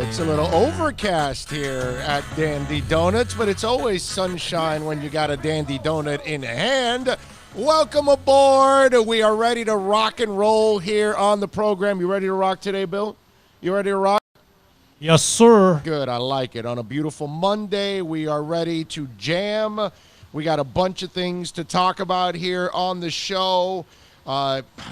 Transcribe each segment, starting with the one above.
It's a little overcast here at Dandy Donuts, but it's always sunshine when you got a Dandy Donut in hand. Welcome aboard. We are ready to rock and roll here on the program. You ready to rock today, Bill? You ready to rock? Yes, sir. Good, I like it. On a beautiful Monday, we are ready to jam. We got a bunch of things to talk about here on the show.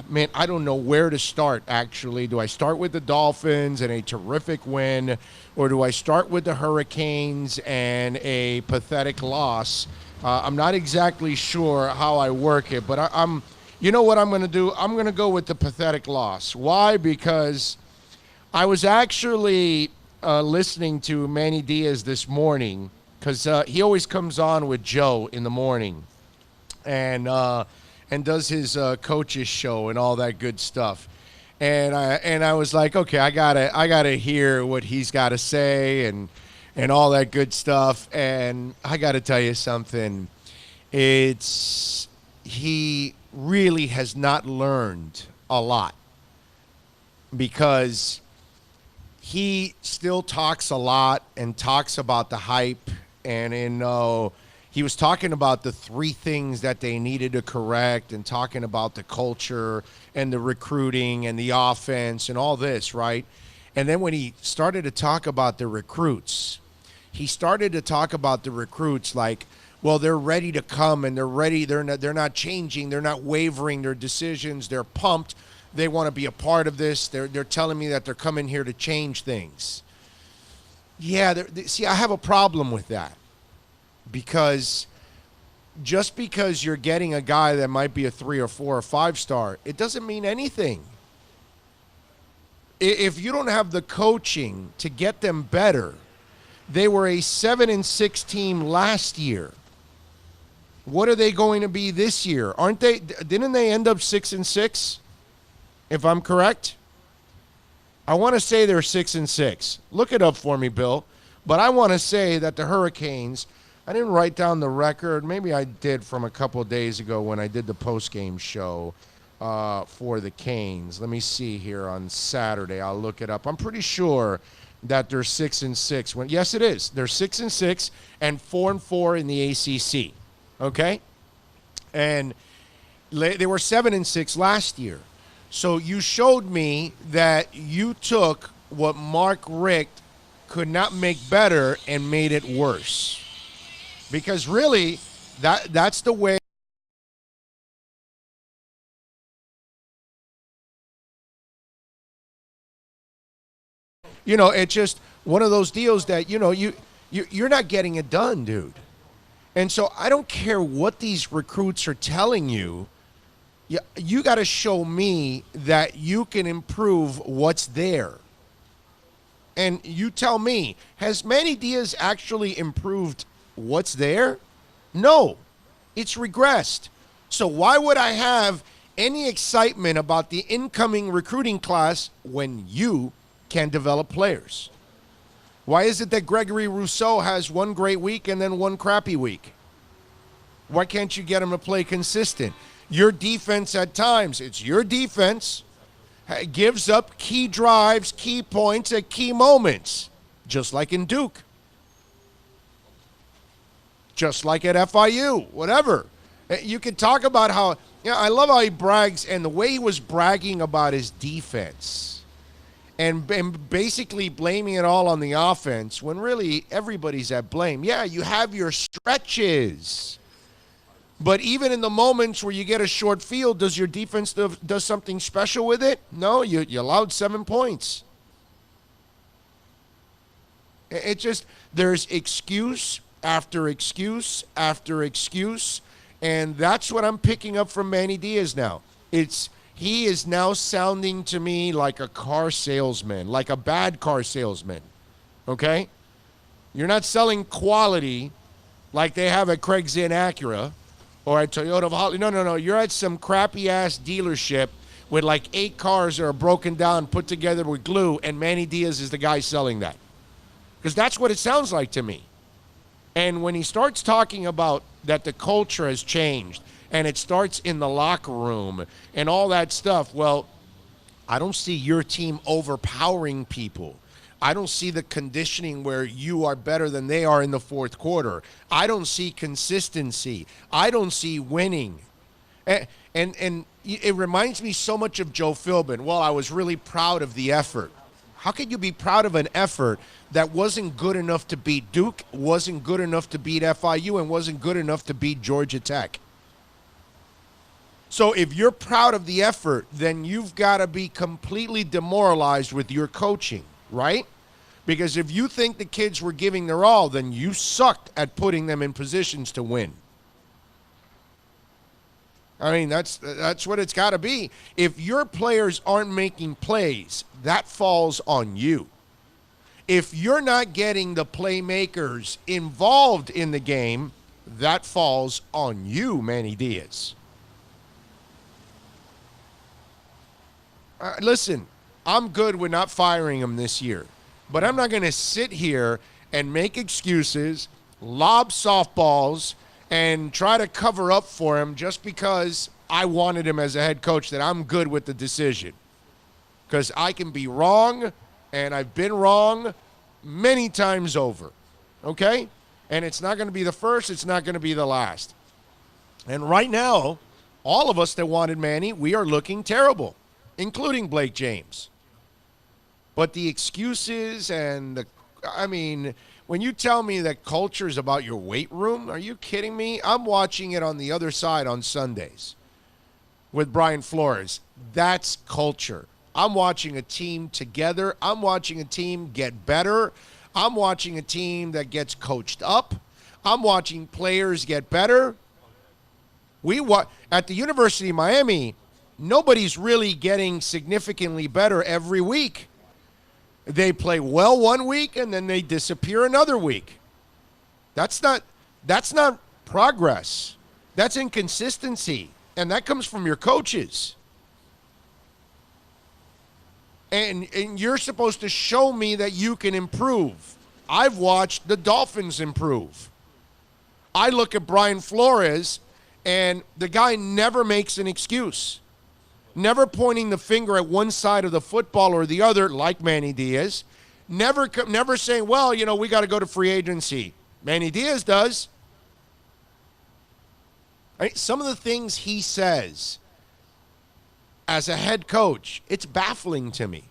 Man, I don't know where to start, actually. Do I start with the Dolphins and a terrific win, or do I start with the Hurricanes and a pathetic loss? I'm not exactly sure how I work it, but I'm you know what I'm going to do? I'm going to go with the pathetic loss. Why? Because I was actually listening to Manny Diaz this morning, because he always comes on with Joe in the morning and does his coach's show and all that good stuff. And I was like, okay, I gotta hear what he's got to say and all that good stuff. And I got to tell you something. He really has not learned a lot, because he still talks a lot and talks about the hype, and he was talking about the three things that they needed to correct, and talking about the culture and the recruiting and the offense and all this, right? And then when he started to talk about the recruits, like, well, they're ready to come, and they're ready. They're not changing. They're not wavering their decisions. They're pumped. They want to be a part of this. They're telling me that they're coming here to change things. Yeah, see, I have a problem with that, because just because you're getting a guy that might be a 3 or 4 or 5 star, it doesn't mean anything. If you don't have the coaching to get them better, they were a 7-6 team last year. What are they going to be this year? Aren't they? Didn't they end up 6-6? If I'm correct, I want to say they're 6-6. Look it up for me, Bill. But I want to say that the Hurricanes, I didn't write down the record. Maybe I did from a couple of days ago when I did the post-game show for the Canes. Let me see here on Saturday. I'll look it up. I'm pretty sure that they're 6-6. Yes, it is. They're 6-6 and 4-4 in the ACC. Okay, and they were 7-6 last year. So you showed me that you took what Mark Richt could not make better and made it worse. Because really, that's the way. It's just one of those deals that, you're not getting it done, dude. And so I don't care what these recruits are telling you. You got to show me that you can improve what's there. And you tell me, has Manny Diaz actually improved what's there? No, it's regressed. So why would I have any excitement about the incoming recruiting class when you can develop players? Why is it that Gregory Rousseau has one great week and then one crappy week? Why can't you get him to play consistent? Your defense at times, it's your defense, gives up key drives, key points at key moments, just like in Duke, just like at FIU, whatever. You can talk about how, I love how he brags, and the way he was bragging about his defense and basically blaming it all on the offense when really everybody's at blame. Yeah, you have your stretches. But even in the moments where you get a short field, does your defense does something special with it? No, you allowed 7 points. It just, there's excuse after excuse after excuse, and that's what I'm picking up from Manny Diaz now. He is now sounding to me like a car salesman, like a bad car salesman, okay? You're not selling quality like they have at Craig's Inn Acura or at Toyota of Holly. No. You're at some crappy-ass dealership with like 8 cars that are broken down, put together with glue, and Manny Diaz is the guy selling that. Because that's what it sounds like to me. And when he starts talking about that the culture has changed and it starts in the locker room and all that stuff, well, I don't see your team overpowering people. I don't see the conditioning where you are better than they are in the fourth quarter. I don't see consistency. I don't see winning. And it reminds me so much of Joe Philbin. Well, I was really proud of the effort. How could you be proud of an effort that wasn't good enough to beat Duke, wasn't good enough to beat FIU, and wasn't good enough to beat Georgia Tech? So if you're proud of the effort, then you've got to be completely demoralized with your coaching, right? Because if you think the kids were giving their all, then you sucked at putting them in positions to win. I mean, that's what it's got to be. If your players aren't making plays, that falls on you. If you're not getting the playmakers involved in the game, that falls on you, Manny Diaz. Listen, I'm good with not firing him this year, but I'm not going to sit here and make excuses, lob softballs, and try to cover up for him just because I wanted him as a head coach, that I'm good with the decision. Because I can be wrong, and I've been wrong many times over, okay? And it's not going to be the first, it's not going to be the last. And right now, all of us that wanted Manny, we are looking terrible, including Blake James. But the excuses and when you tell me that culture is about your weight room, are you kidding me? I'm watching it on the other side on Sundays with Brian Flores. That's culture. I'm watching a team together. I'm watching a team get better. I'm watching a team that gets coached up. I'm watching players get better. At the University of Miami, nobody's really getting significantly better every week. They play well one week and then they disappear another week. That's not progress. That's inconsistency. And that comes from your coaches. And you're supposed to show me that you can improve. I've watched the Dolphins improve. I look at Brian Flores, and the guy never makes an excuse. Never pointing the finger at one side of the football or the other, like Manny Diaz. Never saying, well, we got to go to free agency. Manny Diaz does. Right? Some of the things he says as a head coach, it's baffling to me.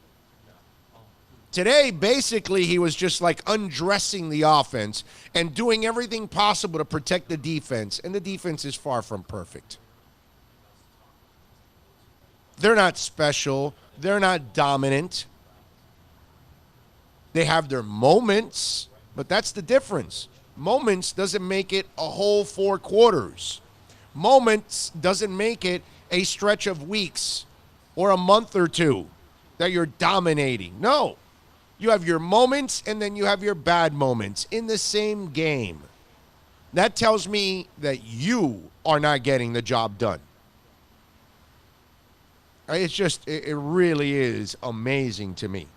Today, basically, he was just like undressing the offense and doing everything possible to protect the defense, and the defense is far from perfect. They're not special. They're not dominant. They have their moments, but that's the difference. Moments doesn't make it a whole 4 quarters. Moments doesn't make it a stretch of weeks or a month or two that you're dominating. No. You have your moments, and then you have your bad moments in the same game. That tells me that you are not getting the job done. It's just, it really is amazing to me.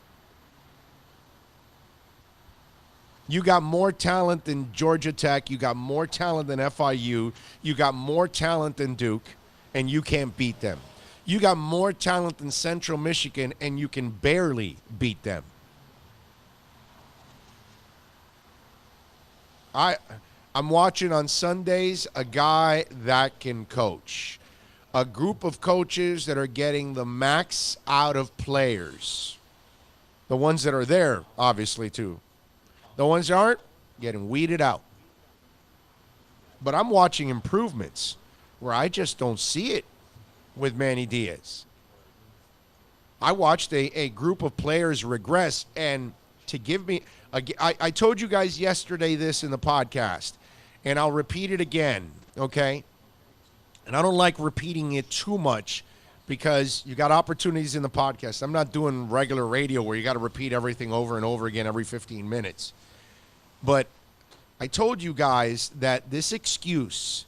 You got more talent than Georgia Tech. You got more talent than FIU. You got more talent than Duke, and you can't beat them. You got more talent than Central Michigan, and you can barely beat them. I'm watching on Sundays a guy that can coach. A group of coaches that are getting the max out of players. The ones that are there, obviously, too. The ones that aren't, getting weeded out. But I'm watching improvements where I just don't see it with Manny Diaz. I watched a group of players regress, and to give me, I told you guys yesterday this in the podcast, and I'll repeat it again, okay? And I don't like repeating it too much because you got opportunities in the podcast. I'm not doing regular radio where you got to repeat everything over and over again every 15 minutes. But I told you guys that this excuse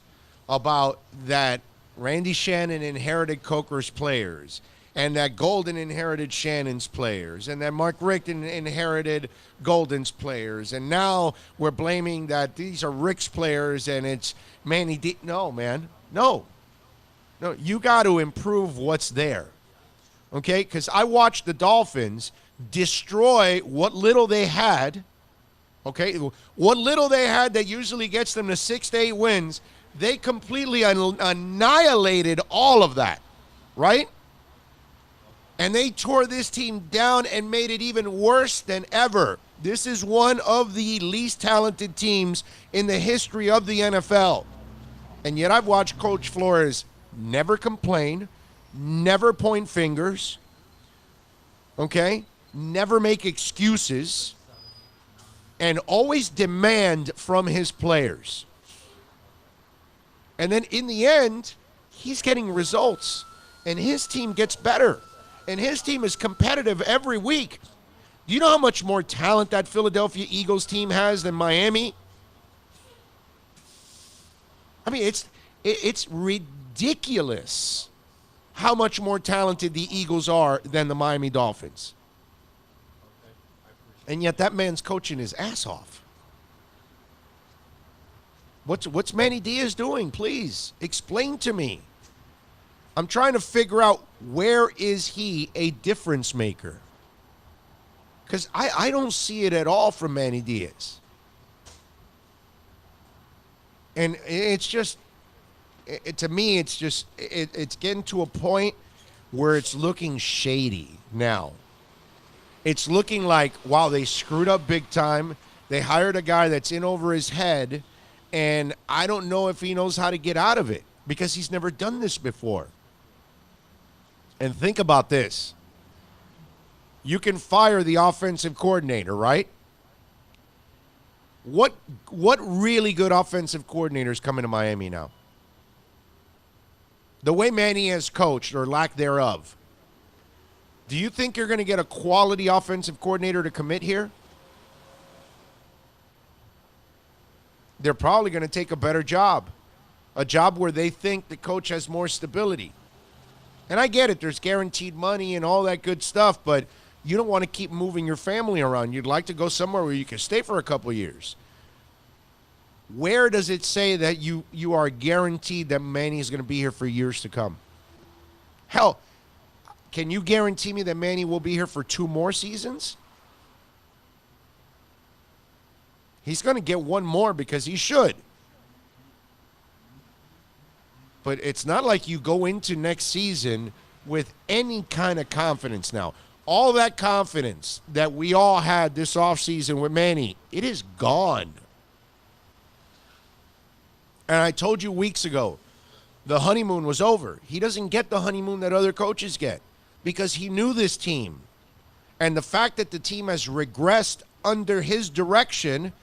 about that Randy Shannon inherited Coker's players and that Golden inherited Shannon's players and that Mark Richt inherited Golden's players, and now we're blaming that these are Rick's players and it's Manny D. No, man. No, you got to improve what's there, okay? Because I watched the Dolphins destroy what little they had, okay? What little they had that usually gets them to 6 to 8 wins, they completely annihilated all of that, right? And they tore this team down and made it even worse than ever. This is one of the least talented teams in the history of the NFL. And yet I've watched Coach Flores never complain, never point fingers, okay? Never make excuses, and always demand from his players. And then in the end, he's getting results, and his team gets better. And his team is competitive every week. Do you know how much more talent that Philadelphia Eagles team has than Miami? I mean, it's ridiculous how much more talented the Eagles are than the Miami Dolphins. And yet that man's coaching his ass off. What's Manny Diaz doing? Please explain to me. I'm trying to figure out, where is he a difference maker? Because I don't see it at all from Manny Diaz. And it's just, to me, it's just, it's getting to a point where it's looking shady now. It's looking like, wow, they screwed up big time. They hired a guy that's in over his head, and I don't know if he knows how to get out of it because he's never done this before. And think about this. You can fire the offensive coordinator, right? What really good offensive coordinators come into Miami now? The way Manny has coached, or lack thereof, do you think you're going to get a quality offensive coordinator to commit here? They're probably going to take a better job. A job where they think the coach has more stability. And I get it, there's guaranteed money and all that good stuff, but you don't want to keep moving your family around. You'd like to go somewhere where you can stay for a couple of years. Where does it say that you are guaranteed that Manny is going to be here for years to come? Hell, can you guarantee me that Manny will be here for 2 more seasons? He's going to get 1 more because he should. But it's not like you go into next season with any kind of confidence now. All that confidence that we all had this offseason with Manny, it is gone. And I told you weeks ago, the honeymoon was over. He doesn't get the honeymoon that other coaches get because he knew this team. And the fact that the team has regressed under his direction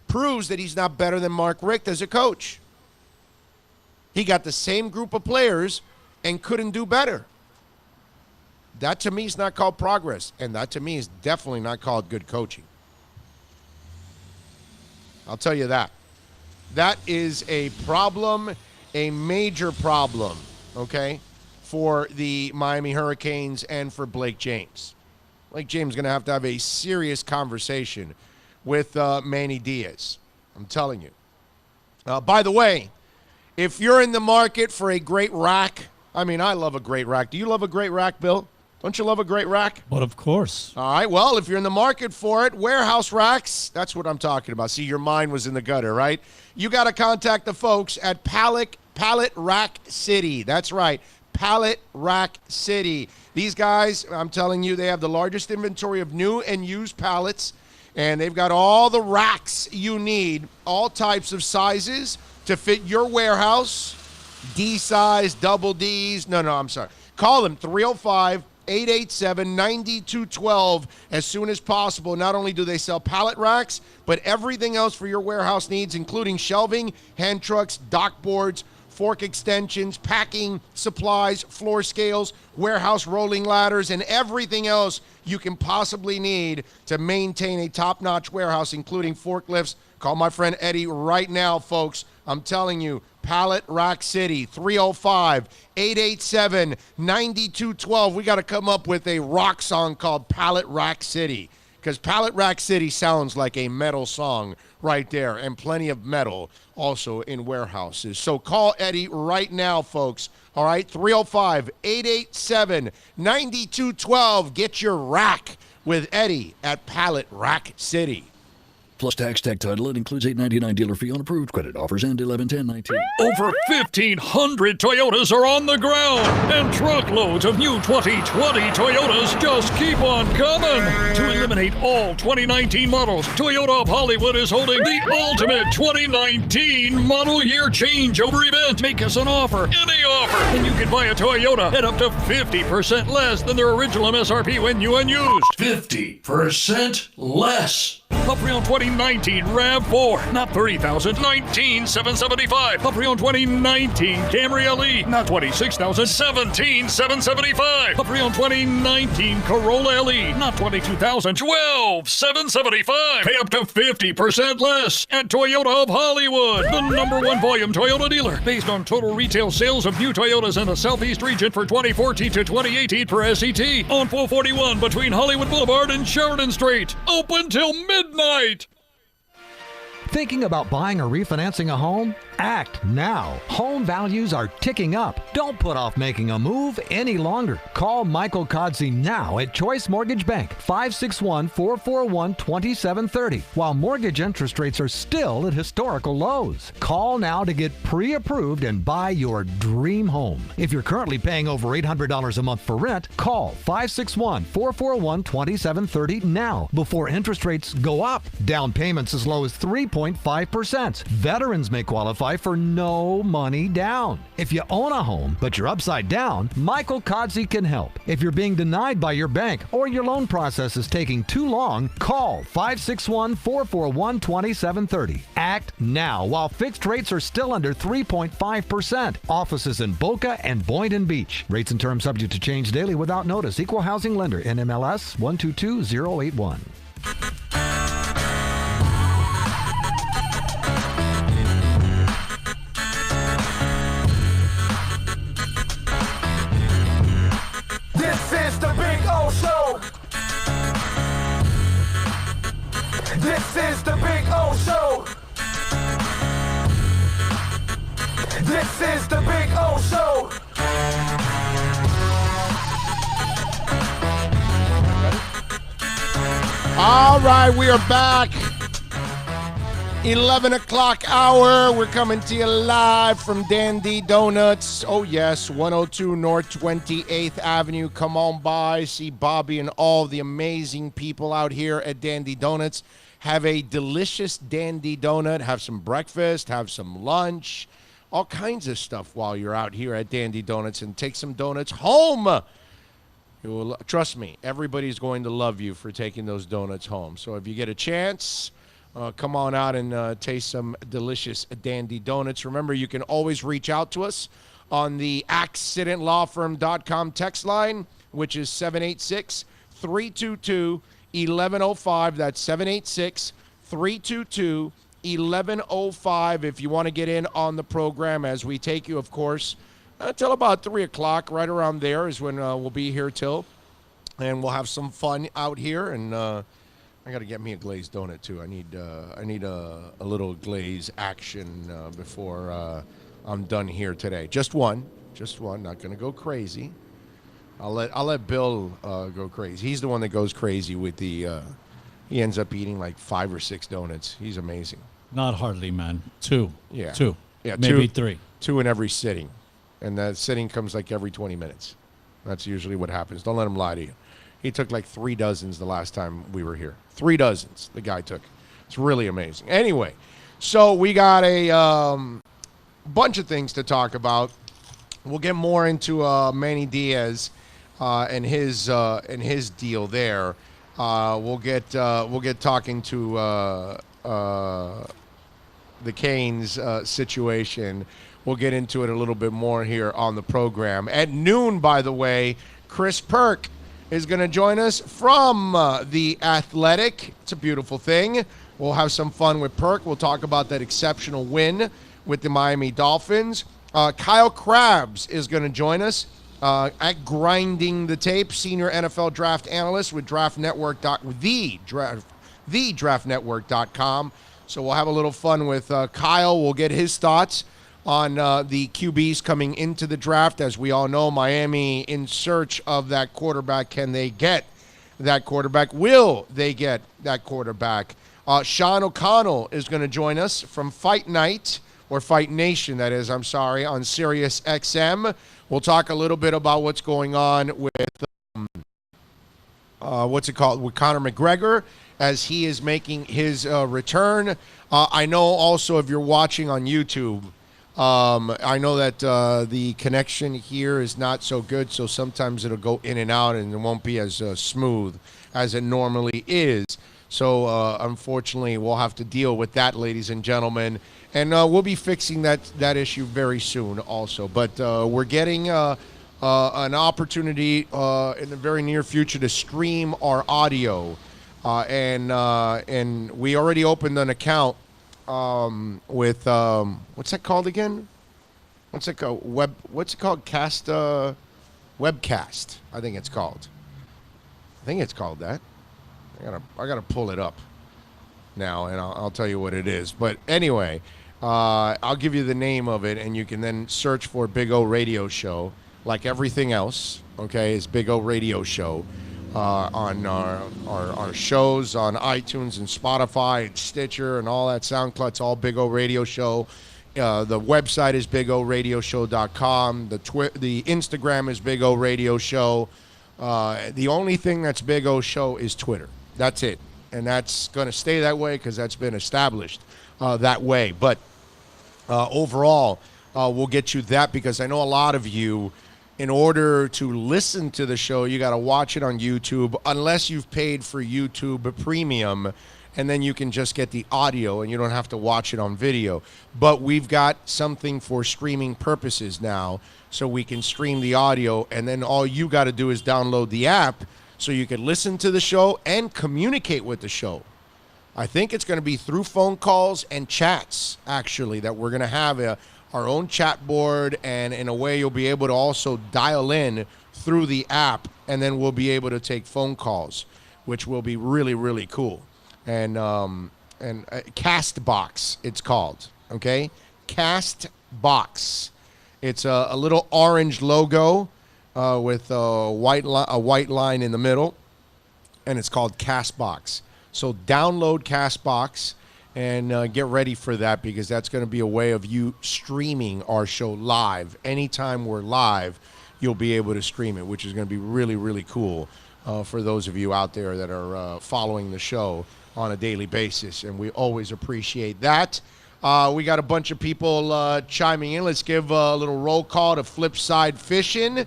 proves that he's not better than Mark Richt as a coach. He got the same group of players and couldn't do better. That to me is not called progress, and that to me is definitely not called good coaching. I'll tell you that. That is a problem, a major problem, okay, for the Miami Hurricanes and for Blake James. Blake James is going to have a serious conversation with Manny Diaz. I'm telling you. By the way, if you're in the market for a great rack, I mean, I love a great rack. Do you love a great rack, Bill? Don't you love a great rack? But of course. All right, well, if you're in the market for it, warehouse racks, that's what I'm talking about. See, your mind was in the gutter, right? You got to contact the folks at Pallet Rack City. That's right, Pallet Rack City. These guys, I'm telling you, they have the largest inventory of new and used pallets, and they've got all the racks you need, all types of sizes to fit your warehouse. D size, double Ds. No, I'm sorry. Call them 305-887-9212 as soon as possible. Not only do they sell pallet racks, but everything else for your warehouse needs, including shelving, hand trucks, dock boards, fork extensions, packing supplies, floor scales, warehouse rolling ladders, and everything else you can possibly need to maintain a top-notch warehouse, including forklifts. Call my friend Eddie right now, folks. I'm telling you, Pallet Rack City, 305-887-9212. We got to come up with a rock song called Pallet Rack City, because Pallet Rack City sounds like a metal song right there, and plenty of metal also in warehouses. So call Eddie right now, folks. All right, 305-887-9212. Get your rack with Eddie at Pallet Rack City. Plus tax, tech title. It includes $8.99 dealer fee on approved credit offers and 11/10/19. Over 1,500 Toyotas are on the ground, and truckloads of new 2020 Toyotas just keep on coming. To eliminate all 2019 models, Toyota of Hollywood is holding the ultimate 2019 model year changeover event. Make us an offer, any offer, and you can buy a Toyota at up to 50% less than their original MSRP when new and used. 50% less. A pre-owned 2019 RAV4, not $30,000, $19,775. A pre-owned 2019 Camry LE, not $26,000, $17,775. A pre-owned 2019 Corolla LE, not $22,000, $12,775. Pay up to 50% less at Toyota of Hollywood, the #1 volume Toyota dealer, based on total retail sales of new Toyotas in the Southeast region for 2014 to 2018 per SET, on 441 between Hollywood Boulevard and Sheridan Street. Open till midnight. Thinking about buying or refinancing a home? Act now. Home values are ticking up. Don't put off making a move any longer. Call Michael Kodsey now at Choice Mortgage Bank, 561-441-2730, while mortgage interest rates are still at historical lows. Call now to get pre-approved and buy your dream home. If you're currently paying over $800 a month for rent, call 561-441-2730 now before interest rates go up. Down payments as low as 3.5%. Veterans may qualify for no money down. If you own a home, but you're upside down, Michael Kodsey can help. If you're being denied by your bank or your loan process is taking too long, call 561-441-2730. Act now while fixed rates are still under 3.5%. Offices in Boca and Boynton Beach. Rates and terms subject to change daily without notice. Equal housing lender. NMLS 122081. This is the Big O Show. This is the Big O Show. This is the Big O Show. All right, we are back. 11 o'clock hour. We're coming to you live from Dandy Donuts. Oh, yes, 102 North 28th Avenue. Come on by, see Bobby and all the amazing people out here at Dandy Donuts. Have a delicious Dandy Donut. Have some breakfast, have some lunch, all kinds of stuff while you're out here at Dandy Donuts, and take some donuts home. You will, trust me, everybody's going to love you for taking those donuts home. So if you get a chance, come on out and taste some delicious Dandy Donuts. Remember, you can always reach out to us on the accidentlawfirm.com text line, which is 786-322-1105. That's 786-322-1105 if you want to get in on the program as we take you, of course, till about 3 o'clock. Right around there is when we'll be here till. And we'll have some fun out here. And I got to get me a glazed donut, too. I need a little glaze action before I'm done here today. Just one. Not going to go crazy. I'll let Bill go crazy. He's the one that goes crazy with the he ends up eating like 5 or 6 donuts. He's amazing. Not hardly, man. 2. Yeah. 2. Yeah, maybe 3. 2 in every sitting. And that sitting comes like every 20 minutes. That's usually what happens. Don't let him lie to you. He took like 3 dozens the last time we were here. 3 dozens the guy took. It's really amazing. Anyway, so we got a bunch of things to talk about. We'll get more into Manny Diaz and his deal there. We'll get talking to the Canes situation. We'll get into it a little bit more here on the program. At noon, by the way, Chris Perk is going to join us from The Athletic. It's a beautiful thing. We'll have some fun with Perk. We'll talk about that exceptional win with the Miami Dolphins. Kyle Krabs is going to join us at Grinding the Tape, senior NFL draft analyst with thedraftnetwork.com. So we'll have a little fun with Kyle. We'll get his thoughts on the QBs coming into the draft. As we all know, Miami in search of that quarterback. Can they get that quarterback? Will they get that quarterback? Sean O'Connell is going to join us from Fight Night, or Fight Nation, that is, I'm sorry, on Sirius XM. We'll talk a little bit about what's going on with, with Conor McGregor as he is making his return. I know also if you're watching on YouTube, I know that the connection here is not so good, so sometimes it'll go in and out and it won't be as smooth as it normally is. So, unfortunately, we'll have to deal with that, ladies and gentlemen. And we'll be fixing that issue very soon also. But we're getting an opportunity in the very near future to stream our audio. And we already opened an account with, what's that called again? What's it called? Webcast, I think it's called. I think it's called that. I gotta pull it up now, and I'll tell you what it is. But anyway, I'll give you the name of it, and you can then search for Big O Radio Show, like everything else. Okay, it's Big O Radio Show on our shows on iTunes and Spotify and Stitcher and all that SoundCloud. It's all Big O Radio Show. The website is BigORadioshow.com. The Instagram is Big O Radio Show. The only thing that's Big O Show is Twitter. That's it. And that's going to stay that way because that's been established that way. But overall, we'll get you that because I know a lot of you, in order to listen to the show, you got to watch it on YouTube unless you've paid for YouTube Premium, and then you can just get the audio and you don't have to watch it on video. But we've got something for streaming purposes now, so we can stream the audio, and then all you got to do is download the app so you can listen to the show and communicate with the show. I think it's going to be through phone calls and chats, actually, that we're going to have our own chat board, and in a way you'll be able to also dial in through the app, and then we'll be able to take phone calls, which will be really, really cool. And Castbox, it's called, okay? Castbox. It's a little orange logo with a white line in the middle, and it's called Castbox. So download Castbox and get ready for that, because that's going to be a way of you streaming our show live. Anytime we're live, you'll be able to stream it, which is going to be really, really cool for those of you out there that are following the show on a daily basis, and we always appreciate that. We got a bunch of people chiming in. Let's give a little roll call to Flipside Fishing.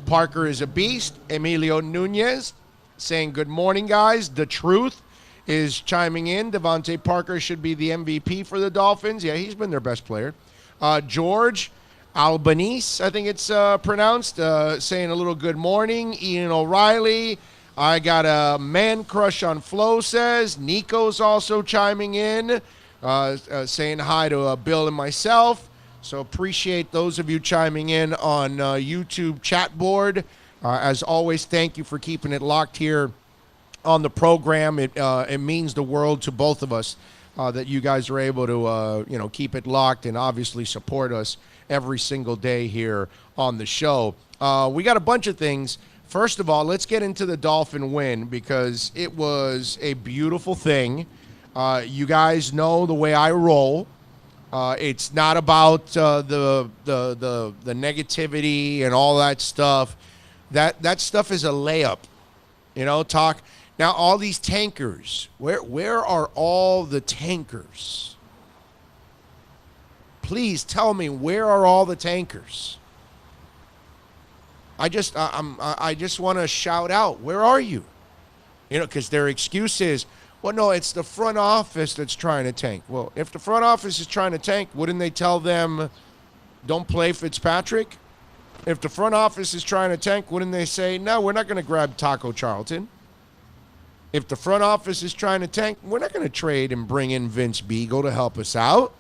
Parker is a beast. Emilio Nunez saying good morning, guys. The Truth is chiming in. Devontae Parker should be the MVP for the Dolphins. Yeah, he's been their best player. George Albanese, I think it's pronounced, saying a little good morning. Ian O'Reilly, I got a man crush on Flo, says. Nico's also chiming in, saying hi to Bill and myself. So appreciate those of you chiming in on YouTube chat board. As always, thank you for keeping it locked here on the program. It means the world to both of us that you guys are able to keep it locked and obviously support us every single day here on the show. We got a bunch of things. First of all, let's get into the Dolphin win, because it was a beautiful thing. You guys know the way I roll. It's not about the negativity and all that stuff. That stuff is a layup. Talk. Now, all these tankers, where are all the tankers? Please tell me, where are all the tankers? I just want to shout out, where are you? Because their excuse is, well, no, it's the front office that's trying to tank. Well, if the front office is trying to tank, wouldn't they tell them, don't play Fitzpatrick? If the front office is trying to tank, wouldn't they say, no, we're not going to grab Taco Charlton? If the front office is trying to tank, we're not going to trade and bring in Vince Beagle to help us out.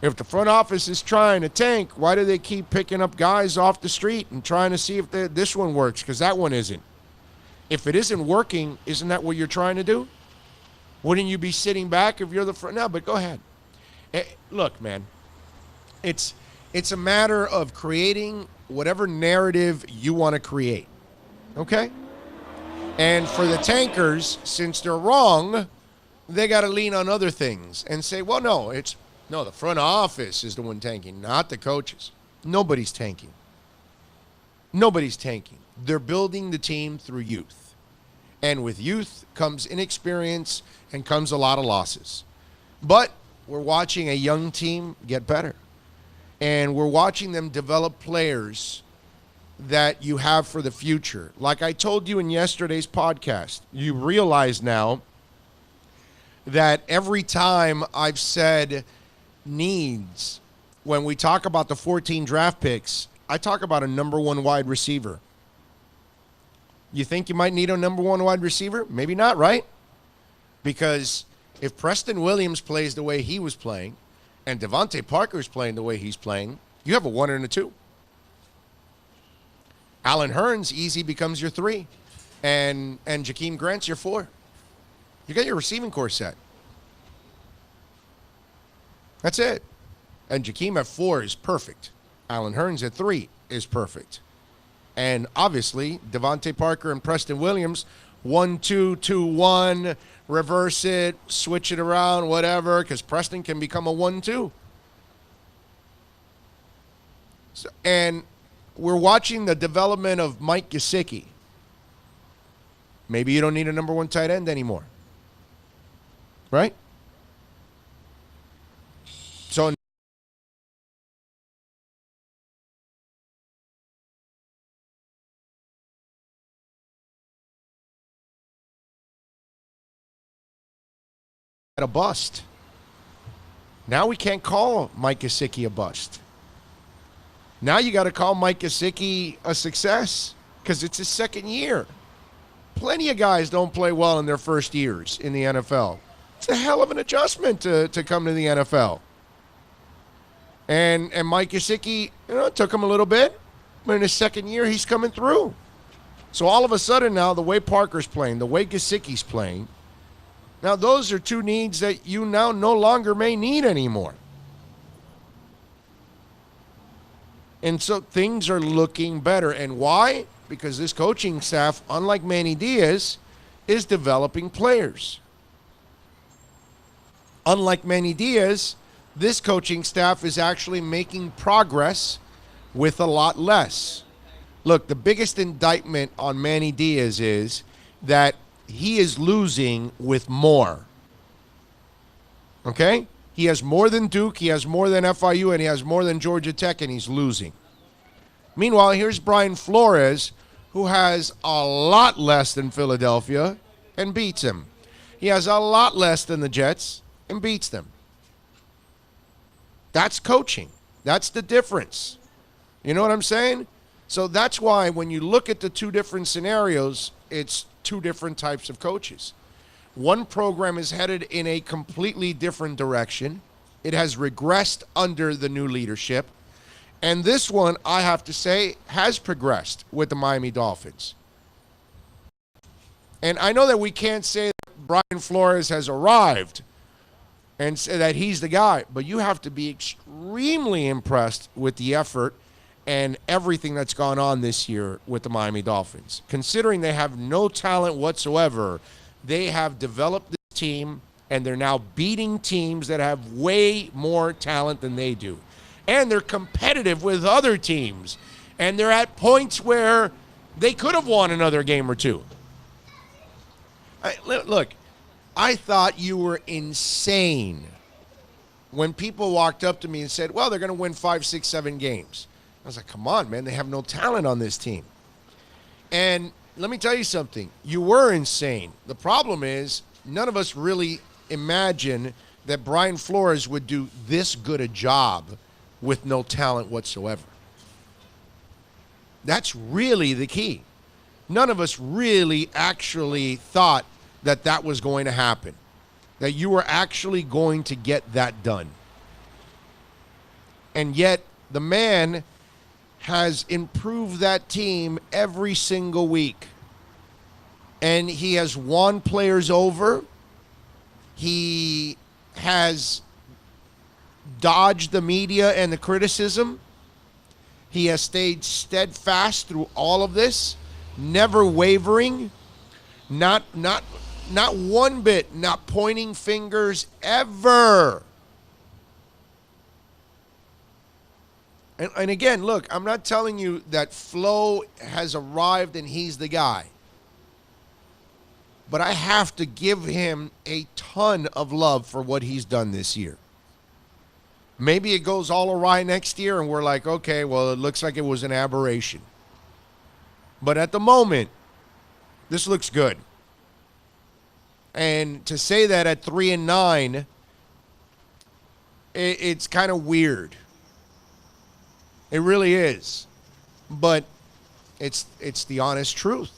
If the front office is trying to tank, why do they keep picking up guys off the street and trying to see if this one works? Because that one isn't. If it isn't working, isn't that what you're trying to do? Wouldn't you be sitting back if you're the front? No, but go ahead. Look, man, it's a matter of creating whatever narrative you want to create, okay? And for the tankers, since they're wrong, they got to lean on other things and say, well, no, the front office is the one tanking, not the coaches. Nobody's tanking. Nobody's tanking. They're building the team through youth. And with youth comes inexperience and comes a lot of losses. But we're watching a young team get better. And we're watching them develop players that you have for the future. Like I told you in yesterday's podcast, you realize now that every time I've said needs, when we talk about the 14 draft picks, I talk about a number one wide receiver. You think you might need a number one wide receiver? Maybe not, right? Because if Preston Williams plays the way he was playing and Devontae Parker's playing the way he's playing, you have a 1 and a 2. Allen Hurns easy becomes your 3. And Jakeem Grant's your 4. You got your receiving core set. That's it. And Jakeem at 4 is perfect. Allen Hurns at 3 is perfect. And obviously, Devontae Parker and Preston Williams, 1-2, 2-1, reverse it, switch it around, whatever, because Preston can become a 1-2. And we're watching the development of Mike Gesicki. Maybe you don't need a number 1 tight end anymore. Right? So a bust. Now we can't call Mike Gesicki a bust. Now you got to call Mike Gesicki a success because it's his second year. Plenty of guys don't play well in their first years in the NFL. It's a hell of an adjustment to come to the NFL. And Mike Gesicki, it took him a little bit, but in his second year, he's coming through. So all of a sudden now, the way Parker's playing, the way Gesicki's playing, now those are 2 needs that you now no longer may need anymore. And so things are looking better. And why? Because this coaching staff, unlike Manny Diaz, is developing players. Unlike Manny Diaz, this coaching staff is actually making progress with a lot less. Look, the biggest indictment on Manny Diaz is that he is losing with more. Okay? He has more than Duke, he has more than FIU, and he has more than Georgia Tech, and he's losing. Meanwhile, here's Brian Flores, who has a lot less than Philadelphia and beats him. He has a lot less than the Jets and beats them. That's coaching. That's the difference. You know what I'm saying? So that's why when you look at the 2 different scenarios, it's 2 different types of coaches. One program is headed in a completely different direction. It has regressed under the new leadership. And this one, I have to say, has progressed with the Miami Dolphins. And I know that we can't say that Brian Flores has arrived and say that he's the guy, but you have to be extremely impressed with the effort and everything that's gone on this year with the Miami Dolphins. Considering they have no talent whatsoever, they have developed this team, and they're now beating teams that have way more talent than they do. And they're competitive with other teams. And they're at points where they could have won another game or 2. Look, I thought you were insane when people walked up to me and said, well, they're going to win 5, 6, 7 games. I was like, come on, man. They have no talent on this team. And let me tell you something. You were insane. The problem is none of us really imagined that Brian Flores would do this good a job with no talent whatsoever. That's really the key. None of us really actually thought that that was going to happen, that you were actually going to get that done. And yet the man has improved that team every single week. And he has won players over. He has dodged the media and the criticism. He has stayed steadfast through all of this, never wavering. Not one bit, not pointing fingers ever. And again, look, I'm not telling you that Flo has arrived and he's the guy. But I have to give him a ton of love for what he's done this year. Maybe it goes all awry next year and we're like, okay, well, it looks like it was an aberration. But at the moment, this looks good. And to say that at 3-9, it's kind of weird. It really is. But it's the honest truth.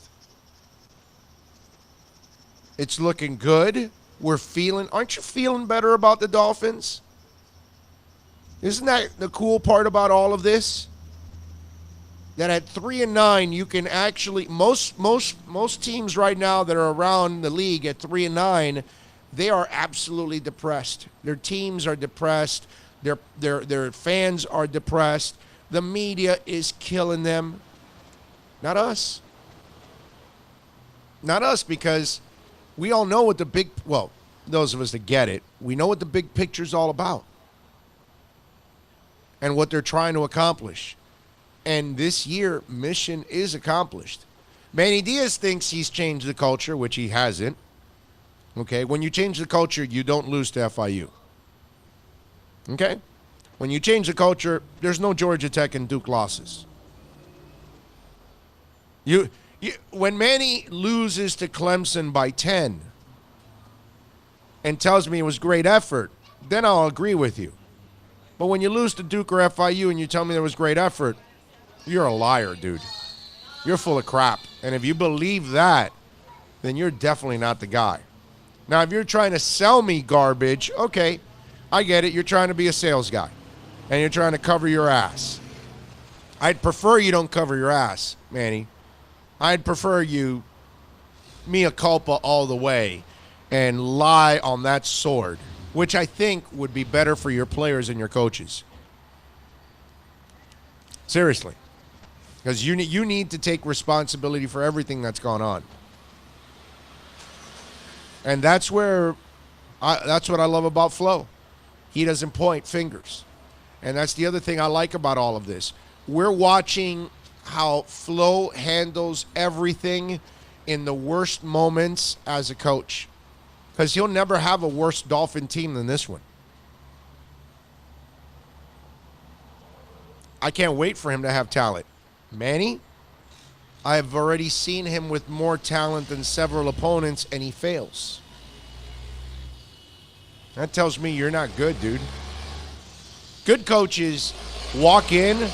It's looking good. Aren't you feeling better about the Dolphins? Isn't that the cool part about all of this? That at 3-9, you can actually, most teams right now that are around the league at 3-9, they are absolutely depressed. Their teams are depressed. Their fans are depressed. The media is killing them. Not us. Not us, because we all know what those of us that get it, we know what the big picture's all about and what they're trying to accomplish. And this year, mission is accomplished. Manny Diaz thinks he's changed the culture, which he hasn't. Okay? When you change the culture, you don't lose to FIU. Okay? When you change the culture, there's no Georgia Tech and Duke losses. When Manny loses to Clemson by 10 and tells me it was great effort, then I'll agree with you. But when you lose to Duke or FIU and you tell me there was great effort, you're a liar, dude. You're full of crap. And if you believe that, then you're definitely not the guy. Now, if you're trying to sell me garbage, okay, I get it. You're trying to be a sales guy. And you're trying to cover your ass. I'd prefer you don't cover your ass, Manny. I'd prefer you mea culpa all the way and lie on that sword, which I think would be better for your players and your coaches. Seriously. Because you need to take responsibility for everything that's gone on. And that's what I love about Flo. He doesn't point fingers. And that's the other thing I like about all of this. We're watching how Flo handles everything in the worst moments as a coach. Because he'll never have a worse Dolphin team than this one. I can't wait for him to have talent. Manny, I have already seen him with more talent than several opponents, and he fails. That tells me you're not good, dude. Good coaches walk in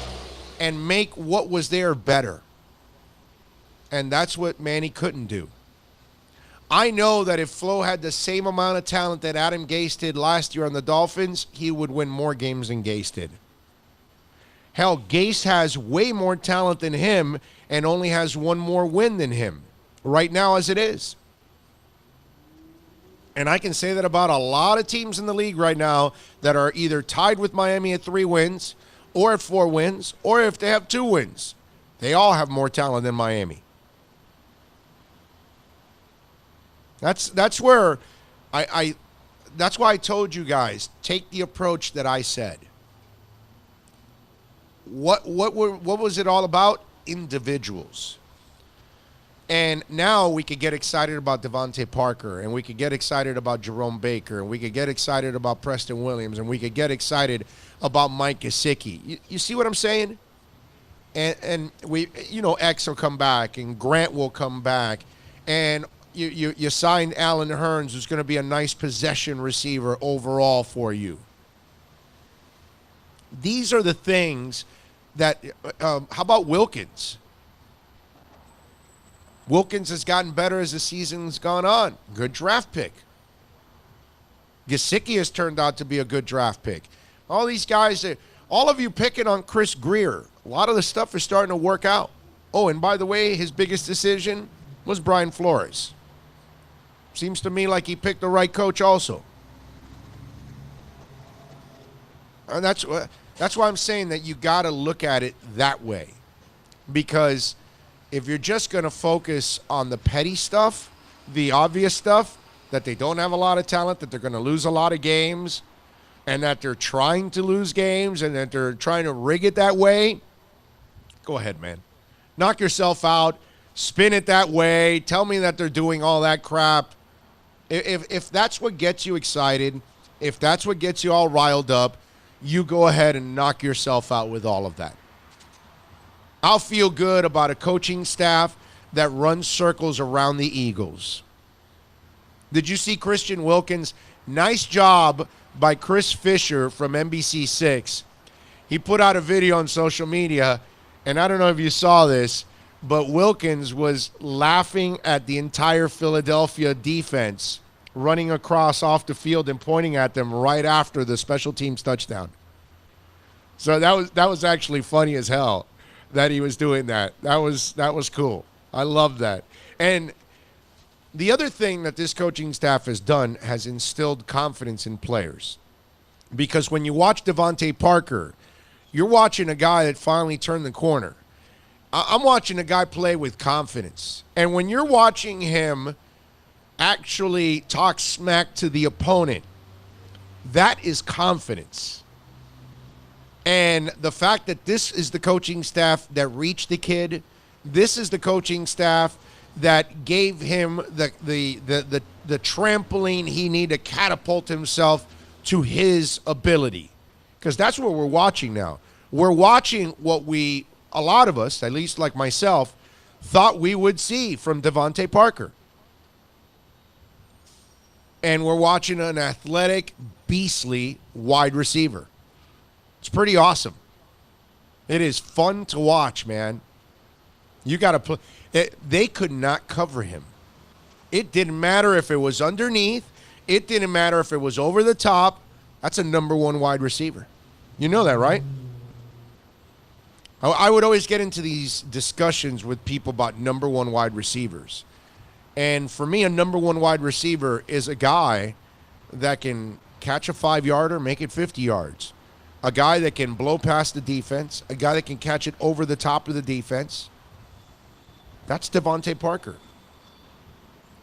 and make what was there better. And that's what Manny couldn't do. I know that if Flo had the same amount of talent that Adam Gase did last year on the Dolphins, he would win more games than Gase did. Hell, Gase has way more talent than him and only has one more win than him right now as it is. And I can say that about a lot of teams in the league right now that are either tied with Miami at 3 wins or at 4 wins, or if they have 2 wins. They all have more talent than Miami. That's where that's why I told you guys, take the approach that I said. What was it all about? Individuals. And now we could get excited about Devontae Parker, and we could get excited about Jerome Baker, and we could get excited about Preston Williams, and we could get excited about Mike Gesicki. You see what I'm saying? And we, X will come back, and Grant will come back, and you signed Alan Hearns, who's going to be a nice possession receiver overall for you. These are the things that, how about Wilkins? Wilkins has gotten better as the season's gone on. Good draft pick. Gesicki has turned out to be a good draft pick. All these guys, all of you picking on Chris Greer, a lot of the stuff is starting to work out. Oh, and by the way, his biggest decision was Brian Flores. Seems to me like he picked the right coach also. And that's why I'm saying that you got to look at it that way. Because if you're just going to focus on the petty stuff, the obvious stuff, that they don't have a lot of talent, that they're going to lose a lot of games, and that they're trying to lose games, and that they're trying to rig it that way, go ahead, man. Knock yourself out. Spin it that way. Tell me that they're doing all that crap. If that's what gets you excited, if that's what gets you all riled up, you go ahead and knock yourself out with all of that. I'll feel good about a coaching staff that runs circles around the Eagles. Did you see Christian Wilkins? Nice job by Chris Fisher from NBC6. He put out a video on social media, and I don't know if you saw this, but Wilkins was laughing at the entire Philadelphia defense running across off the field and pointing at them right after the special teams touchdown. So that was actually funny as hell that he was doing that. That was cool. I love that. And the other thing that this coaching staff has done has instilled confidence in players. Because when you watch Devontae Parker, you're watching a guy that finally turned the corner. I'm watching a guy play with confidence. And when you're watching him actually talk smack to the opponent, that is confidence. And the fact that this is the coaching staff that reached the kid, this is the coaching staff that gave him the trampoline he needed to catapult himself to his ability. Because that's what we're watching now. We're watching what a lot of us, at least like myself, thought we would see from Devontae Parker. And we're watching an athletic, beastly wide receiver. It's pretty awesome. It is fun to watch, man. You got to play. They could not cover him. It didn't matter if it was underneath. It didn't matter if it was over the top. That's a number one wide receiver. You know that, right? I would always get into these discussions with people about number one wide receivers. And for me, a number one wide receiver is a guy that can catch a 5-yarder, make it 50 yards. A guy that can blow past the defense. A guy that can catch it over the top of the defense. That's Devontae Parker.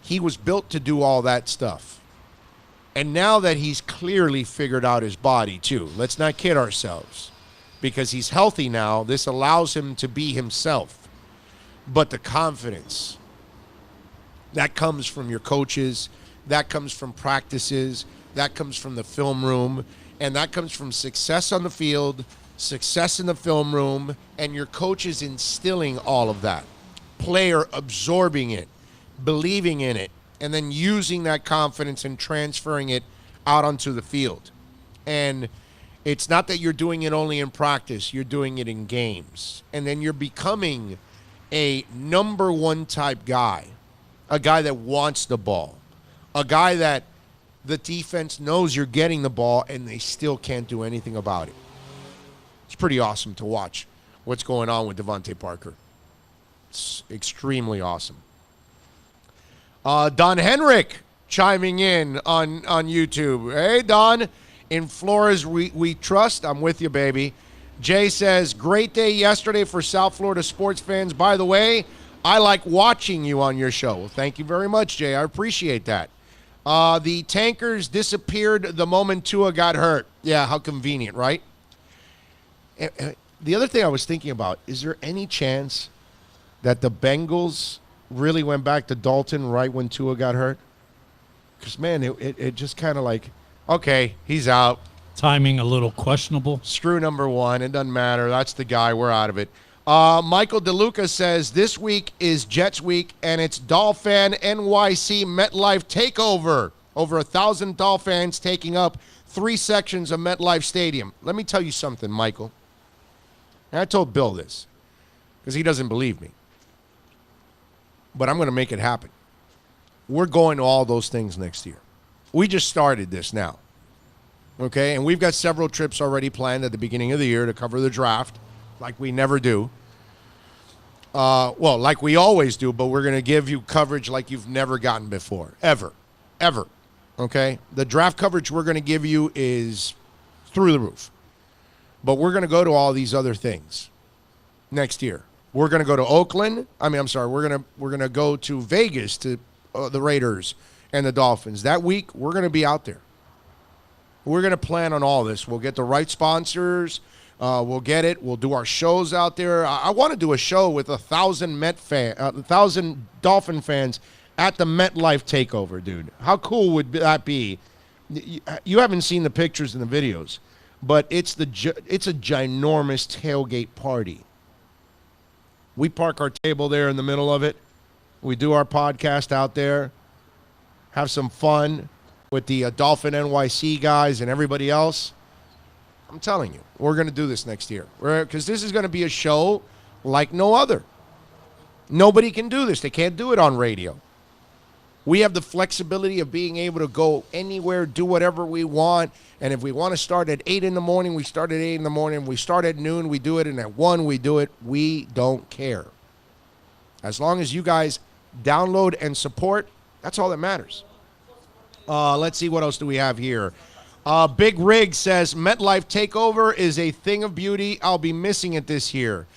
He was built to do all that stuff. And now that he's clearly figured out his body, too, let's not kid ourselves. Because he's healthy now, this allows him to be himself. But the confidence, that comes from your coaches, that comes from practices, that comes from the film room, and that comes from success on the field, success in the film room, and your coaches instilling all of that. Player absorbing it, believing in it, and then using that confidence and transferring it out onto the field. And it's not that you're doing it only in practice, you're doing it in games. And then you're becoming a number one type guy, a guy that wants the ball, a guy that the defense knows you're getting the ball and they still can't do anything about it. It's pretty awesome to watch what's going on with Devontae Parker. It's extremely awesome. Don Henrik chiming in on YouTube. Hey, Don. In Flores, we trust. I'm with you, baby. Jay says, great day yesterday for South Florida sports fans. By the way, I like watching you on your show. Well, thank you very much, Jay. I appreciate that. The tankers disappeared the moment Tua got hurt. Yeah, how convenient, right? The other thing I was thinking about, is there any chance that the Bengals really went back to Dalton right when Tua got hurt? Because, man, it just kind of like, okay, he's out. Timing a little questionable. Screw number one. It doesn't matter. That's the guy. We're out of it. Michael DeLuca says, this week is Jets week, and it's Dolphin NYC MetLife takeover. Over 1,000 Dolphins taking up 3 sections of MetLife Stadium. Let me tell you something, Michael. And I told Bill this because he doesn't believe me. But I'm going to make it happen. We're going to all those things next year. We just started this now. Okay? And we've got several trips already planned at the beginning of the year to cover the draft, like we never do. Well, like we always do, but we're going to give you coverage like you've never gotten before. Ever. Okay? The draft coverage we're going to give you is through the roof. But we're going to go to all these other things next year. We're going to go to Oakland. We're going to go to Vegas to the Raiders and the Dolphins. That week, we're going to be out there. We're going to plan on all this. We'll get the right sponsors. We'll get it. We'll do our shows out there. I want to do a show with 1,000 Dolphin fans at the MetLife Takeover, dude. How cool would that be? You haven't seen the pictures and the videos, but it's a ginormous tailgate party. We park our table there in the middle of it. We do our podcast out there, have some fun with the Dolphin NYC guys and everybody else. I'm telling you, we're going to do this next year. Because this is going to be a show like no other. Nobody can do this. They can't do it on radio. We have the flexibility of being able to go anywhere, do whatever we want. And if we want to start at 8 in the morning, we start at 8 in the morning. We start at noon, we do it. And at 1, we do it. We don't care. As long as you guys download and support, that's all that matters. Let's see, what else do we have here? Big Rig says, MetLife Takeover is a thing of beauty. I'll be missing it this year.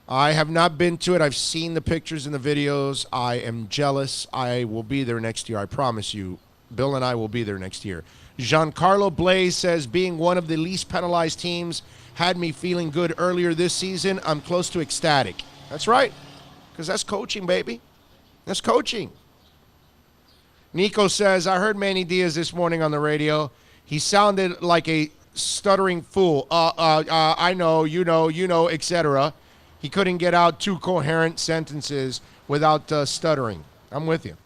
I have not been to it. I've seen the pictures and the videos. I am jealous. I will be there next year. I promise you. Bill and I will be there next year. Giancarlo Blaze says, being one of the least penalized teams had me feeling good earlier this season. I'm close to ecstatic. That's right. Because that's coaching, baby. That's coaching. Nico says, I heard Manny Diaz this morning on the radio. He sounded like a stuttering fool. I know, you know, etc. He couldn't get out 2 coherent sentences without stuttering. I'm with you.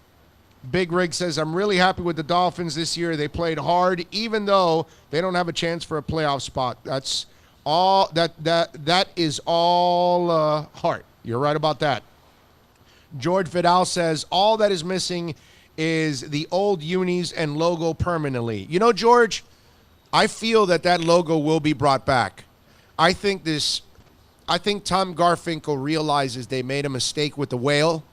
Big Rig says, I'm really happy with the Dolphins this year. They played hard, even though they don't have a chance for a playoff spot. That's all. That is all heart. You're right about that. George Vidal says, all that is missing is the old unis and logo permanently. You know, George, I feel that logo will be brought back. I think Tom Garfinkel realizes they made a mistake with the whale,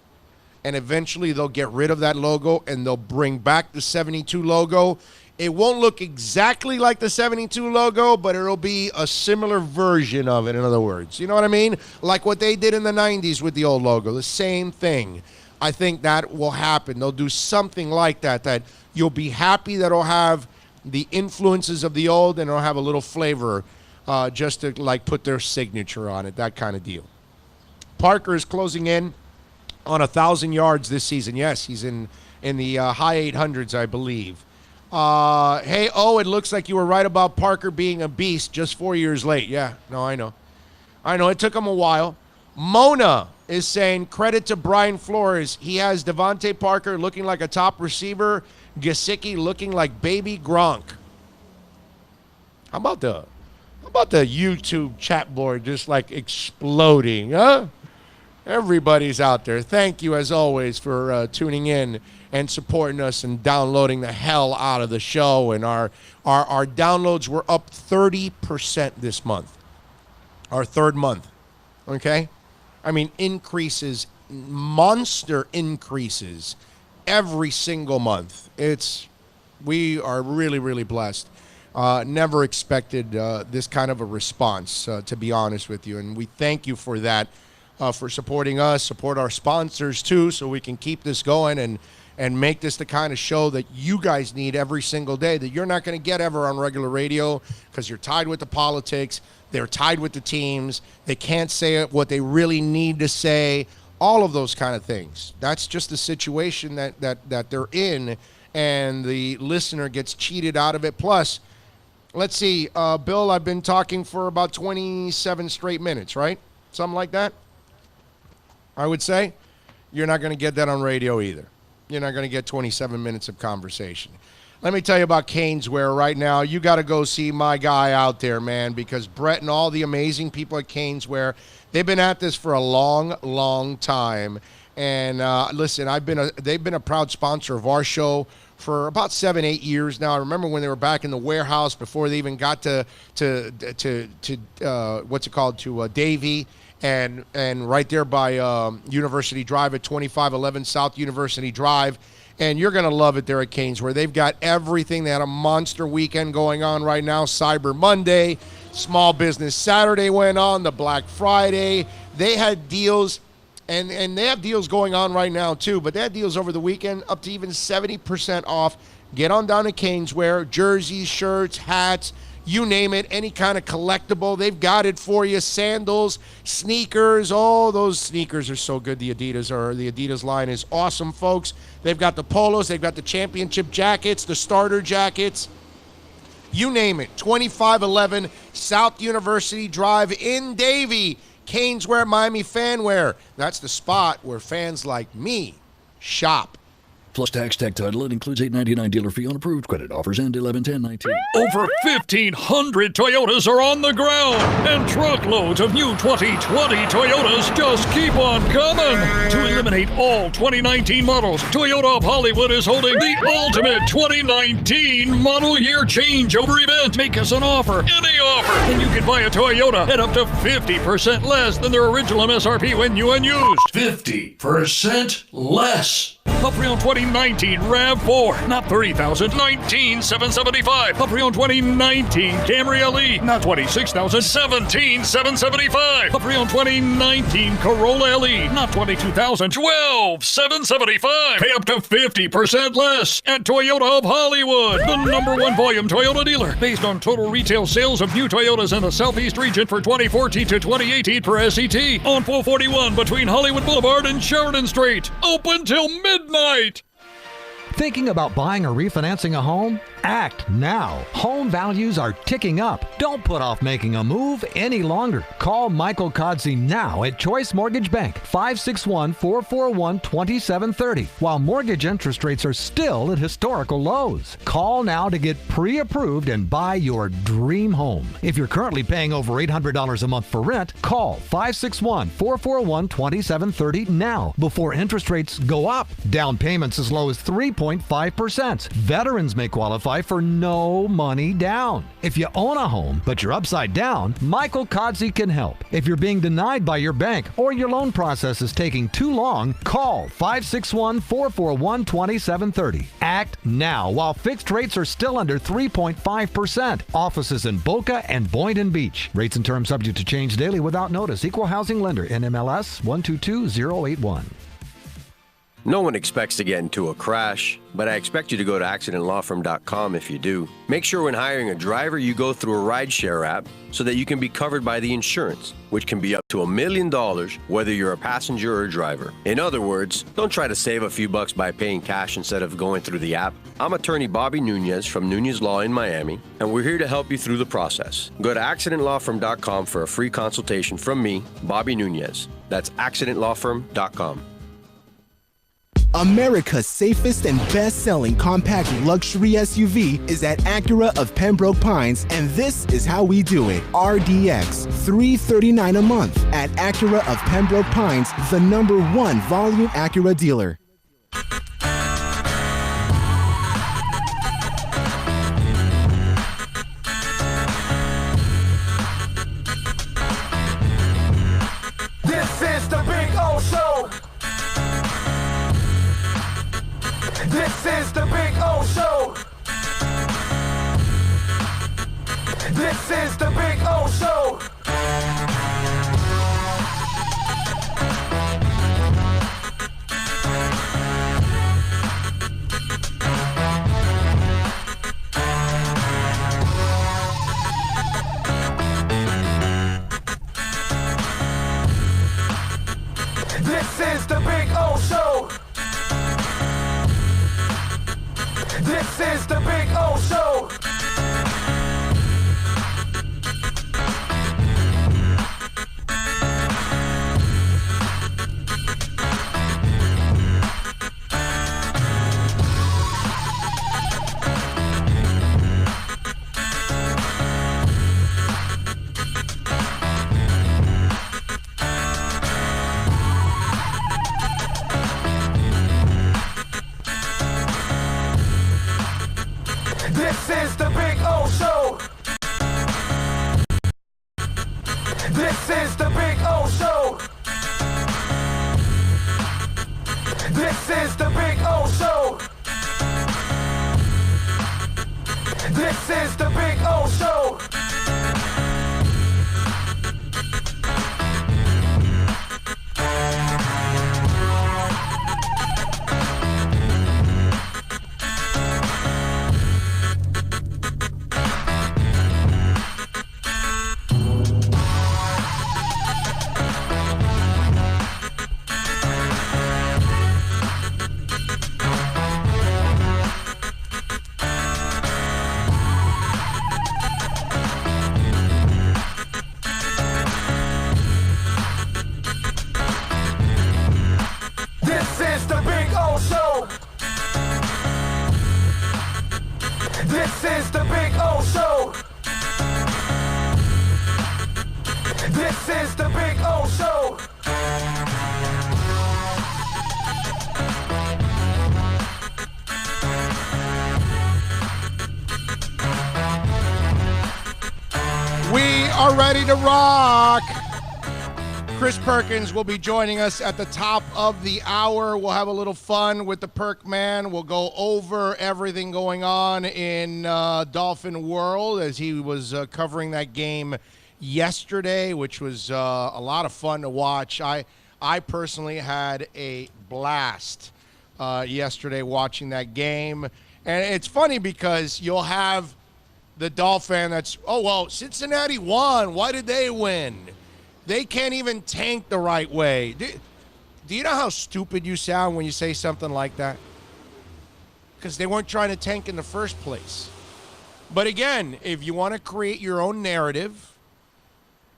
and eventually they'll get rid of that logo and they'll bring back the 72 logo. It won't look exactly like the 72 logo, but it'll be a similar version of it, in other words. You know what I mean? Like what they did in the 90s with the old logo, the same thing. I think that will happen. They'll do something like that you'll be happy that it'll have the influences of the old and it'll have a little flavor just to like put their signature on it, that kind of deal. Parker is closing in on 1,000 yards this season. Yes, he's in the high 800s, I believe. Hey, it looks like you were right about Parker being a beast just 4 years late. Yeah, no, I know. It took him a while. Mona is saying, credit to Brian Flores. He has Devontae Parker looking like a top receiver, Gesicki looking like baby Gronk. How about the YouTube chat board just like exploding, huh? Everybody's out there. Thank you, as always, for tuning in and supporting us and downloading the hell out of the show. And our downloads were up 30% this month, our third month, okay? I mean, increases, monster increases every single month. We are really, really blessed. Never expected this kind of a response, to be honest with you. And we thank you for that, for supporting us, support our sponsors too, so we can keep this going and make this the kind of show that you guys need every single day, that you're not going to get ever on regular radio because you're tied with the politics. They're tied with the teams. They can't say what they really need to say, all of those kind of things. That's just the situation that they're in, and the listener gets cheated out of it. Plus, let's see, Bill, I've been talking for about 27 straight minutes, right? Something like that, I would say. You're not going to get that on radio either. You're not going to get 27 minutes of conversation. Let me tell you about Caneswear right now. You got to go see my guy out there, man, because Brett and all the amazing people at Caneswear, they've been at this for a long, long time. And listen, they've been a proud sponsor of our show for about 7-8 years now. I remember when they were back in the warehouse before they even got to Davie, and right there by University Drive at 2511 South University Drive. And you're going to love it there at Caneswear. They've got everything. They had a monster weekend going on right now. Cyber Monday, Small Business Saturday went on, the Black Friday. They had deals And they have deals going on right now, too. But they had deals over the weekend up to even 70% off. Get on down to Caneswear. Jerseys, shirts, hats, you name it. Any kind of collectible, they've got it for you. Sandals, sneakers. Oh, those sneakers are so good. The Adidas line is awesome, folks. They've got the polos. They've got the championship jackets, the starter jackets. You name it. 2511 South University Drive in Davie. Caneswear, Miami Fanwear. That's the spot where fans like me shop. Plus tax, tech title. It includes $8.99 dealer fee on approved credit. Offers end 11/10/19. Over 1,500 Toyotas are on the ground, and truckloads of new 2020 Toyotas just keep on coming. To eliminate all 2019 models, Toyota of Hollywood is holding the ultimate 2019 model year changeover event. Make us an offer, any offer, and you can buy a Toyota at up to 50% less than their original MSRP when new and used. 50% less. A pre-owned 2019 RAV4, not $30,000, $19,775. A pre-owned 2019 Camry LE, not $26,000, $17,775. A pre-owned 2019 Corolla LE, not $22,000, $12,775. Pay up to 50% less at Toyota of Hollywood, the #1 volume Toyota dealer, based on total retail sales of new Toyotas in the Southeast region for 2014 to 2018 per SET, on 441 between Hollywood Boulevard and Sheridan Street. Open till midnight. Thinking about buying or refinancing a home? Act now. Home values are ticking up. Don't put off making a move any longer. Call Michael Kodsey now at Choice Mortgage Bank, 561-441-2730, while mortgage interest rates are still at historical lows. Call now to get pre-approved and buy your dream home. If you're currently paying over $800 a month for rent, call 561-441-2730 now before interest rates go up. Down payments as low as 3.5%. Veterans may qualify for no money down. If you own a home, but you're upside down, Michael Kodsey can help. If you're being denied by your bank or your loan process is taking too long, call 561-441-2730. Act now while fixed rates are still under 3.5%. Offices in Boca and Boynton Beach. Rates and terms subject to change daily without notice. Equal housing lender. NMLS 122081. No one expects to get into a crash, but I expect you to go to accidentlawfirm.com if you do. Make sure when hiring a driver, you go through a rideshare app so that you can be covered by the insurance, which can be up to $1 million whether you're a passenger or a driver. In other words, don't try to save a few bucks by paying cash instead of going through the app. I'm attorney Bobby Nunez from Nunez Law in Miami, and we're here to help you through the process. Go to accidentlawfirm.com for a free consultation from me, Bobby Nunez. That's accidentlawfirm.com. America's safest and best-selling compact luxury SUV is at Acura of Pembroke Pines, and this is how we do it. RDX, $339 a month at Acura of Pembroke Pines, the #1 volume Acura dealer. This is the Big O Show. This is the Big O Show. This is the Big O Show. This is the Big O Show. This is the Big O Show. This is the Big O Show. This is the Big O Show. This is the Big O Show. This is the Big O Show. This is the Big O Show. This is the Big O Show. We are ready to rock. Chris Perkins will be joining us at the top of the hour. We'll have a little fun with the Perk Man. We'll go over everything going on in Dolphin World as he was covering that game yesterday, which was a lot of fun to watch. I personally had a blast yesterday watching that game. And it's funny because you'll have the Dolphin that's, oh, well, Cincinnati won. Why did they win? They can't even tank the right way. Do you know how stupid you sound when you say something like that? Because they weren't trying to tank in the first place. But again, if you want to create your own narrative,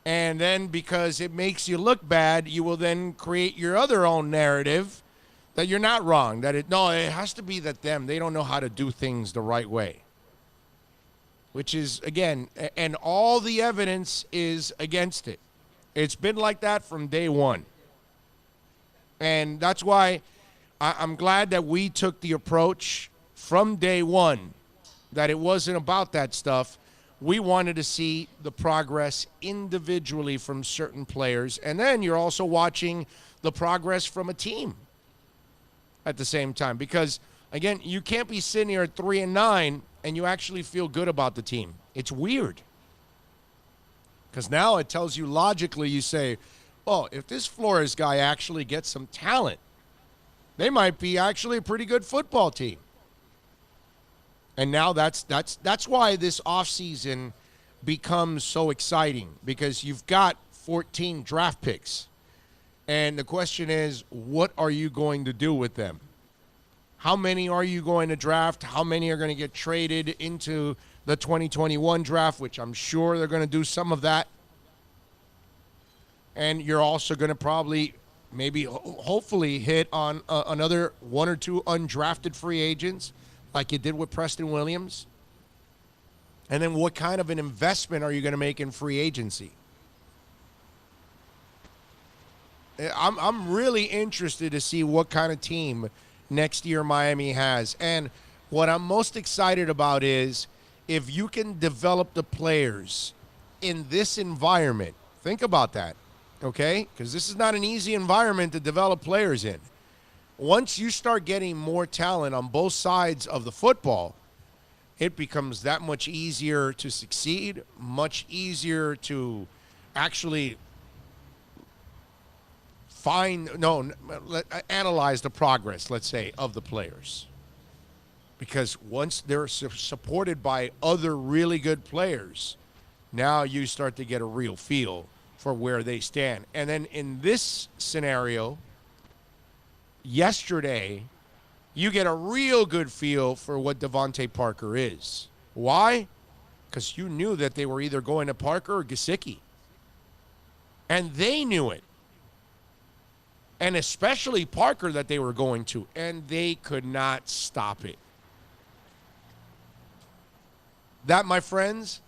and then because it makes you look bad, you will then create your other own narrative that you're not wrong. That it has to be that they don't know how to do things the right way. Which is, again, and all the evidence is against it. It's been like that from day one. And that's why I'm glad that we took the approach from day one that it wasn't about that stuff. We wanted to see the progress individually from certain players. And then you're also watching the progress from a team at the same time. Because, again, you can't be sitting here at 3-9 and you actually feel good about the team. It's weird. Because now it tells you logically, you say, oh, if this Flores guy actually gets some talent, they might be actually a pretty good football team. And now that's why this offseason becomes so exciting, because you've got 14 draft picks. And the question is, what are you going to do with them? How many are you going to draft? How many are going to get traded into the 2021 draft, which I'm sure they're going to do some of that. And you're also going to probably maybe hopefully hit on another one or two undrafted free agents like you did with Preston Williams. And then what kind of an investment are you going to make in free agency? I'm really interested to see what kind of team next year Miami has. And what I'm most excited about is if you can develop the players in this environment. Think about that, okay? Because this is not an easy environment to develop players in. Once you start getting more talent on both sides of the football, it becomes that much easier to succeed, much easier to actually analyze the progress, let's say, of the players. Because once they're supported by other really good players, now you start to get a real feel for where they stand. And then in this scenario, yesterday, you get a real good feel for what Devontae Parker is. Why? Because you knew that they were either going to Parker or Gesicki. And they knew it. And especially Parker that they were going to. And they could not stop it. That, my friends,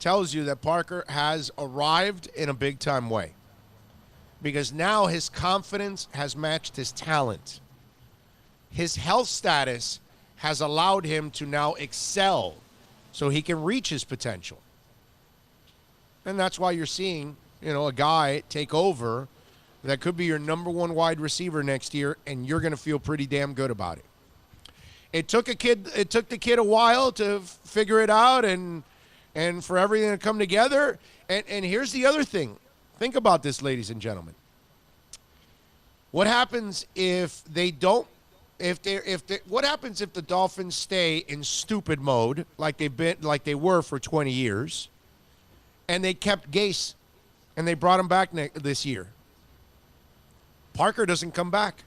tells you that Parker has arrived in a big-time way. Because now his confidence has matched his talent. His health status has allowed him to now excel so he can reach his potential. And that's why you're seeing, a guy take over that could be your number one wide receiver next year, and you're going to feel pretty damn good about it. It took the kid a while to figure it out and for everything to come together. And here's the other thing. Think about this, ladies and gentlemen. What happens if they don't? What happens if the Dolphins stay in stupid mode like they were for 20 years, and they kept Gase, and they brought him back this year? Parker doesn't come back.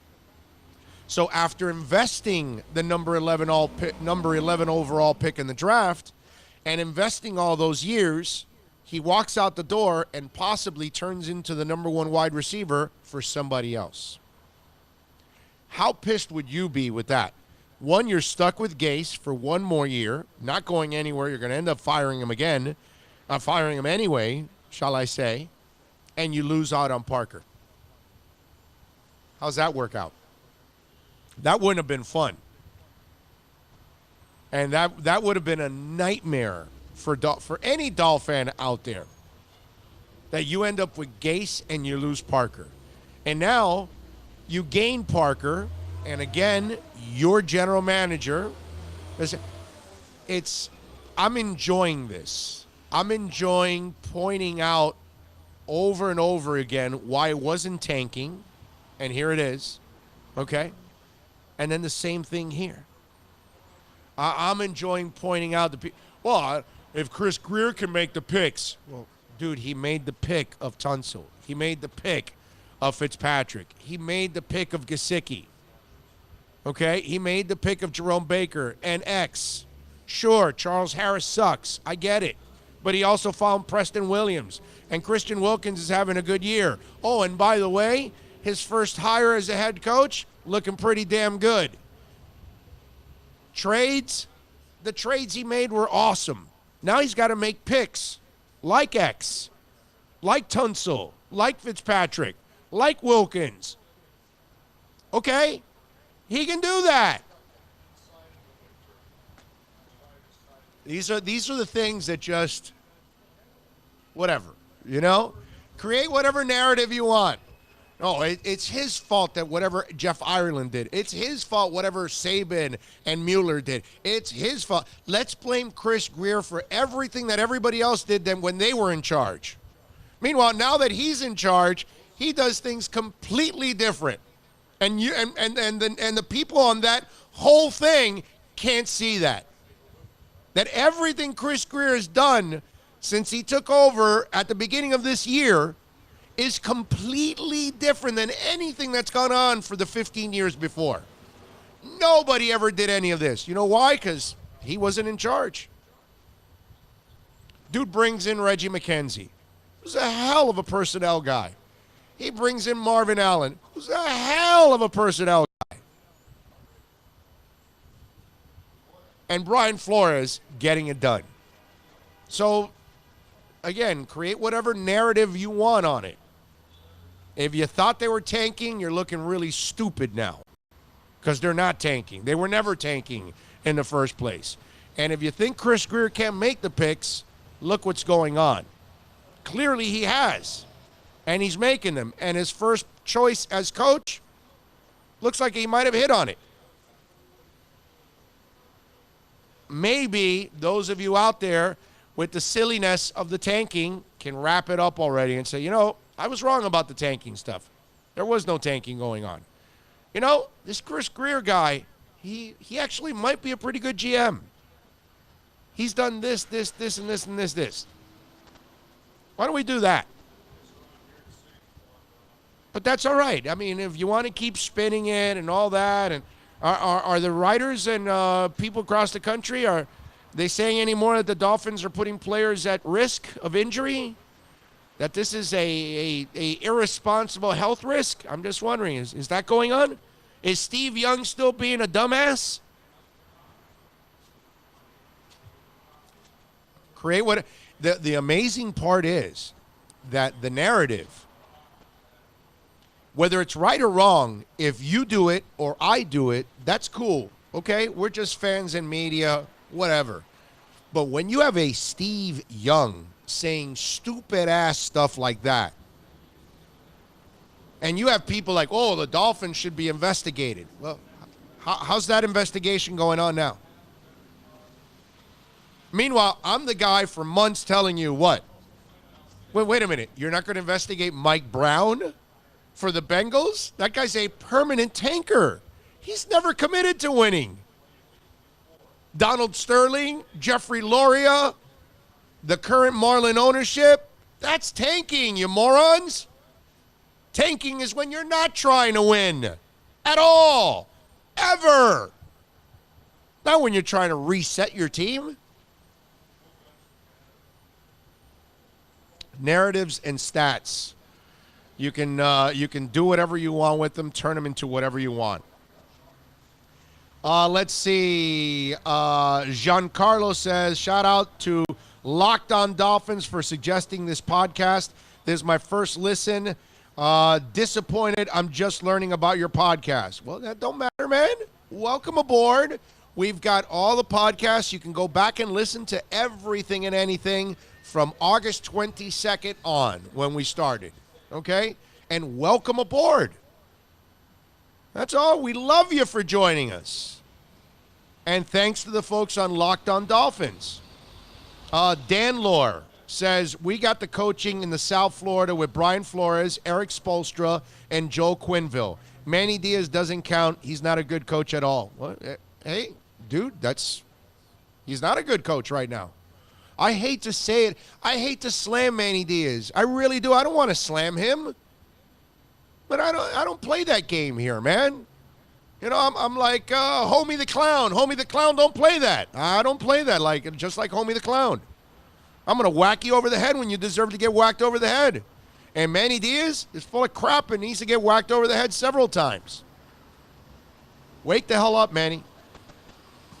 So after investing the number 11 overall pick in the draft, and investing all those years, he walks out the door and possibly turns into the number one wide receiver for somebody else. How pissed would you be with that? One, you're stuck with Gase for one more year, not going anywhere. You're going to end up firing him again, firing him anyway, shall I say, and you lose out on Parker. How's that work out? That wouldn't have been fun. And that would have been a nightmare for any Doll fan out there. That you end up with Gase and you lose Parker. And now you gain Parker, and again, your general manager. I'm enjoying this. I'm enjoying pointing out over and over again why it wasn't tanking, and here it is, okay? And then the same thing here. I'm enjoying pointing out if Chris Greer can make the picks, well, dude, he made the pick of Tunsil. He made the pick of Fitzpatrick. He made the pick of Gesicki. Okay? He made the pick of Jerome Baker and X. Sure, Charles Harris sucks. I get it. But he also found Preston Williams. And Christian Wilkins is having a good year. Oh, and by the way, his first hire as a head coach, looking pretty damn good. Trades, the trades he made were awesome. Now he's got to make picks like X, like Tunsil, like Fitzpatrick, like Wilkins. Okay? He can do that. These are the things that just, whatever, create whatever narrative you want. No, it's his fault that whatever Jeff Ireland did. It's his fault whatever Saban and Mueller did. It's his fault. Let's blame Chris Greer for everything that everybody else did then when they were in charge. Meanwhile, now that he's in charge, he does things completely different. And the people on that whole thing can't see that. That everything Chris Greer has done since he took over at the beginning of this year is completely different than anything that's gone on for the 15 years before. Nobody ever did any of this. You know why? Because he wasn't in charge. Dude brings in Reggie McKenzie, who's a hell of a personnel guy. He brings in Marvin Allen, who's a hell of a personnel guy. And Brian Flores getting it done. So, again, create whatever narrative you want on it. If you thought they were tanking, you're looking really stupid now. Because they're not tanking. They were never tanking in the first place. And if you think Chris Greer can't make the picks, look what's going on. Clearly he has. And he's making them. And his first choice as coach looks like he might have hit on it. Maybe those of you out there with the silliness of the tanking can wrap it up already and say, I was wrong about the tanking stuff. There was no tanking going on. This Chris Greer guy, he actually might be a pretty good GM. He's done this, and this, and this. Why don't we do that? But that's all right. I mean, if you want to keep spinning it and all that, and are the writers and people across the country, are they saying anymore that the Dolphins are putting players at risk of injury? That this is a irresponsible health risk? I'm just wondering, is that going on? Is Steve Young still being a dumbass? Create what the amazing part is that the narrative, whether it's right or wrong, if you do it or I do it, that's cool. Okay? We're just fans and media, whatever. But when you have a Steve Young saying stupid-ass stuff like that, and you have people like, the Dolphins should be investigated. Well, how's that investigation going on now? Meanwhile, I'm the guy for months telling you what? Wait a minute. You're not going to investigate Mike Brown for the Bengals? That guy's a permanent tanker. He's never committed to winning. Donald Sterling, Jeffrey Loria, the current Marlin ownership, that's tanking, you morons. Tanking is when you're not trying to win at all, ever. Not when you're trying to reset your team. Narratives and stats. You can do whatever you want with them, turn them into whatever you want. Let's see. Giancarlo says, shout out to Locked On Dolphins for suggesting this podcast. This is my first listen. Disappointed. I'm just learning about your podcast. Well, that don't matter, man. Welcome aboard. We've got all the podcasts. You can go back and listen to everything and anything from August 22nd on when we started. Okay? And welcome aboard. That's all. We love you for joining us. And thanks to the folks on Locked On Dolphins. Dan Lohr says, we got the coaching in the South Florida with Brian Flores, Eric Spoelstra, and Joe Quenneville. Manny Diaz doesn't count. He's not a good coach at all. What? Hey, dude, he's not a good coach right now. I hate to say it. I hate to slam Manny Diaz. I really do. I don't want to slam him. But I don't play that game here, man. You know, I'm like, Homie the Clown. Homie the Clown don't play that. I don't play that just like Homie the Clown. I'm going to whack you over the head when you deserve to get whacked over the head. And Manny Diaz is full of crap and needs to get whacked over the head several times. Wake the hell up, Manny.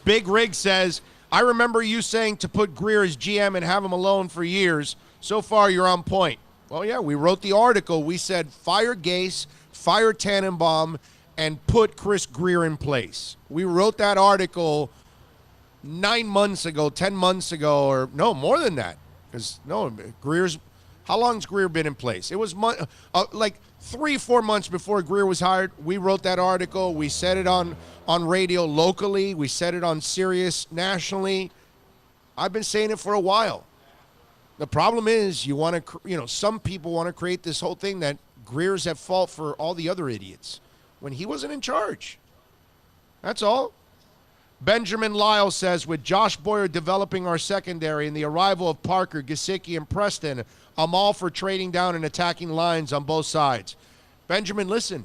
Big Rig says, I remember you saying to put Grier as GM and have him alone for years. So far, you're on point. Well, yeah, we wrote the article. We said fire Gase, fire Tannenbaum, and put Chris Grier in place. We wrote that article 9 months ago, 10 months ago, or no, more than that. Because, how long's Grier been in place? It was like 3-4 months before Grier was hired. We wrote that article. We said it on radio locally. We said it on Sirius nationally. I've been saying it for a while. The problem is some people want to create this whole thing that Grier's at fault for all the other idiots when he wasn't in charge. That's all. Benjamin Lyle says, with Josh Boyer developing our secondary and the arrival of Parker, Gesicki, and Preston, I'm all for trading down and attacking lines on both sides. Benjamin, listen,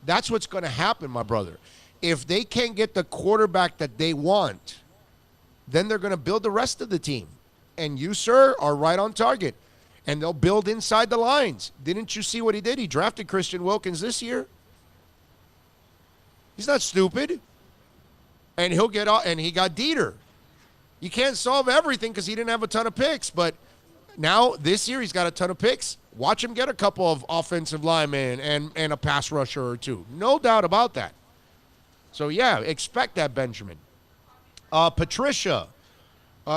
that's what's going to happen, my brother. If they can't get the quarterback that they want, then they're going to build the rest of the team. And you, sir, are right on target. And they'll build inside the lines. Didn't you see what he did? He drafted Christian Wilkins this year. He's not stupid. And he'll get out, and he got Dieter. You can't solve everything because he didn't have a ton of picks. But now, this year, he's got a ton of picks. Watch him get a couple of offensive linemen and a pass rusher or two. No doubt about that. So, yeah, expect that, Benjamin. Patricia.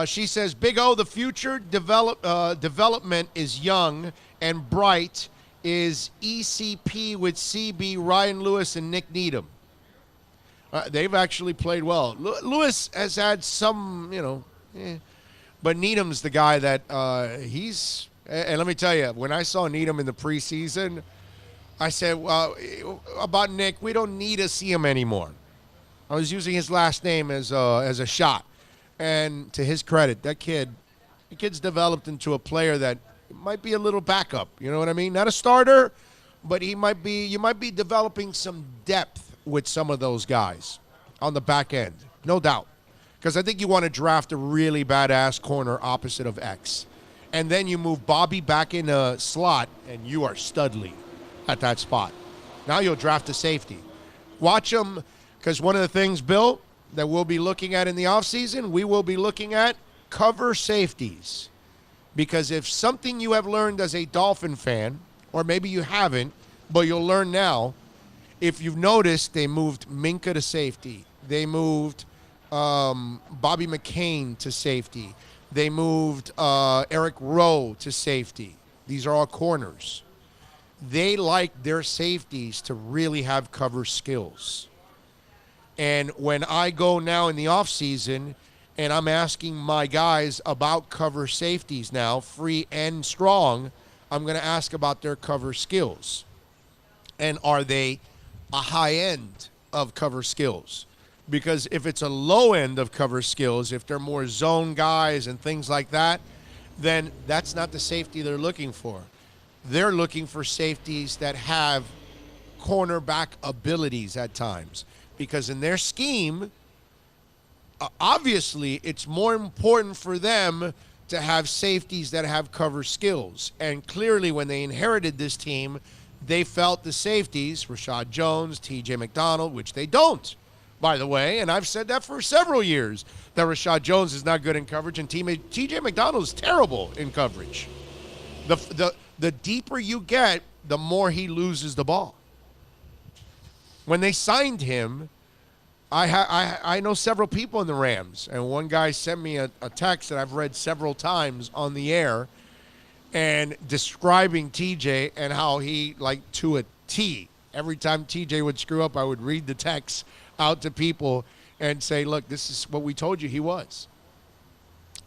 She says, Big O, the future development is young and bright is ECP with CB, Ryan Lewis, and Nick Needham. They've actually played well. Lewis has had some, but Needham's the guy that he's – and let me tell you, when I saw Needham in the preseason, I said, well, about Nick, we don't need to see him anymore. I was using his last name as a shot. And to his credit, the kid's developed into a player that might be a little backup. You know what I mean? Not a starter, but you might be developing some depth with some of those guys on the back end. No doubt. Because I think you want to draft a really badass corner opposite of X. And then you move Bobby back in a slot, and you are Studley at that spot. Now you'll draft a safety. Watch them, because one of the things, Bill, that we'll be looking at in the offseason, we will be looking at cover safeties. Because if something you have learned as a Dolphin fan, or maybe you haven't, but you'll learn now, if you've noticed, they moved Minka to safety. They moved Bobby McCain to safety. They moved Eric Rowe to safety. These are all corners. They like their safeties to really have cover skills. And when I go now in the offseason and I'm asking my guys about cover safeties now, free and strong, I'm going to ask about their cover skills. And are they a high end of cover skills? Because if it's a low end of cover skills, if they're more zone guys and things like that, then that's not the safety they're looking for. They're looking for safeties that have cornerback abilities at times. Because in their scheme, obviously, it's more important for them to have safeties that have cover skills. And clearly, when they inherited this team, they felt the safeties, Rashad Jones, T.J. McDonald, which they don't. by the way, and I've said that for several years, that Rashad Jones is not good in coverage, and TJ McDonald is terrible in coverage. The deeper you get, the more he loses the ball. When they signed him, I know several people in the Rams, and one guy sent me a text that I've read several times on the air, and describing TJ and how he, like, to a T, every time TJ would screw up, I would read the text out to people and say, look, this is what we told you he was.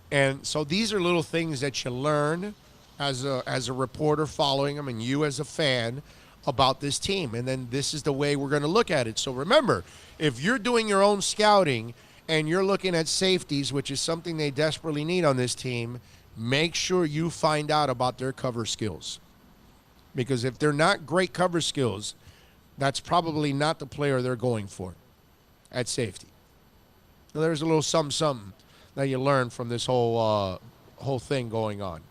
And so these are little things that you learn as a reporter following them, and you as a fan, about this team. And then this is the way we're going to look at it. So remember, if you're doing your own scouting and you're looking at safeties, which is something they desperately need on this team, make sure you find out about their cover skills. Because if they're not great cover skills, that's probably not the player they're going for at safety. So there's a little something that you learn from this whole thing going on.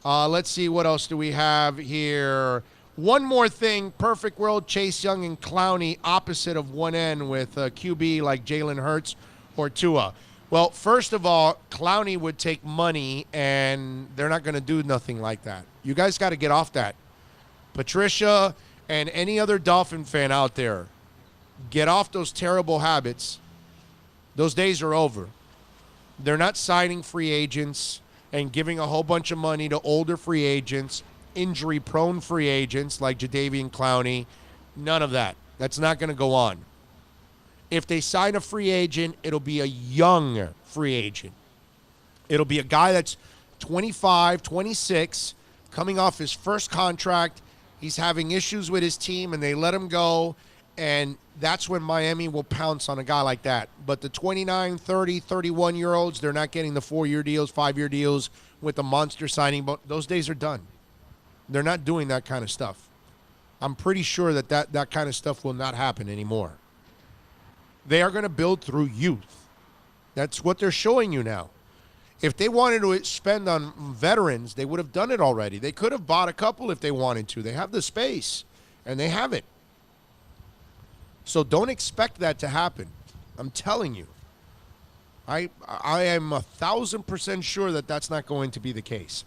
Let's see, what else do we have here? One more thing, perfect world, Chase Young and Clowney opposite of one end with QB like Jalen Hurts or Tua. Well, first of all, Clowney would take money, and they're not going to do nothing like that. You guys got to get off that. Patricia and any other Dolphin fan out there, get off those terrible habits. Those days are over. They're not signing free agents and giving a whole bunch of money to older free agents, injury-prone free agents like Jadeveon Clowney. None of that. That's not going to go on. If they sign a free agent, it'll be a young free agent. It'll be a guy that's 25, 26, coming off his first contract. He's having issues with his team, and they let him go, and that's when Miami will pounce on a guy like that. But the 29, 30, 31-year-olds, they're not getting the 4-year deals, 5-year deals with the monster signing. But those days are done. They're not doing that kind of stuff. I'm pretty sure that kind of stuff will not happen anymore. They are going to build through youth. That's what they're showing you now. If they wanted to spend on veterans, they would have done it already. They could have bought a couple if they wanted to. They have the space, and they have it. So don't expect that to happen. I'm telling you. I am 1,000% sure that that's not going to be the case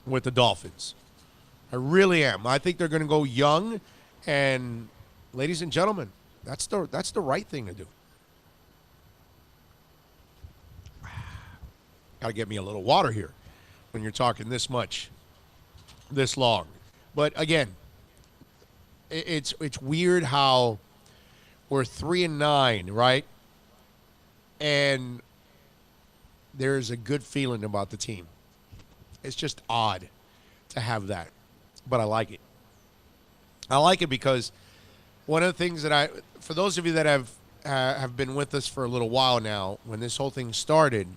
with the Dolphins. I really am. I think they're going to go young, and ladies and gentlemen, that's the right thing to do. Got to get me a little water here when you're talking this much, this long. But again, it's weird how we're 3-9, right? And there's a good feeling about the team. It's just odd to have that, but I like it. I like it because one of the things that for those of you that have been with us for a little while now, when this whole thing started,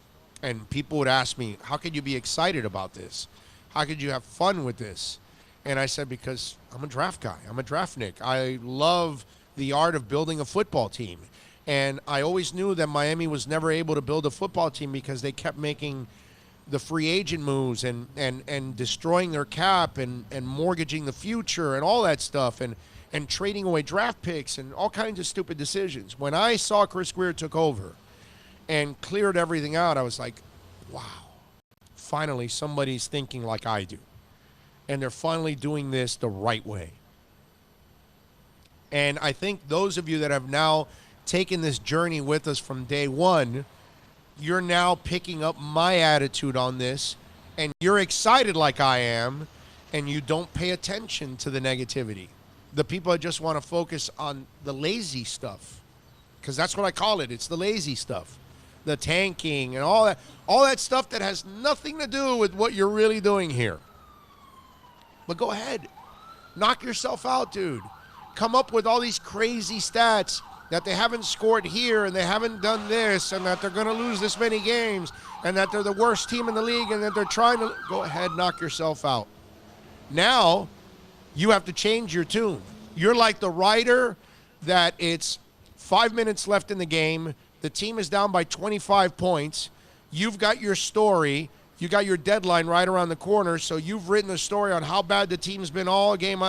and people would ask me, how could you be excited about this? How could you have fun with this? And I said, because I'm a draft guy. I'm a draftnik. I love the art of building a football team. And I always knew that Miami was never able to build a football team because they kept making the free agent moves and destroying their cap and mortgaging the future and all that stuff and trading away draft picks and all kinds of stupid decisions. When I saw Chris Grier took over and cleared everything out, I was like, wow, finally somebody's thinking like I do. And they're finally doing this the right way. And I think those of you that have now taken this journey with us from day one, you're now picking up my attitude on this, and you're excited like I am, and you don't pay attention to the negativity. The people that just want to focus on the lazy stuff, because that's what I call it. It's the lazy stuff, the tanking and all that stuff that has nothing to do with what you're really doing here. But go ahead, knock yourself out, dude. Come up with all these crazy stats that they haven't scored here and they haven't done this and that they're going to lose this many games and that they're the worst team in the league and that they're trying to go ahead, knock yourself out. Now you have to change your tune. You're like the writer that it's 5 minutes left in the game. The team is down by 25 points. You've got your story. You got your deadline right around the corner. So you've written a story on how bad the team's been all game.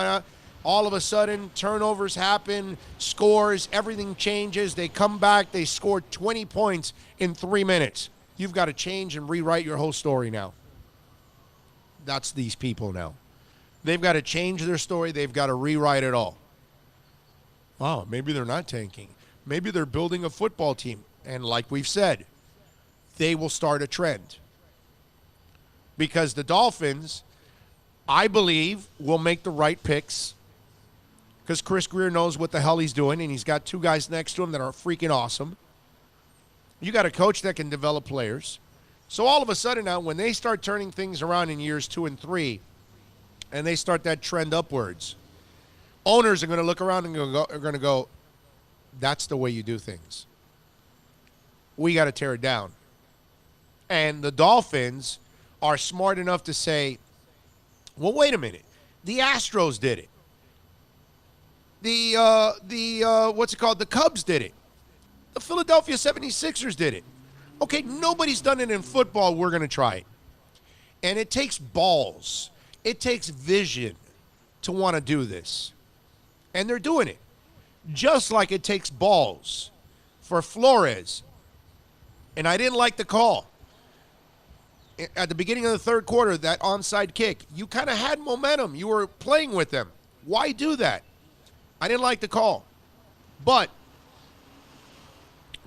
All of a sudden, turnovers happen, scores, everything changes. They come back, they score 20 points in 3 minutes. You've got to change and rewrite your whole story now. That's these people now. They've got to change their story. They've got to rewrite it all. Oh, maybe they're not tanking. Maybe they're building a football team. And like we've said, they will start a trend. Because the Dolphins, I believe, will make the right picks. Because Chris Greer knows what the hell he's doing, and he's got 2 guys next to him that are freaking awesome. You got a coach that can develop players. So all of a sudden now, when they start turning things around in years 2 and 3, and they start that trend upwards, owners are going to look around and are going to go, that's the way you do things. We got to tear it down. And the Dolphins are smart enough to say, well, wait a minute. The Astros did it. What's it called? The Cubs did it. The Philadelphia 76ers did it. Okay, nobody's done it in football. We're going to try it. And it takes balls. It takes vision to want to do this. And they're doing it. Just like it takes balls for Flores. And I didn't like the call. At the beginning of the third quarter, that onside kick, you kind of had momentum. You were playing with them. Why do that? I didn't like the call. But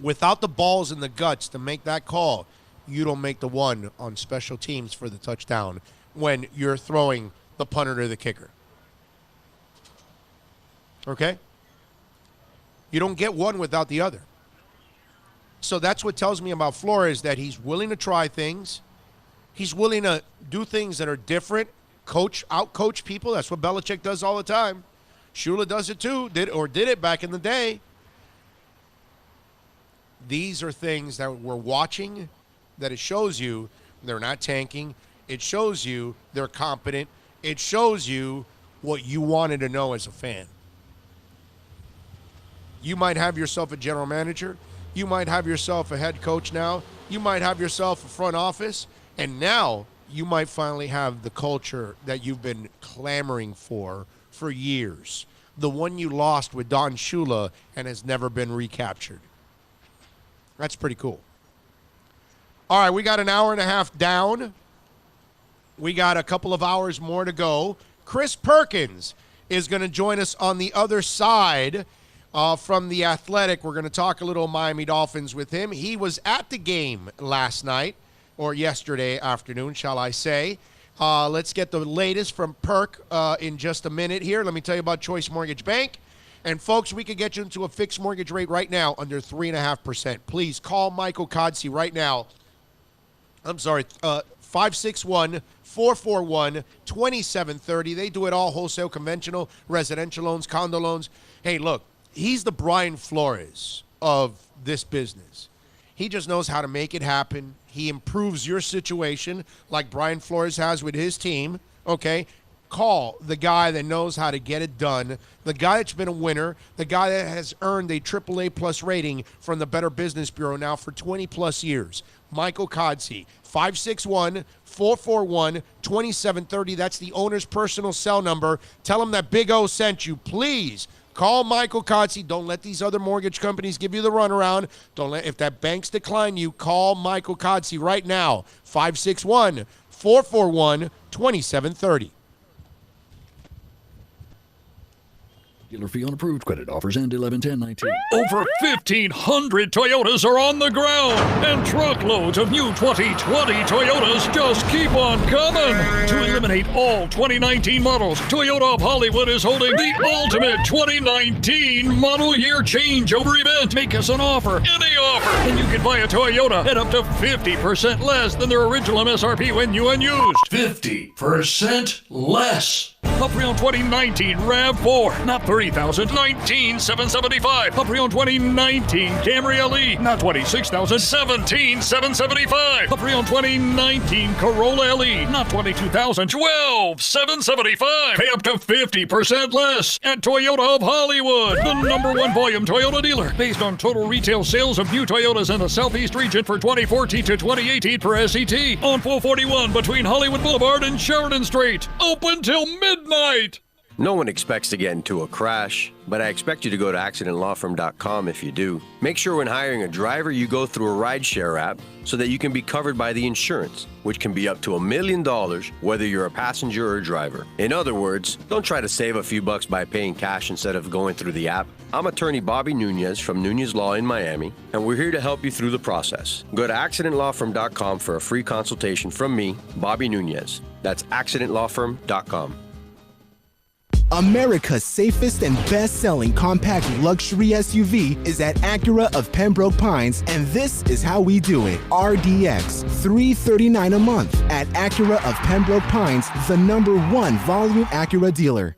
without the balls and the guts to make that call, you don't make the one on special teams for the touchdown when you're throwing the punter to the kicker. Okay? You don't get one without the other. So that's what tells me about Flores, that he's willing to try things. He's willing to do things that are different, out-coach people. That's what Belichick does all the time. Shula does it too, did it back in the day. These are things that we're watching, that it shows you they're not tanking. It shows you they're competent. It shows you what you wanted to know as a fan. You might have yourself a general manager. You might have yourself a head coach now. You might have yourself a front office. And now you might finally have the culture that you've been clamoring for years. The one you lost with Don Shula and has never been recaptured. That's pretty cool. All right, we got an hour and a half down. We got a couple of hours more to go. Chris Perkins is going to join us on the other side from The Athletic. We're going to talk a little Miami Dolphins with him. He was at the game last night, or yesterday afternoon, shall I say. Let's get the latest from Perk in just a minute here. Let me tell you about Choice Mortgage Bank. And, folks, we could get you into a fixed mortgage rate right now under 3.5%. Please call Michael Kodsey right now. I'm sorry, 561-441-2730. They do it all, wholesale, conventional, residential loans, condo loans. Hey, look, he's the Brian Flores of this business. He just knows how to make it happen. He improves your situation like Brian Flores has with his team, okay? Call the guy that knows how to get it done, the guy that's been a winner, the guy that has earned a AAA plus rating from the Better Business Bureau now for 20-plus years. Michael Kodsey, 561-441-2730. That's the owner's personal cell number. Tell him that Big O sent you. Please call Michael Kodsey. Don't let these other mortgage companies give you the runaround. If that bank's decline you, call Michael Kodsey right now. 561-441-2730. Dealer fee on approved credit offers end 11/10/19. Over 1,500 Toyotas are on the ground, and truckloads of new 2020 Toyotas just keep on coming. To eliminate all 2019 models, Toyota of Hollywood is holding the ultimate 2019 model year changeover event. Make us an offer, any offer, and you can buy a Toyota at up to 50% less than their original MSRP when new and used. 50% less. A pre-owned 2019 RAV4, not $30,000, $19,775. A pre-owned 2019 Camry LE, not $26,000, $17,775. A pre-owned 2019 Corolla LE, not $22,000, $12,775. Pay up to 50% less at Toyota of Hollywood, the #1 volume Toyota dealer, based on total retail sales of new Toyotas in the Southeast region for 2014 to 2018 per SCT, on 441 between Hollywood Boulevard and Sheridan Street. Open till midnight. No one expects to get into a crash, but I expect you to go to accidentlawfirm.com if you do. Make sure when hiring a driver, you go through a rideshare app so that you can be covered by the insurance, which can be up to $1 million whether you're a passenger or a driver. In other words, don't try to save a few bucks by paying cash instead of going through the app. I'm attorney Bobby Nunez from Nunez Law in Miami, and we're here to help you through the process. Go to accidentlawfirm.com for a free consultation from me, Bobby Nunez. That's accidentlawfirm.com. America's safest and best-selling compact luxury SUV is at Acura of Pembroke Pines, and this is how we do it. RDX, $339 a month at Acura of Pembroke Pines, the #1 volume Acura dealer.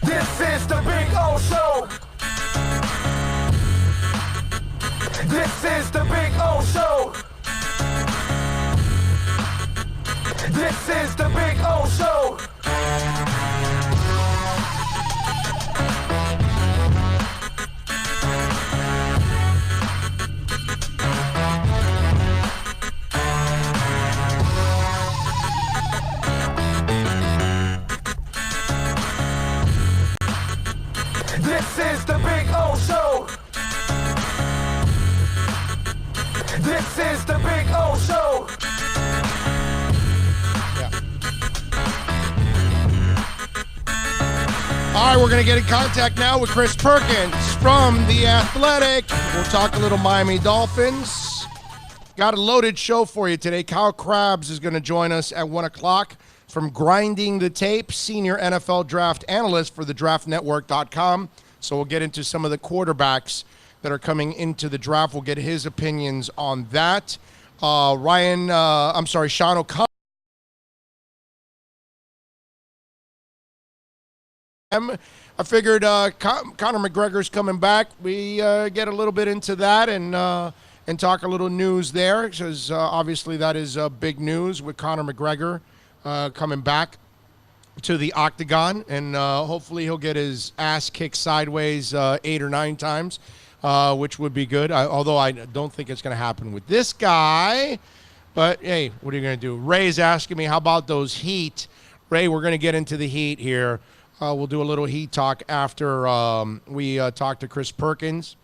This is the Big O Show. This is the Big O Show. This is the Big O Show. This is the Big O Show. This is the Big O Show. All right, we're going to get in contact now with Chris Perkins from The Athletic. We'll talk a little Miami Dolphins. Got a loaded show for you today. Kyle Krabs is going to join us at 1 o'clock from Grinding the Tape, senior NFL draft analyst for thedraftnetwork.com. So we'll get into some of the quarterbacks that are coming into the draft. We'll get his opinions on that. Sean O'Connor. I figured Conor McGregor's coming back. We get a little bit into that and talk a little news there, because obviously that is big news with Conor McGregor coming back to the octagon, and hopefully he'll get his ass kicked sideways 8 or 9 times, which would be good, although I don't think it's going to happen with this guy. But, hey, what are you going to do? Ray's asking me, how about those Heat? Ray, we're going to get into the Heat here. We'll do a little Heat talk after we talk to Chris Perkins.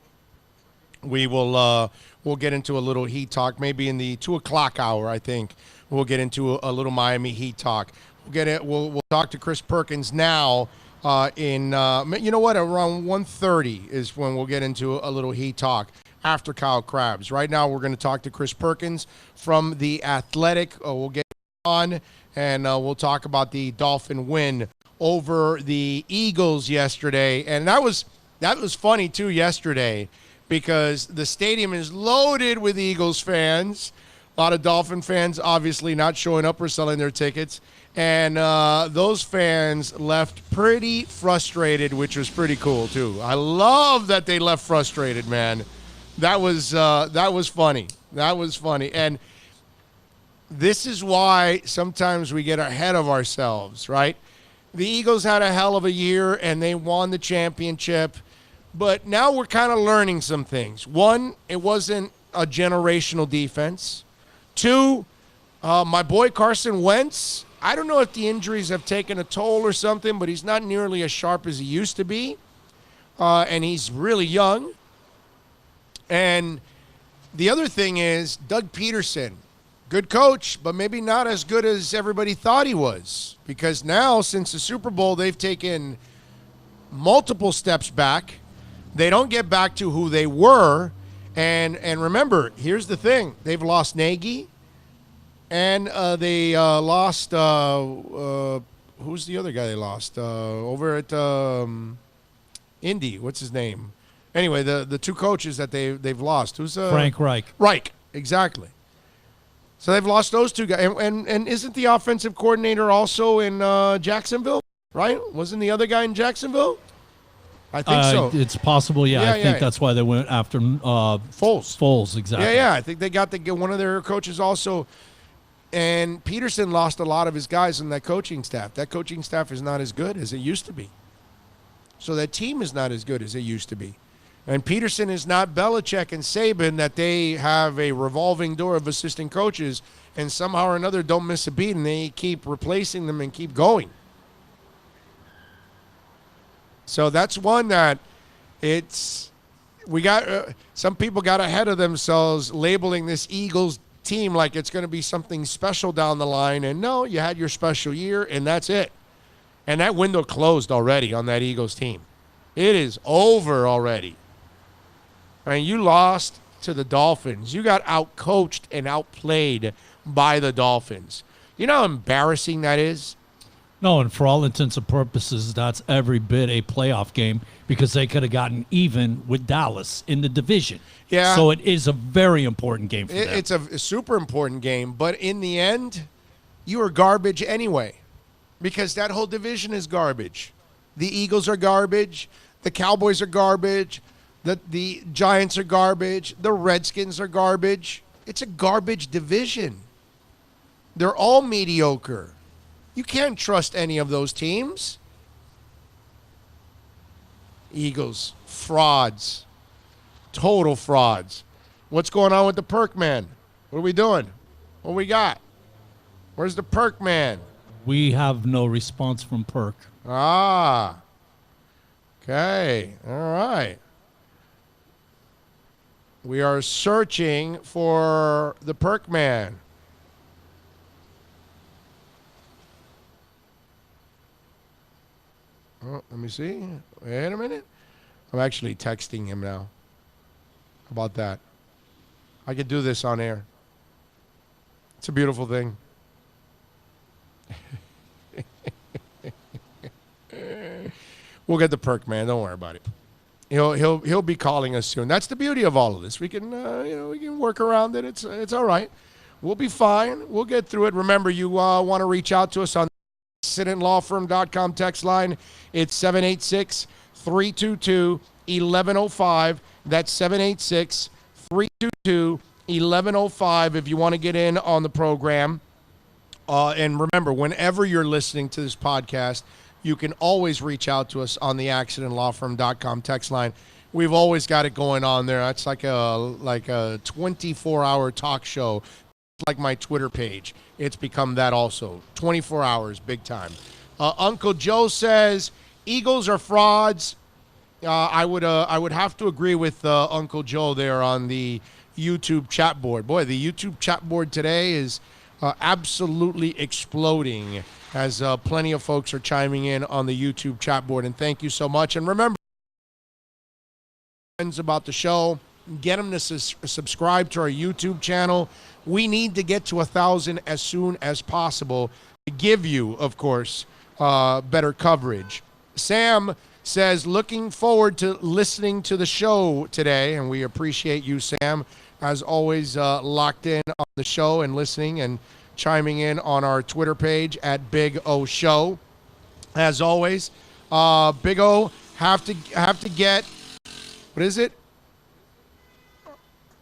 We'll get into a little Heat talk, maybe in the 2 o'clock hour, I think. We'll get into a little Miami Heat talk. We'll talk to Chris Perkins now around 1:30 is when we'll get into a little Heat talk after Kyle Krabs. Right now, we're going to talk to Chris Perkins from The Athletic. We'll get on, and we'll talk about the Dolphin win over the Eagles yesterday. And that was funny, too, yesterday, because the stadium is loaded with Eagles fans. A lot of Dolphin fans obviously not showing up or selling their tickets. And those fans left pretty frustrated, which was pretty cool, too. I love that they left frustrated, man. That was funny. That was funny. And this is why sometimes we get ahead of ourselves, right? The Eagles had a hell of a year, and they won the championship. But now we're kind of learning some things. One, it wasn't a generational defense. Two, my boy Carson Wentz, I don't know if the injuries have taken a toll or something, but he's not nearly as sharp as he used to be. And he's really young. And the other thing is Doug Peterson, good coach, but maybe not as good as everybody thought he was. Because now, since the Super Bowl, they've taken multiple steps back. They don't get back to who they were. And remember, here's the thing. They've lost Nagy. And they lost, who's the other guy they lost? Over at Indy, what's his name? Anyway, the 2 coaches that they've lost. Who's Frank Reich. Reich, exactly. So they've lost those 2 guys. And isn't the offensive coordinator also in Jacksonville, right? Wasn't the other guy in Jacksonville? I think so. It's possible, yeah. I think that's why they went after Foles. Foles, exactly. Yeah. I think they got to get one of their coaches also. And Peterson lost a lot of his guys in that coaching staff. That coaching staff is not as good as it used to be. So that team is not as good as it used to be. And Peterson is not Belichick and Saban that they have a revolving door of assistant coaches and somehow or another don't miss a beat and they keep replacing them and keep going. So that's one that some people got ahead of themselves labeling this Eagles team like it's going to be something special down the line. And no, you had your special year and that's it. And that window closed already on that Eagles team. It is over already. I mean, you lost to the Dolphins. You got outcoached and outplayed by the Dolphins. You know how embarrassing that is? No, and for all intents and purposes, that's every bit a playoff game because they could have gotten even with Dallas in the division. Yeah. So it is a very important game for them. It's a super important game, but in the end, you are garbage anyway because that whole division is garbage. The Eagles are garbage. The Cowboys are garbage. The Giants are garbage. The Redskins are garbage. It's a garbage division. They're all mediocre. You can't trust any of those teams. Eagles, frauds. Total frauds. What's going on with the Perk Man? What are we doing? What we got? Where's the Perk Man? We have no response from Perk. Ah. Okay. All right. We are searching for the Perk Man. Oh, let me see. Wait a minute. I'm actually texting him now. How about that? I could do this on air. It's a beautiful thing. We'll get the Perk Man. Don't worry about it. He'll be calling us soon. That's the beauty of all of this. We can we can work around it. It's all right. We'll be fine. We'll get through it. Remember, you want to reach out to us on accidentlawfirm.com text line. It's 786-322-1105. That's 786-322-1105 if you want to get in on the program. And remember, whenever you're listening to this podcast, you can always reach out to us on the accidentlawfirm.com text line. We've always got it going on there. It's like a 24-hour talk show, like my Twitter page. It's become that also. 24 hours, big time. Uncle Joe says Eagles are frauds. I would have to agree with Uncle Joe there on the YouTube chat board. Boy, the YouTube chat board today is absolutely exploding as plenty of folks are chiming in on the YouTube chat board. And thank you so much. And remember, friends about the show, get them to subscribe to our YouTube channel. We need to get to 1,000 as soon as possible to give you, of course, better coverage. Sam says, looking forward to listening to the show today. And we appreciate you, Sam, as always, locked in on the show and listening and chiming in on our Twitter page at Big O Show. As always, Big O have to get, what is it?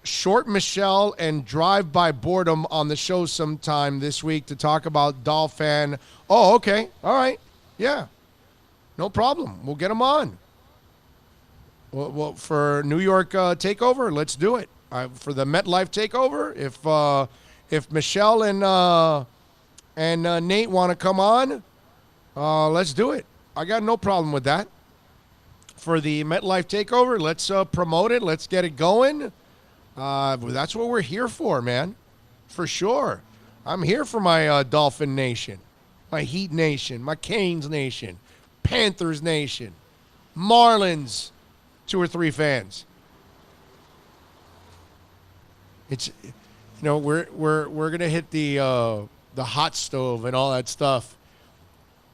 Short Michelle and Drive by Boredom on the show sometime this week to talk about Dolphin. Oh, okay. All right. Yeah. No problem. We'll get them on. Well, for New York TakeOver, let's do it. For the MetLife TakeOver, if Michelle and Nate want to come on, let's do it. I got no problem with that. For the MetLife TakeOver, let's promote it. Let's get it going. That's what we're here for, man. For sure. I'm here for my Dolphin Nation, my Heat Nation, my Canes Nation, Panthers Nation, Marlins, 2 or 3 fans. It's, we're gonna hit the hot stove and all that stuff.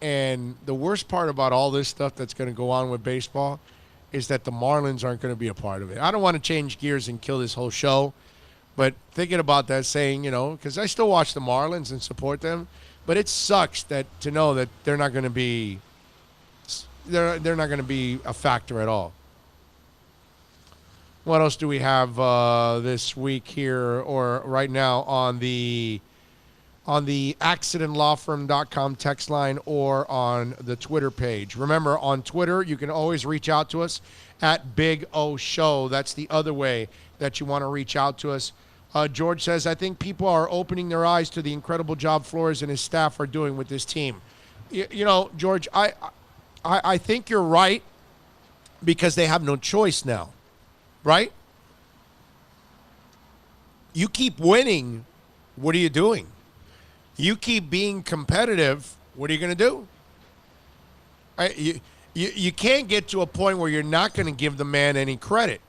And the worst part about all this stuff that's going to go on with baseball is that the Marlins aren't going to be a part of it. I don't want to change gears and kill this whole show, but thinking about that, saying, because I still watch the Marlins and support them, but it sucks to know that they're not going to be a factor at all. What else do we have this week here or right now on the on the accidentlawfirm.com text line or on the Twitter page. Remember, on Twitter, you can always reach out to us at Big O Show. That's the other way that you want to reach out to us. George says, I think people are opening their eyes to the incredible job Flores and his staff are doing with this team. You know, George, I think you're right because they have no choice now, right? You keep winning, what are you doing? You keep being competitive, what are you going to do? You can't get to a point where you're not going to give the man any credit.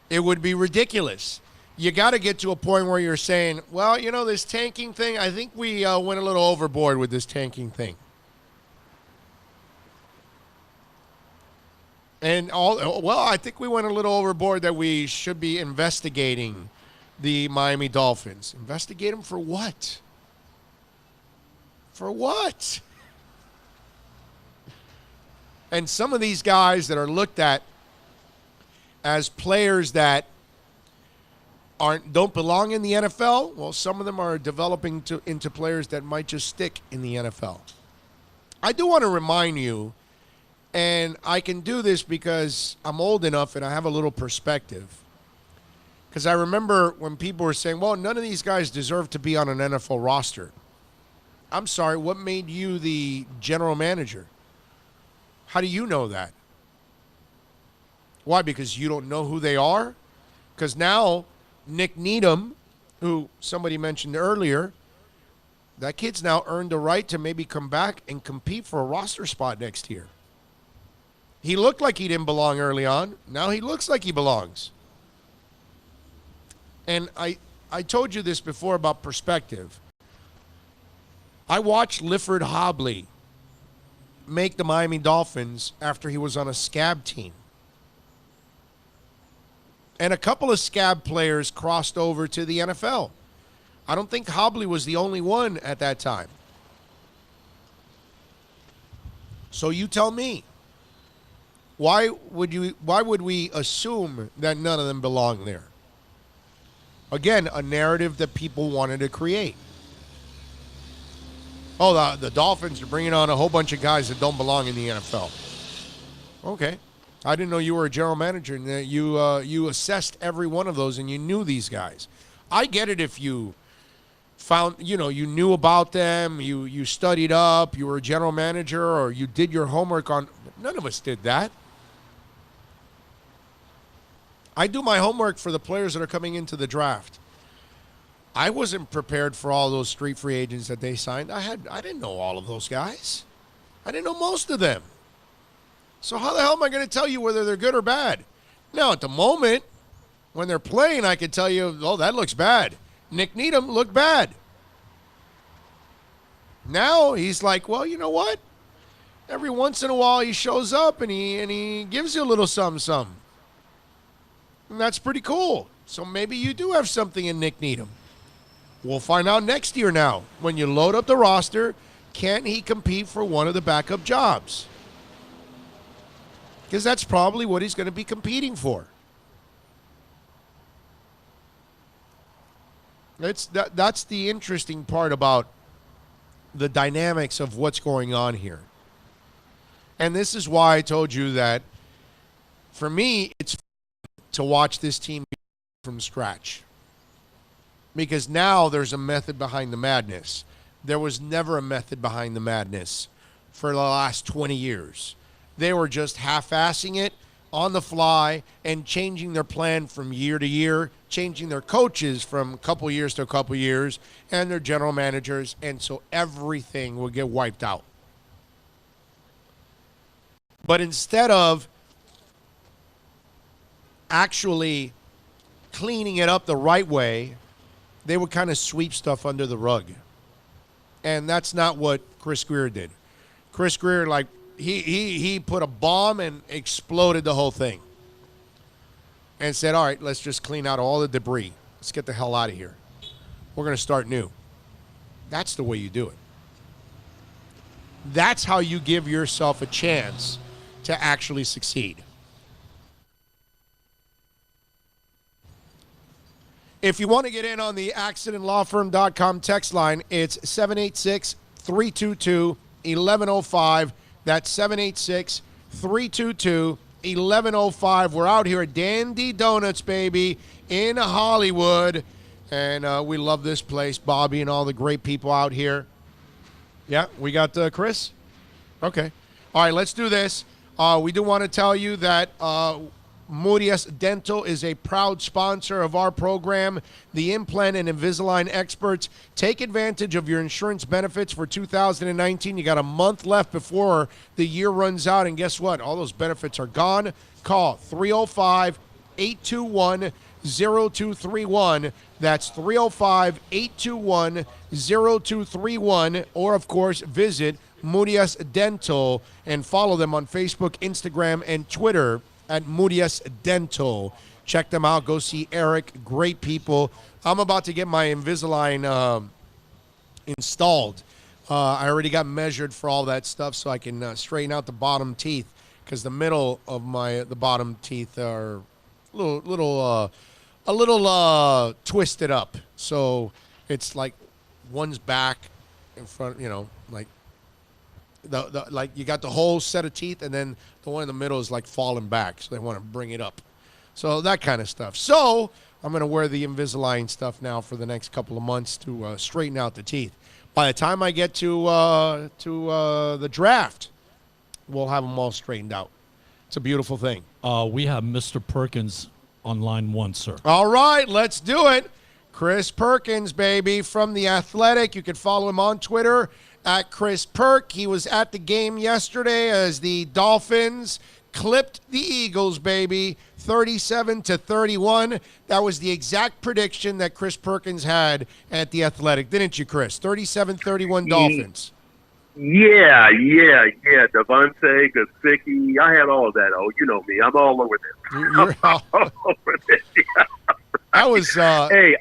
It would be ridiculous. You got to get to a point where you're saying, well, you know, this tanking thing, I think we went a little overboard with this tanking thing. And I think we went a little overboard that we should be investigating the Miami Dolphins. Investigate them for what? For what? And some of these guys that are looked at as players that don't belong in the NFL, well, some of them are developing into players that might just stick in the NFL. I do want to remind you, and I can do this because I'm old enough and I have a little perspective. Because I remember when people were saying, well, none of these guys deserve to be on an NFL roster. I'm sorry, what made you the general manager? How do you know that? Why? Because you don't know who they are? Because now Nick Needham, who somebody mentioned earlier, that kid's now earned the right to maybe come back and compete for a roster spot next year. He looked like he didn't belong early on. Now he looks like he belongs. And I told you this before about perspective. I watched Lifford Hobley make the Miami Dolphins after he was on a scab team. And a couple of scab players crossed over to the NFL. I don't think Hobley was the only one at that time. So you tell me, why would we assume that none of them belong there? Again, a narrative that people wanted to create. Oh, the Dolphins are bringing on a whole bunch of guys that don't belong in the NFL. Okay. I didn't know you were a general manager and that you assessed every one of those and you knew these guys. I get it if you found, you knew about them, you studied up, you were a general manager, or you did your homework on. None of us did that. I do my homework for the players that are coming into the draft. I wasn't prepared for all those street free agents that they signed. I didn't know all of those guys. I didn't know most of them. So how the hell am I going to tell you whether they're good or bad? Now, at the moment, when they're playing, I can tell you, oh, that looks bad. Nick Needham looked bad. Now he's like, well, you know what? Every once in a while he shows up and he gives you a little something. And that's pretty cool. So maybe you do have something in Nick Needham. We'll find out next year now. When you load up the roster, can he compete for one of the backup jobs? Because that's probably what he's going to be competing for. That's the interesting part about the dynamics of what's going on here. And this is why I told you that for me, it's to watch this team from scratch. Because now there's a method behind the madness. There was never a method behind the madness for the last 20 years. They were just half-assing it on the fly and changing their plan from year to year, changing their coaches from a couple years to a couple years, and their general managers, and so everything will get wiped out. But instead of actually cleaning it up the right way, they would kind of sweep stuff under the rug. And that's not what Chris Grier did. Chris Grier, he put a bomb and exploded the whole thing. And said, all right, let's just clean out all the debris. Let's get the hell out of here. We're going to start new. That's the way you do it. That's how you give yourself a chance to actually succeed. If you want to get in on the accidentlawfirm.com text line, it's 786-322-1105. That's 786-322-1105. We're out here at Dandy Donuts, baby, in Hollywood. And we love this place, Bobby, and all the great people out here. Yeah, we got Chris? Okay. All right, let's do this. We do want to tell you that Murias Dental is a proud sponsor of our program. The Implant and Invisalign experts take advantage of your insurance benefits for 2019. You got a month left before the year runs out, and guess what? All those benefits are gone. Call 305-821-0231. That's 305-821-0231. Or, of course, visit Murias Dental and follow them on Facebook, Instagram, and Twitter at Murias Dental. Check them out. Go see Eric. Great people. I'm about to get my Invisalign installed. I already got measured for all that stuff so I can straighten out the bottom teeth, because the middle of the bottom teeth are a little twisted up. So it's like one's back in front, like like you got the whole set of teeth, and then the one in the middle is like falling back, so they want to bring it up. So that kind of stuff. So I'm going to wear the Invisalign stuff now for the next couple of months to straighten out the teeth. By the time I get to the draft, we'll have them all straightened out. It's a beautiful thing. We have Mr. Perkins on line 1, sir. All right, let's do it. Chris Perkins, baby, from The Athletic. You can follow him on Twitter at Chris Perk. He was at the game yesterday as the Dolphins clipped the Eagles, baby, 37-31. That was the exact prediction that Chris Perkins had at The Athletic, didn't you, Chris? 37-31 Dolphins. Yeah. Devontae, Gesicki. I had all of that. Oh, you know me. I'm all over this. You're all over this. Yeah. That was. Hey.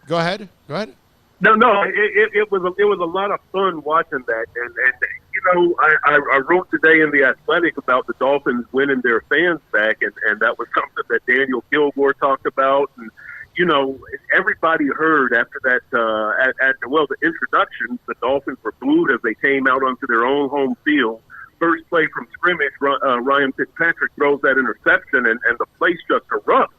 Go ahead. No. It was a lot of fun watching that, and I wrote today in The Athletic about the Dolphins winning their fans back, and that was something that Daniel Kilgore talked about, and everybody heard after that the introduction, the Dolphins were booed as they came out onto their own home field. First play from scrimmage, Ryan Fitzpatrick throws that interception, and the place just erupts.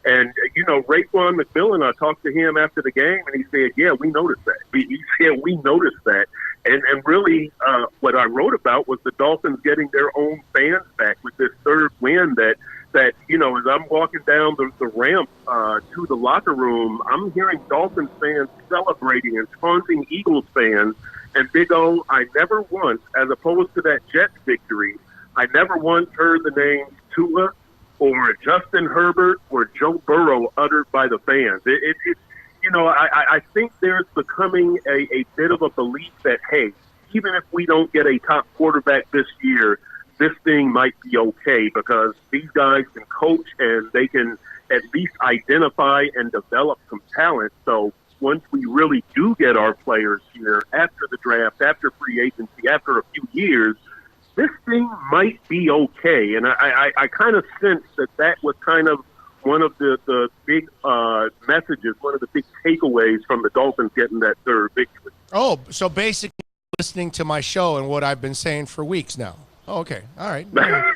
And, Raekwon McMillan, I talked to him after the game, and he said, yeah, we noticed that. He said, we noticed that. And really, what I wrote about was the Dolphins getting their own fans back with this third win that as I'm walking down the ramp to the locker room, I'm hearing Dolphins fans celebrating and taunting Eagles fans. And Big O, I never once, as opposed to that Jets victory, I never once heard the names Tua or Justin Herbert or Joe Burrow uttered by the fans. I think there's becoming a bit of a belief that, hey, even if we don't get a top quarterback this year, this thing might be okay because these guys can coach and they can at least identify and develop some talent. So once we really do get our players here after the draft, after free agency, after a few years, this thing might be okay. And I kind of sense that was kind of one of the big messages, one of the big takeaways from the Dolphins getting that third victory. Oh, so basically listening to my show and what I've been saying for weeks now. Oh, okay. All right.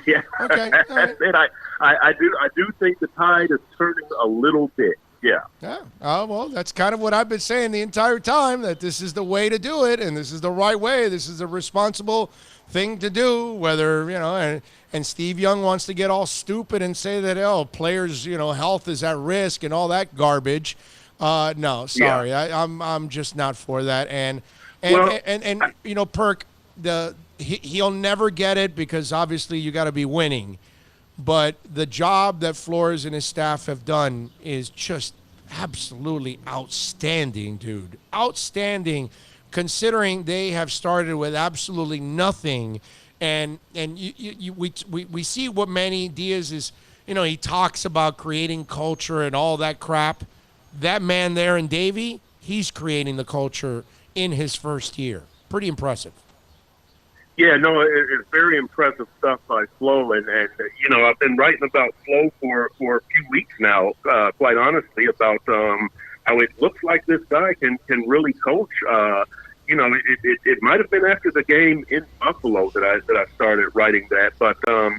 Yeah. Okay. All right. And I do think the tide is turning a little bit. Yeah. Yeah. Well, that's kind of what I've been saying the entire time, that this is the way to do it, and this is the right way. This is a responsible thing to do, whether, and Steve Young wants to get all stupid and say that, players, health is at risk and all that garbage. No, sorry. Yeah. I'm just not for that. And Perk, he'll never get it because obviously you got to be winning. But the job that Flores and his staff have done is just absolutely outstanding, dude. Outstanding, considering they have started with absolutely nothing. And we see what Manny Diaz is, he talks about creating culture and all that crap. That man there in Davie, he's creating the culture in his first year. Pretty impressive. Yeah, no, it's very impressive stuff by Flo, and I've been writing about Flo for a few weeks now. Quite honestly, about how it looks like this guy can really coach. It might have been after the game in Buffalo that I started writing that, but I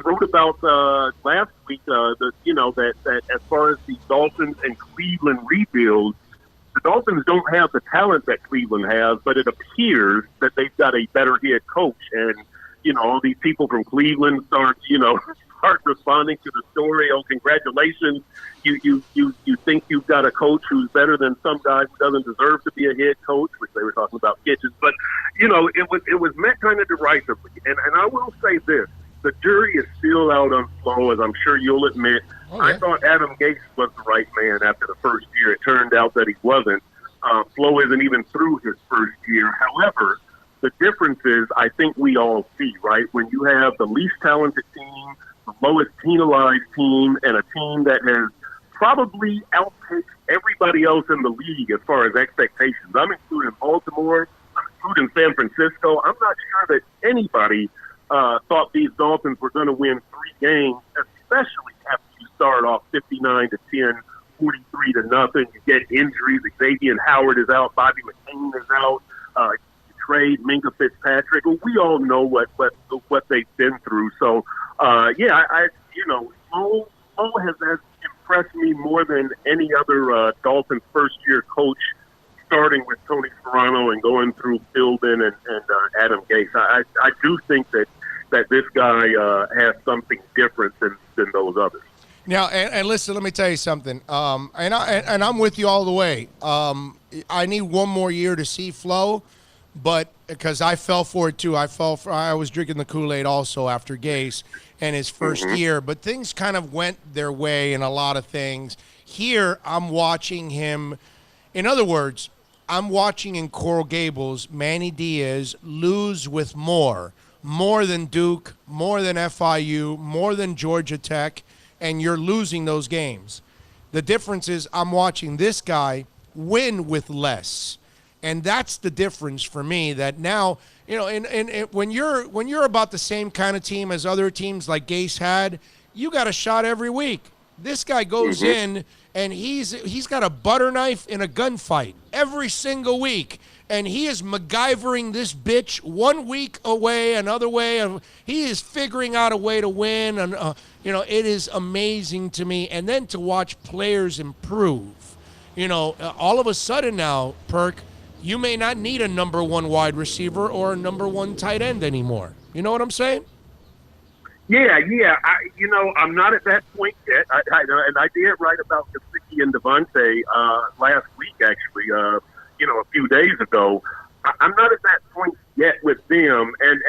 wrote about last week that as far as the Dolphins and Cleveland rebuild. The Dolphins don't have the talent that Cleveland has, but it appears that they've got a better head coach. And, all these people from Cleveland start responding to the story. Oh, congratulations. You think you've got a coach who's better than some guy who doesn't deserve to be a head coach, which they were talking about Kitchens. But, it was meant kind of derisively. And I will say this. The jury is still out on Flo, as I'm sure you'll admit. Okay. I thought Adam Gase was the right man after the first year. It turned out that he wasn't. Flo isn't even through his first year. However, the difference is I think we all see, right? When you have the least talented team, the lowest penalized team, and a team that has probably outpaced everybody else in the league as far as expectations. I'm including Baltimore. I'm including San Francisco. I'm not sure that anybody thought these Dolphins were going to win 3 games, especially after you start off 59-10, 43-0. You get injuries. Xavier Howard is out. Bobby McCain is out. Trade Minka Fitzpatrick. Well, we all know what they've been through. So, Flo has impressed me more than any other Dolphins first-year coach, starting with Tony Serrano and going through Philbin and Adam Gase. I do think that this guy has something different than those others. Now, and listen, let me tell you something. And I'm with you all the way. I need one more year to see Flo, but because I fell for it too. I was drinking the Kool-Aid also after Gase and his first year, but things kind of went their way in a lot of things. Here, I'm watching him. In other words, I'm watching in Coral Gables Manny Diaz lose with more than Duke, more than FIU, more than Georgia Tech, and you're losing those games. The difference is I'm watching this guy win with less. And that's the difference for me, that now, and when you're about the same kind of team as other teams like Gase had, you got a shot every week. This guy goes in and he's got a butter knife in a gunfight every single week. And he is MacGyvering this bitch 1 week away, another way. He is figuring out a way to win. And, it is amazing to me. And then to watch players improve. All of a sudden now, Perk, you may not need a number 1 wide receiver or a number 1 tight end anymore. You know what I'm saying? Yeah. I'm not at that point yet. And I did write about Gesicki and Devontae last week, actually. A few days ago. I'm not at that point yet with them, and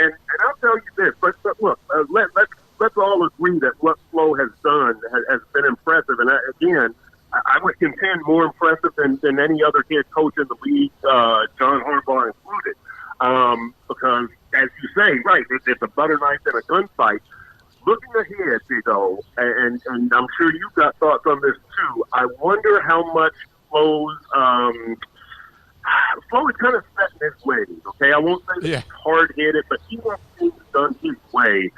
I'll tell you this. But look, let's all agree that what Flo has done has been impressive. And I would contend more impressive than any other head coach in the league, John Harbaugh included. Because as you say, right, it's a butter knife and a gunfight. Looking ahead, Tito, and I'm sure you've got thoughts on this too. I wonder how much Flo is kind of set in his ways, okay? I won't say he's hard-headed, but he wants things done his way.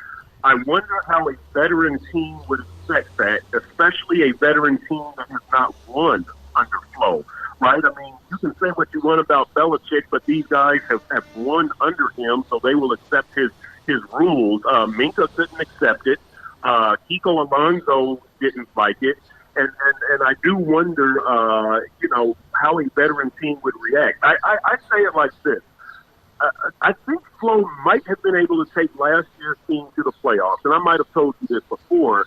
I wonder how a veteran team would expect that, especially a veteran team that has not won under Flo, right? I mean, you can say what you want about Belichick, but these guys have won under him, so they will accept his rules. Minka couldn't accept it. Kiko Alonso didn't like it. And I do wonder, how a veteran team would react. I say it like this. I think Flo might have been able to take last year's team to the playoffs, and I might have told you this before,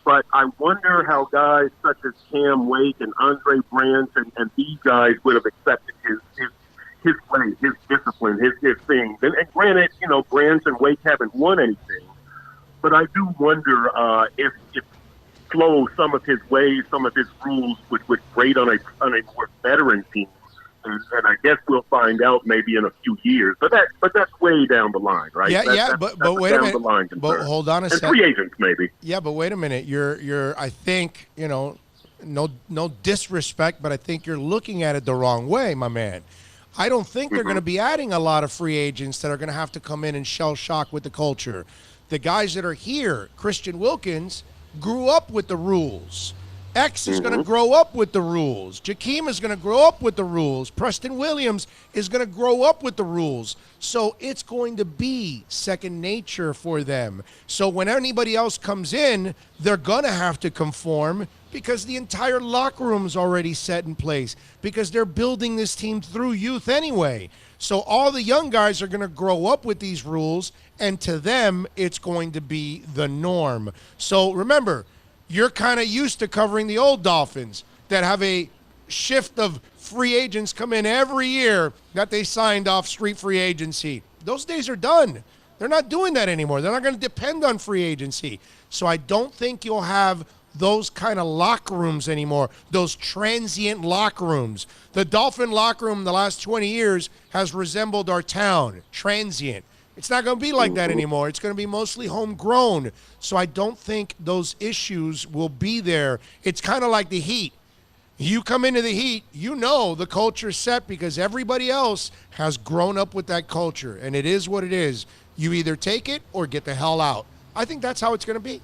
but I wonder how guys such as Cam Wake and Andre Brandt and these guys would have accepted his way, his discipline, his things. And granted, Brandt and Wake haven't won anything, but I do wonder if Flo, some of his ways, some of his rules would grate on a more veteran team, and I guess we'll find out maybe in a few years. But that's way down the line, right? But wait a minute. But hold on a second. Free agents, maybe. Yeah, but wait a minute. You're. I think no disrespect, but I think you're looking at it the wrong way, my man. I don't think they're going to be adding a lot of free agents that are going to have to come in and shell shock with the culture. The guys that are here, Christian Wilkins, grew up with the rules. X is going to grow up with the rules. Jakeem is going to grow up with the rules. Preston Williams is going to grow up with the rules. So it's going to be second nature for them. So when anybody else comes in, they're going to have to conform because the entire locker room is already set in place because they're building this team through youth anyway. So all the young guys are going to grow up with these rules, and to them, it's going to be the norm. So remember, you're kind of used to covering the old Dolphins that have a shift of free agents come in every year that they signed off street free agency. Those days are done. They're not doing that anymore. They're not going to depend on free agency. So I don't think you'll have those kind of locker rooms anymore, those transient locker rooms. The Dolphin locker room in the last 20 years has resembled our town, transient. It's not going to be like that anymore. It's going to be mostly homegrown. So I don't think those issues will be there. It's kind of like the Heat. You come into the Heat, you know the culture's set because everybody else has grown up with that culture, and it is what it is. You either take it or get the hell out. I think that's how it's going to be.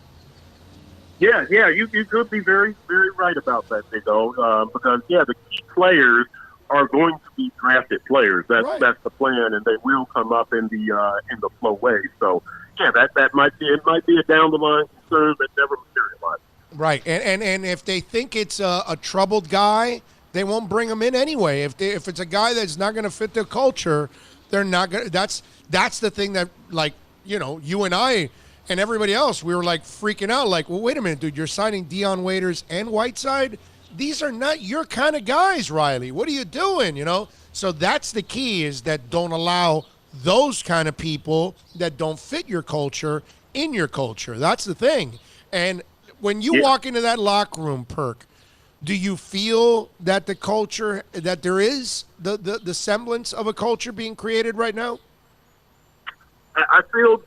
Yeah, you could be very, very right about that, Big O, because, the key players are going to be drafted players. That's the plan, and they will come up in the flow way. So, that might be a down the line concern that never materialized. Right, and if they think it's a troubled guy, they won't bring him in anyway. If it's a guy that's not going to fit their culture, they're not going. That's the thing that, like, you and I and everybody else, we were like freaking out. Like, well, wait a minute, dude, you're signing Dion Waiters and Whiteside. These are not your kind of guys, Riley. What are you doing, So that's the key, is that don't allow those kind of people that don't fit your culture in your culture. That's the thing. And when you walk into that locker room, Perk, do you feel that the culture, that there is the semblance of a culture being created right now? I feel,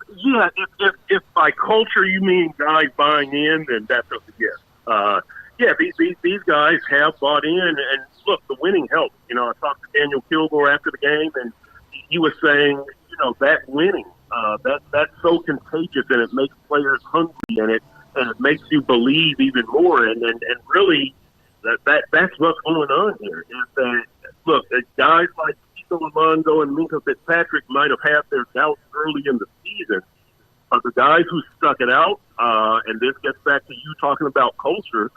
if by culture you mean guys buying in, then definitely yes. These guys have bought in, and look, the winning helps. I talked to Daniel Kilgore after the game, and he was saying, that winning, that's so contagious, and it makes players hungry, and it makes you believe even more. And really, that's what's going on here. Is that, look, guys like Tito Alonso and Minkah Fitzpatrick might have had their doubts early in the season, but the guys who stuck it out, and this gets back to you talking about culture.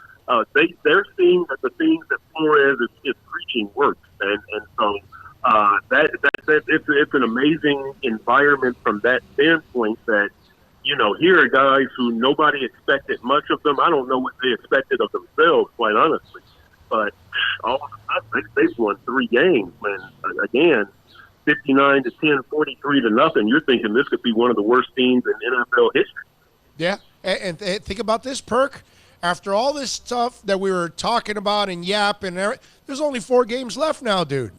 They're seeing that the things that Flores is preaching works, and so it's an amazing environment from that standpoint. That here are guys who nobody expected much of them. I don't know what they expected of themselves, quite honestly, but all of a sudden they've won 3 games, and again, 59-10, 43-0. You're thinking this could be one of the worst teams in NFL history. Yeah, and think about this, Perk. After all this stuff that we were talking about and yapping, there's only 4 games left now, dude.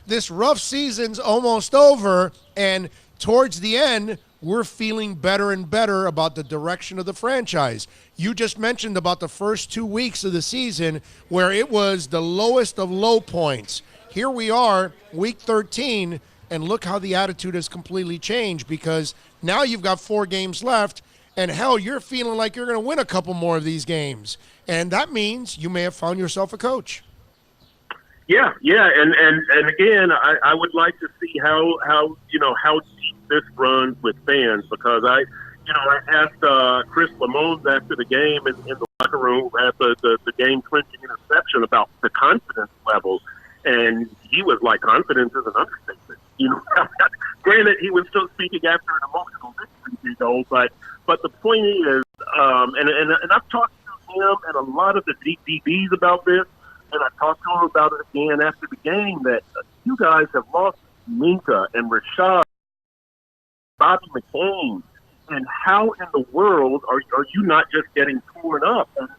This rough season's almost over, and towards the end, we're feeling better and better about the direction of the franchise. You just mentioned about the first 2 weeks of the season where it was the lowest of low points. Here we are, week 13, and look how the attitude has completely changed, because now you've got 4 games left, and hell, you're feeling like you're going to win a couple more of these games. And that means you may have found yourself a coach. Yeah, and again, I would like to see how deep this runs with fans, because I asked Chris Lamone after the game in the locker room at the game clinching interception about the confidence level, and he was like, confidence is an understatement. Granted, he was still speaking after an emotional victory, but the point is, and I've talked to him and a lot of the DBs about this, and I talked to him about it again after the game, that you guys have lost Minkah and Rashad, Bobby McCain, and how in the world are you not just getting torn up? And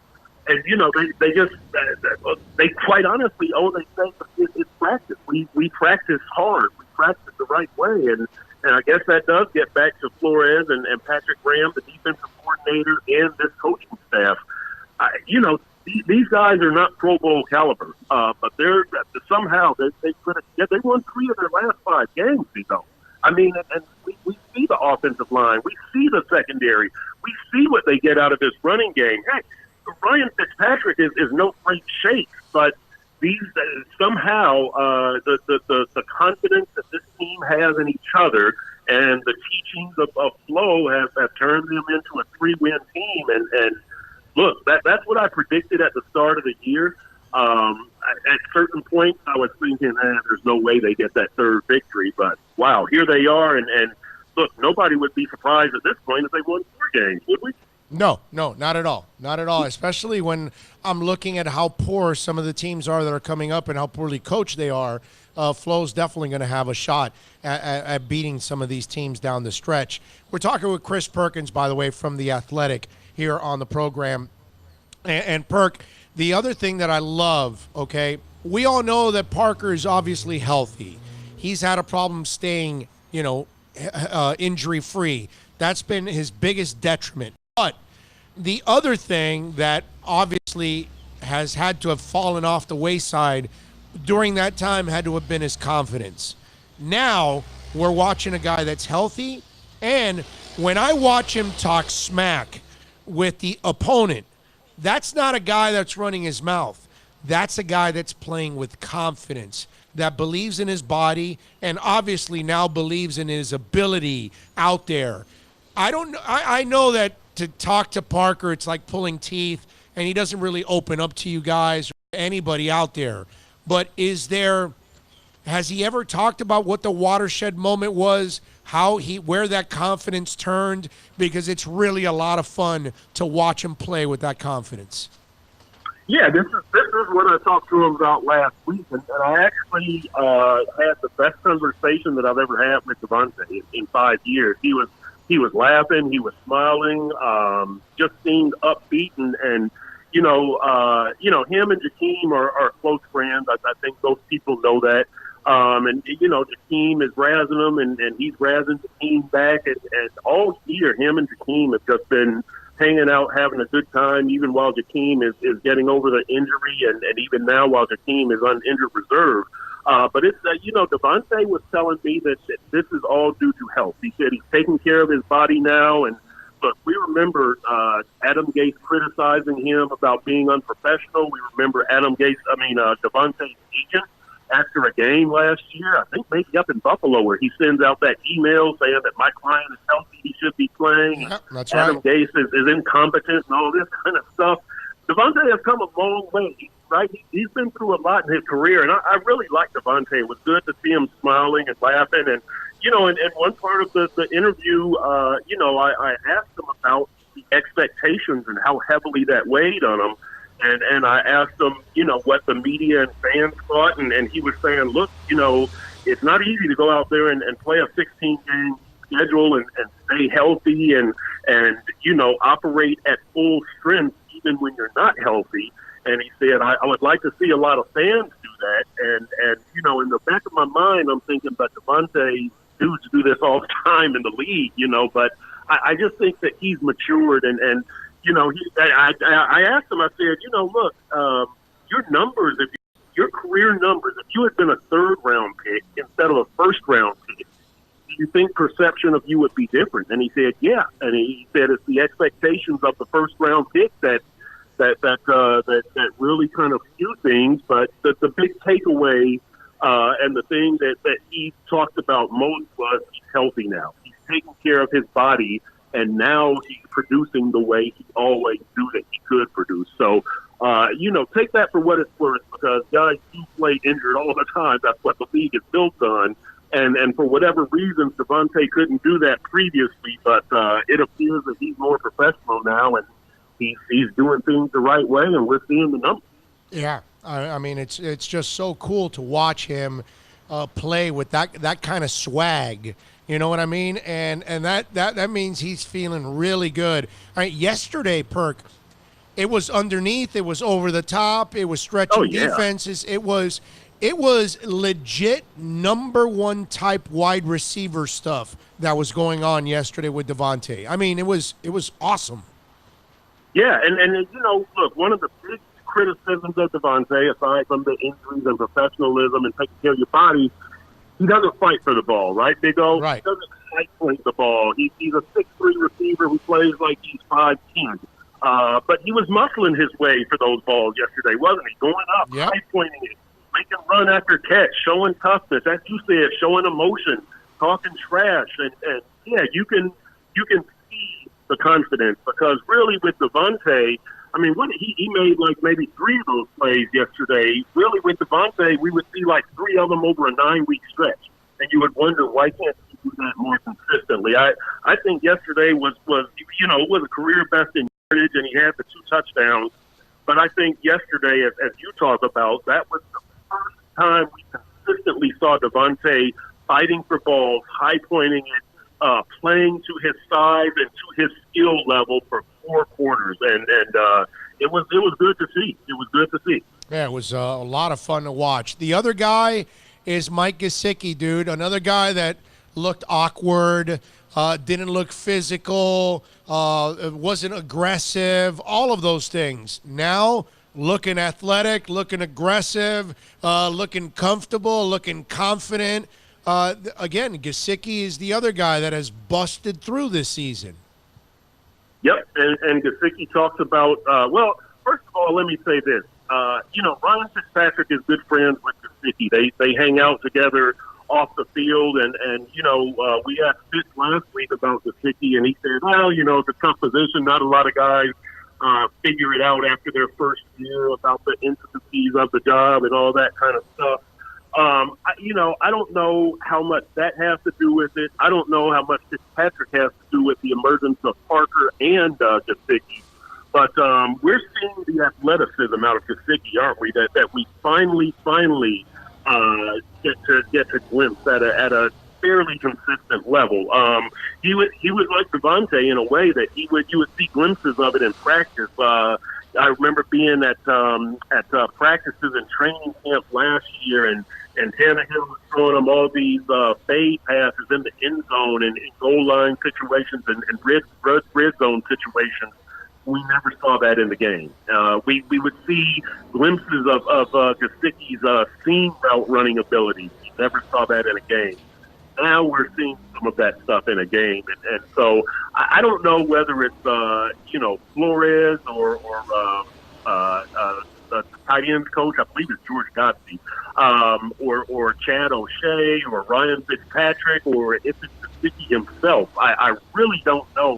they quite honestly, they say it's practice. We practice hard. We practice the right way, and I guess that does get back to Flores and Patrick Graham, the defensive coordinator, and this coaching staff. these guys are not Pro Bowl caliber, but they're somehow they won 3 of their last 5 games. You know, I mean, and we see the offensive line, we see the secondary, we see what they get out of this running game. Heck, Ryan Fitzpatrick is no great shape, but these somehow the confidence that this team has in each other and the teachings of Flo have turned them into a 3-win team. And look, that's what I predicted at the start of the year. At certain points, I was thinking, there's no way they get that 3rd victory. But, wow, here they are. And look, nobody would be surprised at this point if they won 4 games, would we? No, not at all. Not at all, especially when I'm looking at how poor some of the teams are that are coming up and how poorly coached they are. Flo's definitely going to have a shot at beating some of these teams down the stretch. We're talking with Chris Perkins, by the way, from The Athletic here on the program. And Perk, the other thing that I love, okay, we all know that Parker is obviously healthy. He's had a problem staying, injury-free. That's been his biggest detriment. But the other thing that obviously has had to have fallen off the wayside during that time had to have been his confidence. Now we're watching a guy that's healthy, and when I watch him talk smack with the opponent, that's not a guy that's running his mouth. That's a guy that's playing with confidence, that believes in his body, and obviously now believes in his ability out there. I know that to talk to Parker, it's like pulling teeth, and he doesn't really open up to you guys or anybody out there. But has he ever talked about what the watershed moment was, where that confidence turned? Because it's really a lot of fun to watch him play with that confidence. Yeah, this is what I talked to him about last week, and I actually had the best conversation that I've ever had with Davante in 5 years. He was laughing, he was smiling, just seemed upbeat, and him and Jakeem are close friends. I think those people know that. Jakeem is razzing him, and he's razzing Jakeem back, and all year him and Jakeem have just been hanging out, having a good time, even while Jakeem is getting over the injury, and even now while Jakeem is on injured reserve. But it's, Davante was telling me that this is all due to health. He said he's taking care of his body now. And look, we remember Adam Gase criticizing him about being unprofessional. We remember Davante's agent after a game last year, I think maybe up in Buffalo, where he sends out that email saying that my client is healthy, he should be playing. Yep, that's Adam right. Gase is incompetent and all this kind of stuff. Davante has come a long way. Right, he's been through a lot in his career, and I really like Davante. It was good to see him smiling and laughing. And in one part of the interview, I asked him about the expectations and how heavily that weighed on him. And I asked him, what the media and fans thought, and he was saying, look, it's not easy to go out there and play a 16-game schedule and stay healthy and operate at full strength even when you're not healthy. And he said, I would like to see a lot of fans do that. And in the back of my mind, I'm thinking, but Davante dudes do this all the time in the league, but I just think that he's matured. I asked him, I said, look, your numbers, your career numbers, if you had been a 3rd-round pick instead of a 1st-round pick, do you think perception of you would be different? And he said, yeah. And he said it's the expectations of the 1st-round pick that really kind of skew things. But the big takeaway and the thing that he talked about most was he's healthy now. He's taking care of his body, and now he's producing the way he always knew that he could produce. So, take that for what it's worth, because guys do play injured all the time. That's what the league is built on. And for whatever reasons, Davante couldn't do that previously, but it appears that he's more professional now, and he's doing things the right way, and we're seeing the numbers. Yeah, I mean, it's just so cool to watch him play with that kind of swag. You know what I mean? And that means he's feeling really good. All right, yesterday, Perk, it was underneath, it was over the top, it was stretching defenses, it was legit number 1 type wide receiver stuff that was going on yesterday with Davante. I mean, it was awesome. Yeah, and look, one of the big criticisms of Devontae, aside from the injuries and professionalism and taking care of your body. He doesn't fight for the ball, right, Big O? Right. He doesn't high point the ball. He's a 6'3" receiver who plays like he's 5'10". But he was muscling his way for those balls yesterday, wasn't he? Going up, Yep. high pointing it, making run after catch, showing toughness, as you said, showing emotion, talking trash, and yeah, you can see the confidence, because really with Devontae, I mean, he made like maybe 3 of those plays yesterday. Really with Devontae, we would see like 3 of them over a 9-week stretch, and you would wonder why can't he do that more consistently. I think yesterday was a career best in yardage, and he had the 2 touchdowns. But I think yesterday, as you talk about, that was the first time we consistently saw Devontae fighting for balls, high pointing it, playing to his size and to his skill level for 4 quarters, and it was good to see. It was good to see. Yeah, it was a lot of fun to watch. The other guy is Mike Gesicki, dude. Another guy that looked awkward, didn't look physical, wasn't aggressive, all of those things. Now, looking athletic, looking aggressive, looking comfortable, looking confident. Again, Gesicki is the other guy that has busted through this season. Yep, and Gesicki talks about, well, first of all, let me say this. Ryan Fitzpatrick is good friends with Gesicki. They hang out together off the field, and we asked Fitz last week about Gesicki, and he said, well, it's a tough position. Not a lot of guys figure it out after their first year about the intricacies of the job and all that kind of stuff. I don't know how much that has to do with it. I don't know how much Fitzpatrick has to do with the emergence of Parker and Gesicki. But we're seeing the athleticism out of Gesicki, aren't we? That we finally get to glimpse at a fairly consistent level. He was like Devontae in a way that you would see glimpses of it in practice. I remember being at practices and training camp last year, and Tannehill was throwing them all these fade passes in the end zone and in goal line situations and red zone situations. We never saw that in the game. We would see glimpses of Gesicki's seam route running ability. We never saw that in a game. Now we're seeing some of that stuff in a game, and so I don't know whether it's Flores or the tight ends coach. I believe it's George Godsey, or Chad O'Shea or Ryan Fitzpatrick, or if it's Gesicki himself. I really don't know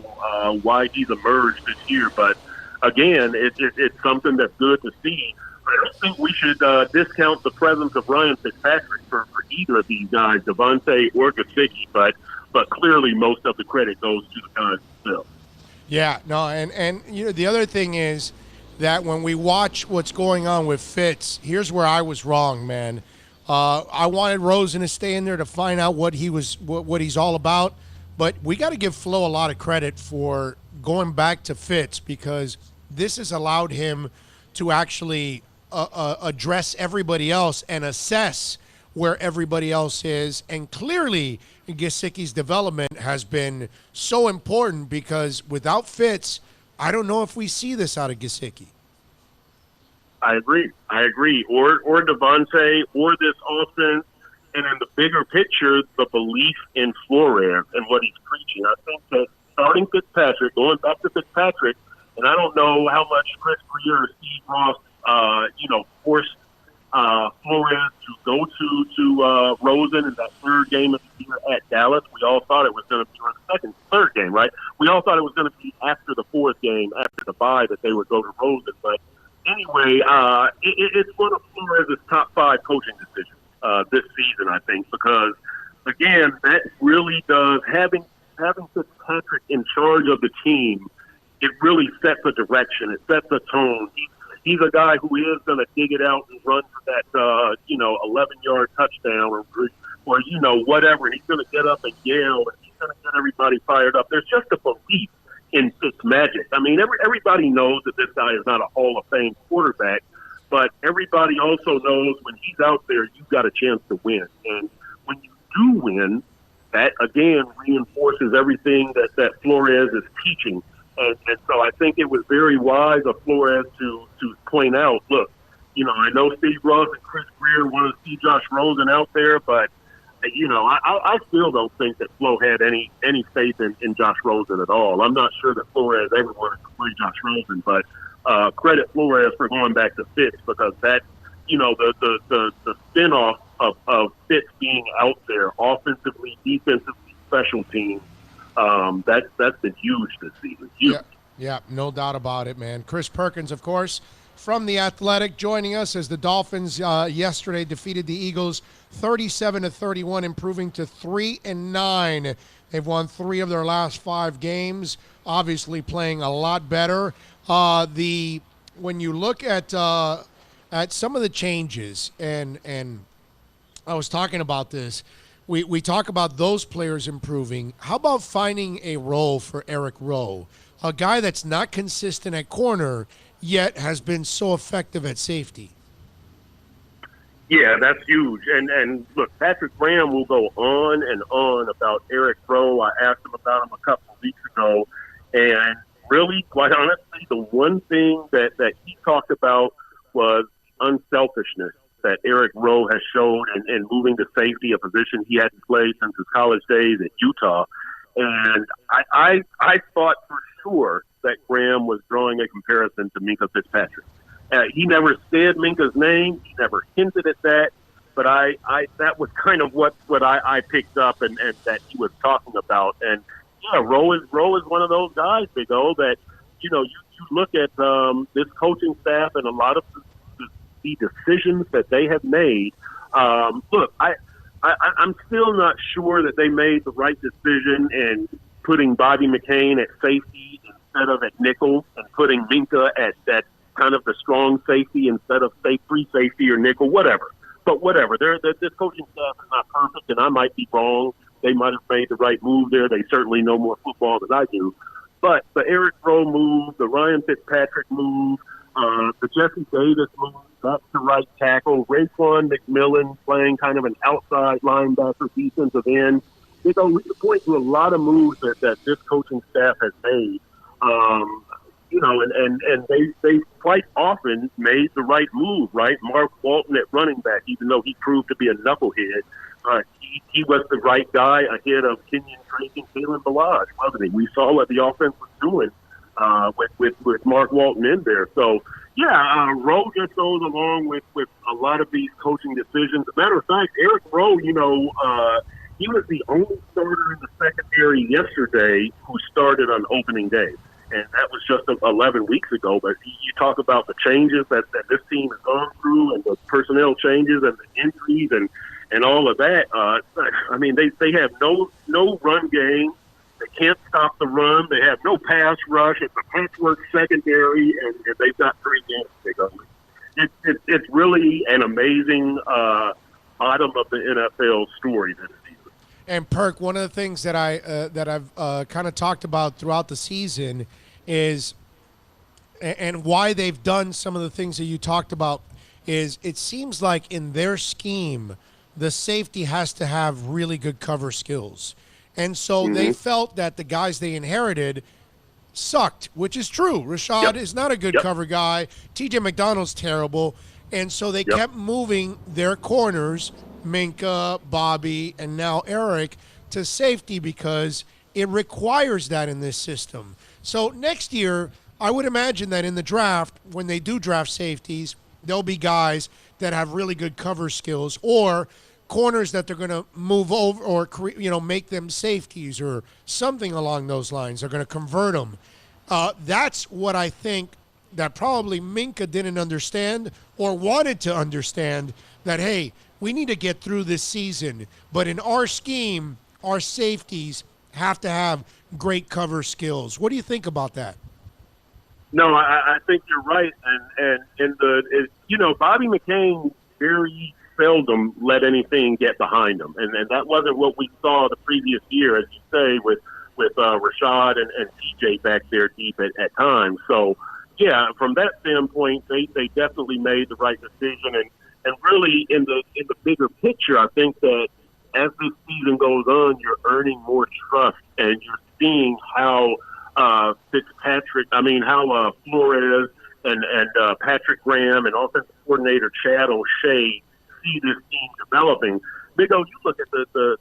why he's emerged this year, but again, it's something that's good to see. I don't think we should discount the presence of Ryan Fitzpatrick for either of these guys, Devontae or Gesicki, but clearly most of the credit goes to the guys themselves. Yeah, no, and the other thing is that when we watch what's going on with Fitz, here's where I was wrong, man. I wanted Rosen to stay in there to find out what he's all about, but we got to give Flo a lot of credit for going back to Fitz, because this has allowed him to actually address everybody else and assess where everybody else is. And clearly, Gesicki's development has been so important, because without Fitz, I don't know if we see this out of Gesicki. I agree. Or Devontae, or this offense, and in the bigger picture, the belief in Flores and what he's preaching. I think that starting Fitzpatrick, going back to Fitzpatrick, and I don't know how much Chris Greer or Steve Ross, forced Flores to go to Rosen in that third game of the year at Dallas. We all thought it was going to be, or the third game, right? We all thought it was going to be after the fourth game, after the bye, that they would go to Rosen. But anyway, it's one of Flores' top 5 coaching decisions this season, I think, because, again, that really does, having Fitzpatrick in charge of the team, it really sets a direction. It sets a tone. He's a guy who is going to dig it out and run for that, 11-yard touchdown or whatever. He's going to get up and yell, and he's going to get everybody fired up. There's just a belief in Fitzmagic. I mean, everybody knows that this guy is not a Hall of Fame quarterback, but everybody also knows when he's out there, you've got a chance to win. And when you do win, that, again, reinforces everything that Flores is teaching And so I think it was very wise of Flores to point out, look, I know Steve Ross and Chris Greer want to see Josh Rosen out there, but I still don't think that Flo had any faith in Josh Rosen at all. I'm not sure that Flores ever wanted to play Josh Rosen, but credit Flores for going back to Fitz, because that, the spinoff of Fitz being out there offensively, defensively, special teams, that's been huge this season. Huge. Yeah, no doubt about it, man. Chris Perkins, of course, from The Athletic, joining us as the Dolphins yesterday defeated the Eagles 37-31, improving to 3-9. They've won 3 of their last 5 games, obviously playing a lot better. When you look at some of the changes, and I was talking about this, we talk about those players improving. How about finding a role for Eric Rowe, a guy that's not consistent at corner, yet has been so effective at safety? Yeah, that's huge. And look, Patrick Graham will go on and on about Eric Rowe. I asked him about him a couple of weeks ago, and really, quite honestly, the one thing that he talked about was unselfishness that Eric Rowe has shown in moving to safety, a position he hadn't played since his college days at Utah. And I thought for sure that Graham was drawing a comparison to Minkah Fitzpatrick. He never said Minka's name. He never hinted at that. But that was kind of what I picked up and that he was talking about. And yeah, Rowe is one of those guys, Big O, that you look at this coaching staff and a lot of the decisions that they have made. Look, I'm still not sure that they made the right decision in putting Bobby McCain at safety instead of at nickel, and putting Minkah at kind of the strong safety instead of free safety or nickel, whatever. But whatever, this coaching staff is not perfect, and I might be wrong. They might have made the right move there. They certainly know more football than I do. But the Eric Rowe move, the Ryan Fitzpatrick move, the Jesse Davis move, back to right tackle, Raekwon McMillan playing kind of an outside linebacker, defensive end. We can point to a lot of moves that this coaching staff has made. And they quite often made the right move, right? Mark Walton at running back, even though he proved to be a knucklehead, he was the right guy ahead of Kenyon Drake and Kalen Balazs, wasn't he? We saw what the offense was doing with Mark Walton in there. So, yeah, Rowe just goes along with a lot of these coaching decisions. As a matter of fact, Eric Rowe, he was the only starter in the secondary yesterday who started on opening day. And that was just 11 weeks ago. But you talk about the changes that this team has gone through, and the personnel changes and the injuries and all of that. I mean, they have no run game. They can't stop the run. They have no pass rush. It's a patchwork secondary, and they've got 3 games to go. It's really an amazing bottom of the NFL story this season. And Perk, one of the things that I've kind of talked about throughout the season is, and why they've done some of the things that you talked about, is it seems like in their scheme, the safety has to have really good cover skills. And so they felt that the guys they inherited sucked, which is true. Rashad is not a good cover guy. TJ McDonald's terrible. And so they kept moving their corners, Minkah, Bobby, and now Eric, to safety because it requires that in this system. So next year, I would imagine that in the draft, when they do draft safeties, there'll be guys that have really good cover skills, or corners that they're going to move over or make them safeties or something along those lines. They're going to convert them. That's what I think that probably Minkah didn't understand or wanted to understand, that, hey, we need to get through this season. But in our scheme, our safeties have to have great cover skills. What do you think about that? No, I think you're right. And Bobby McCain very seldom let anything get behind him. And that wasn't what we saw the previous year, as you say, with Rashad and TJ back there deep at times. So, yeah, from that standpoint, they definitely made the right decision. And really, in the bigger picture, I think that as this season goes on, you're earning more trust, and you're seeing how Fitzpatrick. I mean, how Flores and Patrick Graham and offensive coordinator Chad O'Shea see this team developing. Big O, you look at the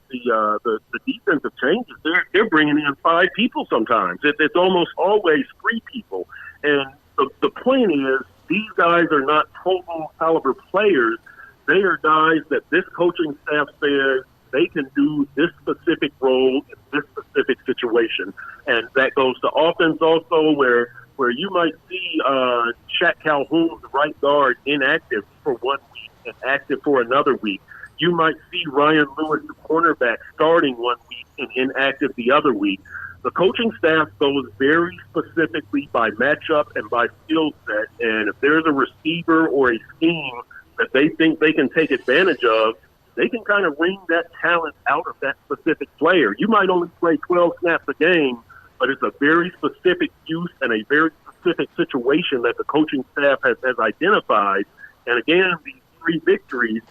defensive changes. They're bringing in 5 people sometimes. It's almost always 3 people. And the point is, these guys are not Pro Bowl caliber players. They are guys that this coaching staff says they can do this specific role in this specific situation. And that goes to offense also, where you might see Shaq Calhoun, the right guard, inactive for 1 week and active for another week. You might see Ryan Lewis, the cornerback, starting 1 week and inactive the other week. The coaching staff goes very specifically by matchup and by skill set. And if there's a receiver or a scheme that they think they can take advantage of, they can kind of wring that talent out of that specific player. You might only play 12 snaps a game, but it's a very specific use and a very specific situation that the coaching staff has identified. And again, these 3 victories,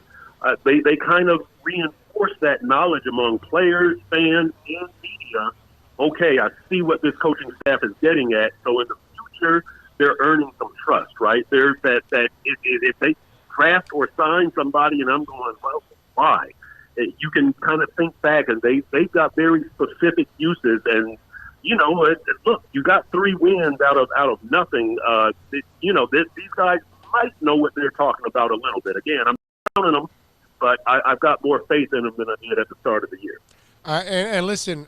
they kind of reinforce that knowledge among players, fans, and media. Okay, I see what this coaching staff is getting at. So in the future, they're earning some trust, right? There's that if they draft or sign somebody and I'm going, well, why? You can kind of think back, and they've got very specific uses. And look, you got 3 wins out of nothing. These guys might know what they're talking about a little bit. Again, I'm counting them, but I've got more faith in them than I did at the start of the year. And listen,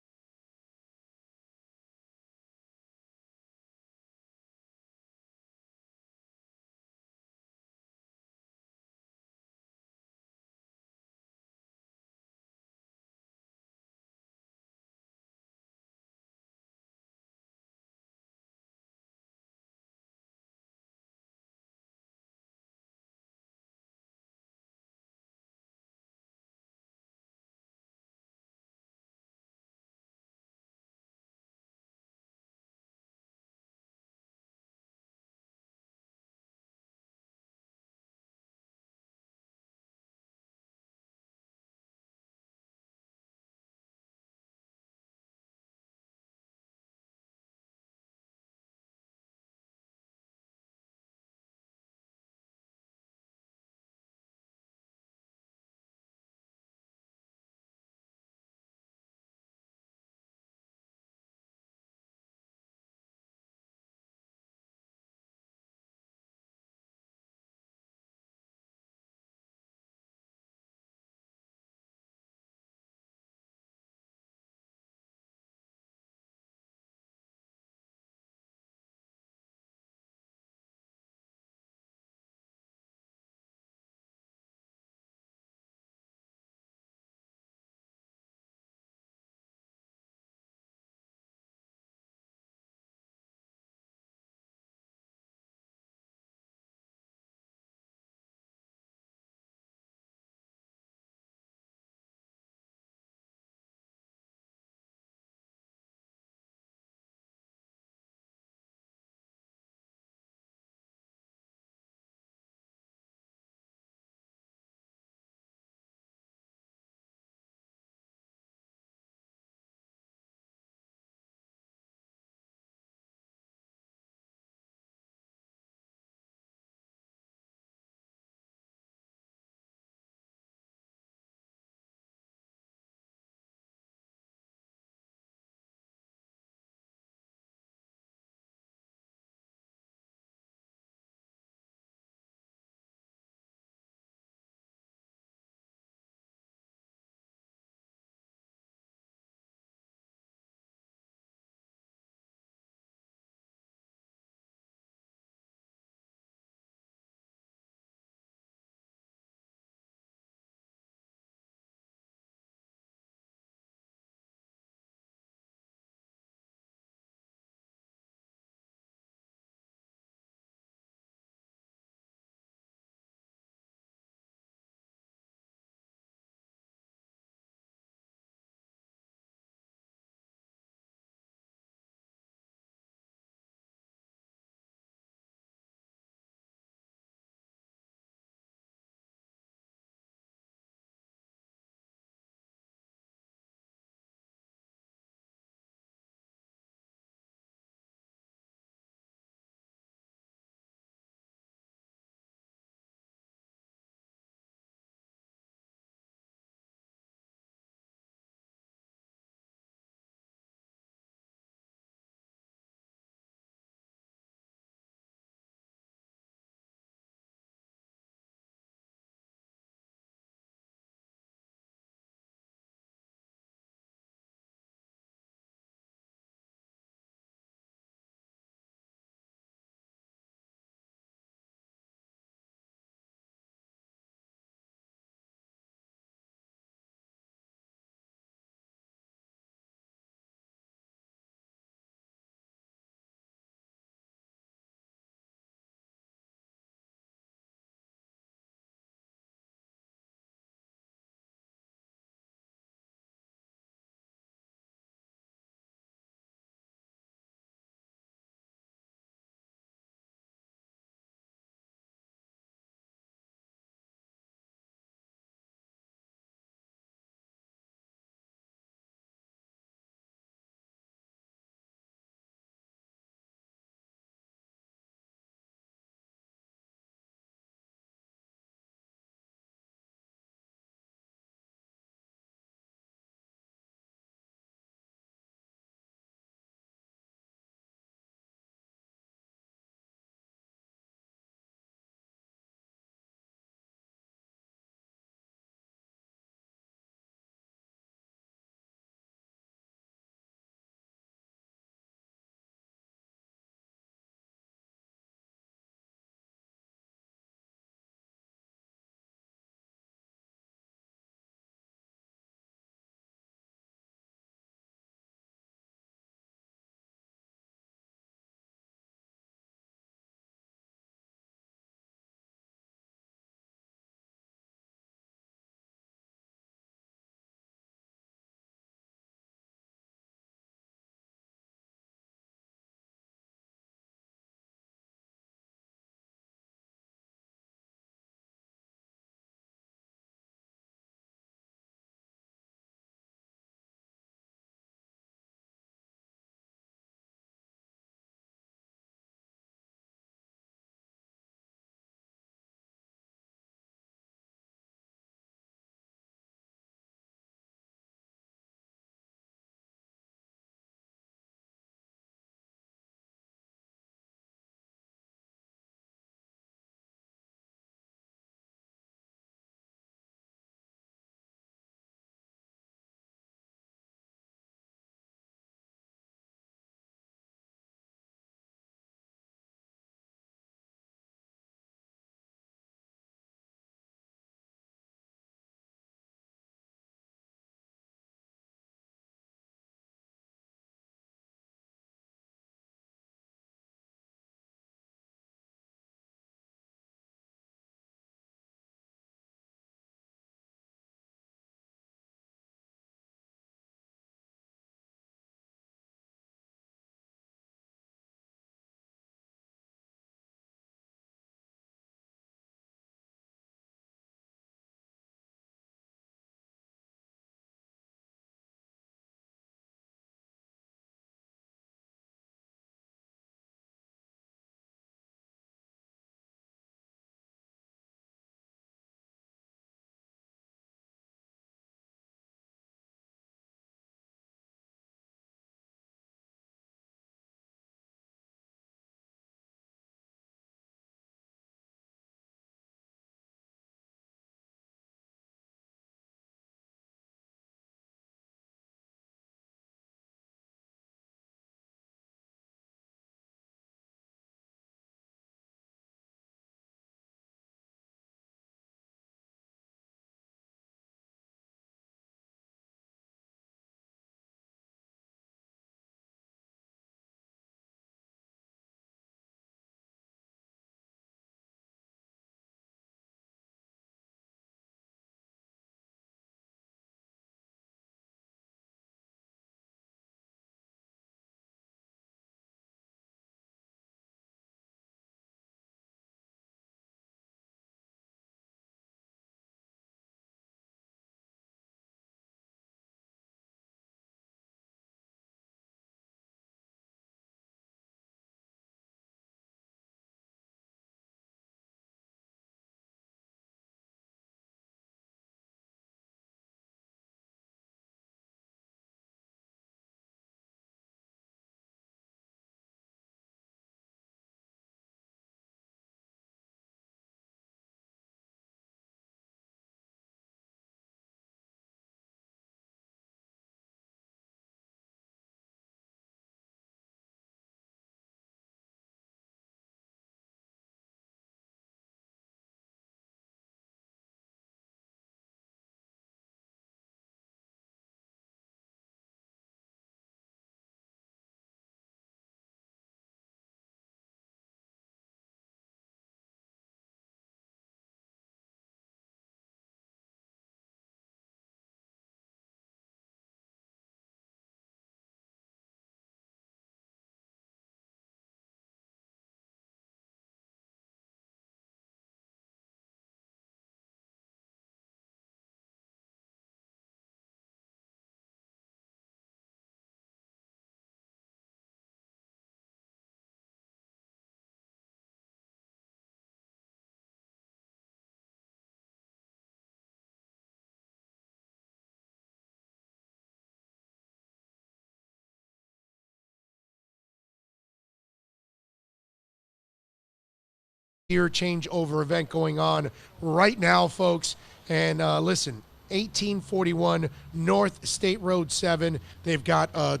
gear changeover event going on right now, folks. And listen, 1841 North State Road 7. They've got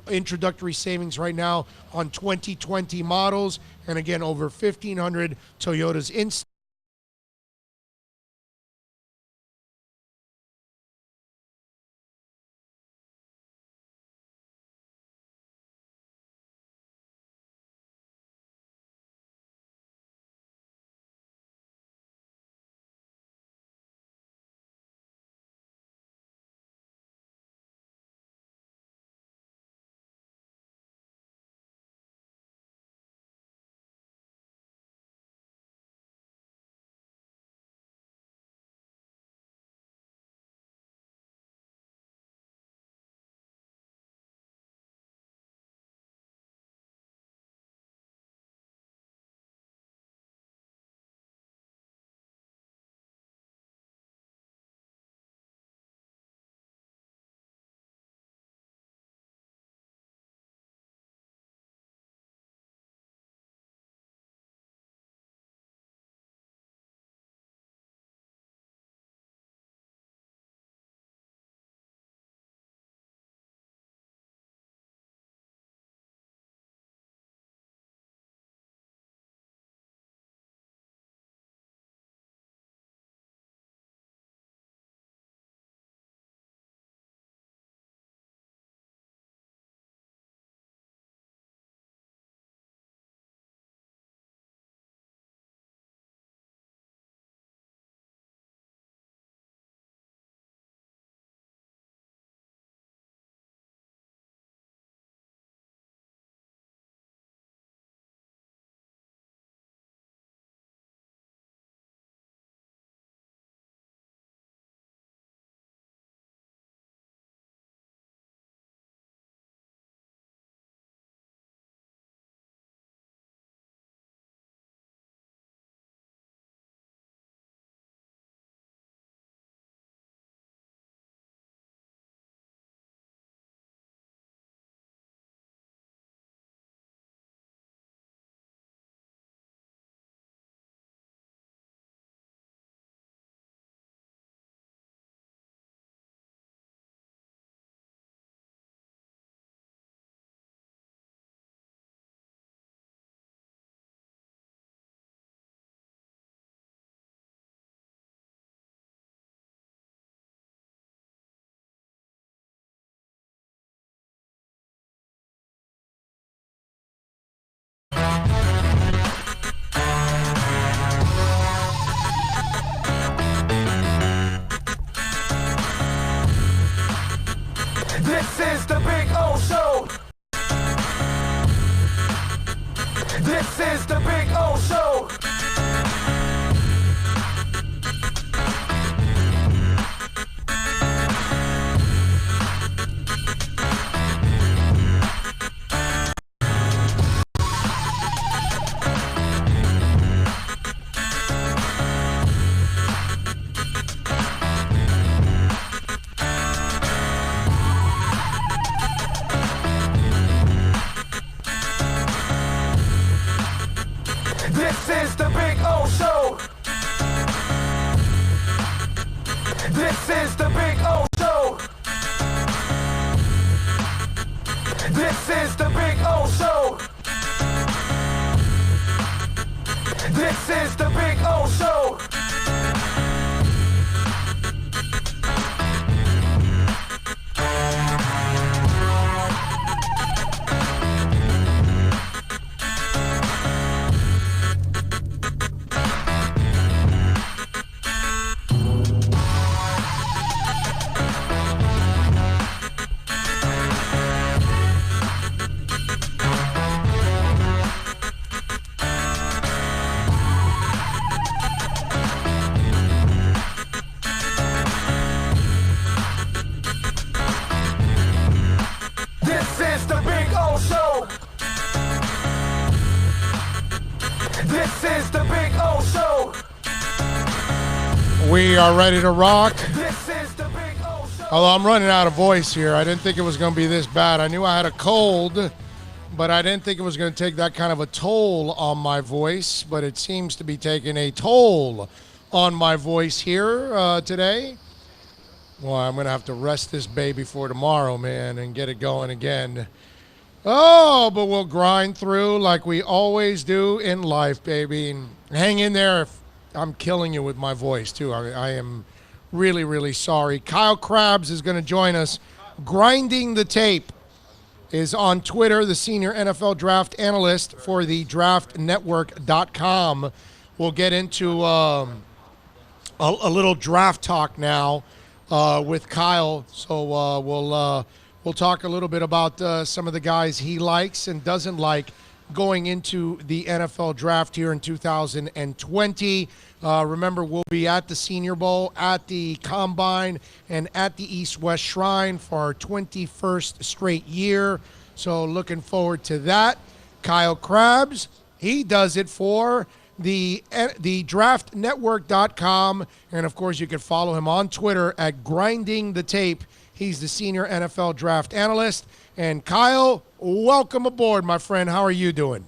introductory savings right now on 2020 models. And again, over 1,500 Toyotas in. This is the Big O Show. This is the Big O Show. This is the Big O Show. This is the Big O Show. This is the Big O Show. This is the Big O Show. This is the Big O Show. This is the Big O Show. We are ready to rock. This is the Big O Show. Although I'm running out of voice here. I didn't think it was going to be this bad. I knew I had a cold, but I didn't think it was going to take that kind of a toll on my voice, but it seems to be taking a toll on my voice here today. Well, I'm going to have to rest this baby for tomorrow, man, and get it going again. Oh, but we'll grind through like we always do in life, baby. And hang in there. I'm killing you with my voice, too. I am really, really sorry. Kyle Krabs is going to join us. Grinding the Tape is on Twitter, the senior NFL draft analyst for the draftnetwork.com. We'll get into a little draft talk now with Kyle. So we'll talk a little bit about some of the guys he likes and doesn't like going into the NFL draft here in 2020. Remember, we'll be at the Senior Bowl, at the Combine, and at the East-West Shrine for our 21st straight year. So looking forward to that. Kyle Krabs, he does it for the draftnetwork.com. And, of course, you can follow him on Twitter at Grinding the Tape. He's the senior NFL draft analyst. And, Kyle, welcome aboard, my friend. How are you doing?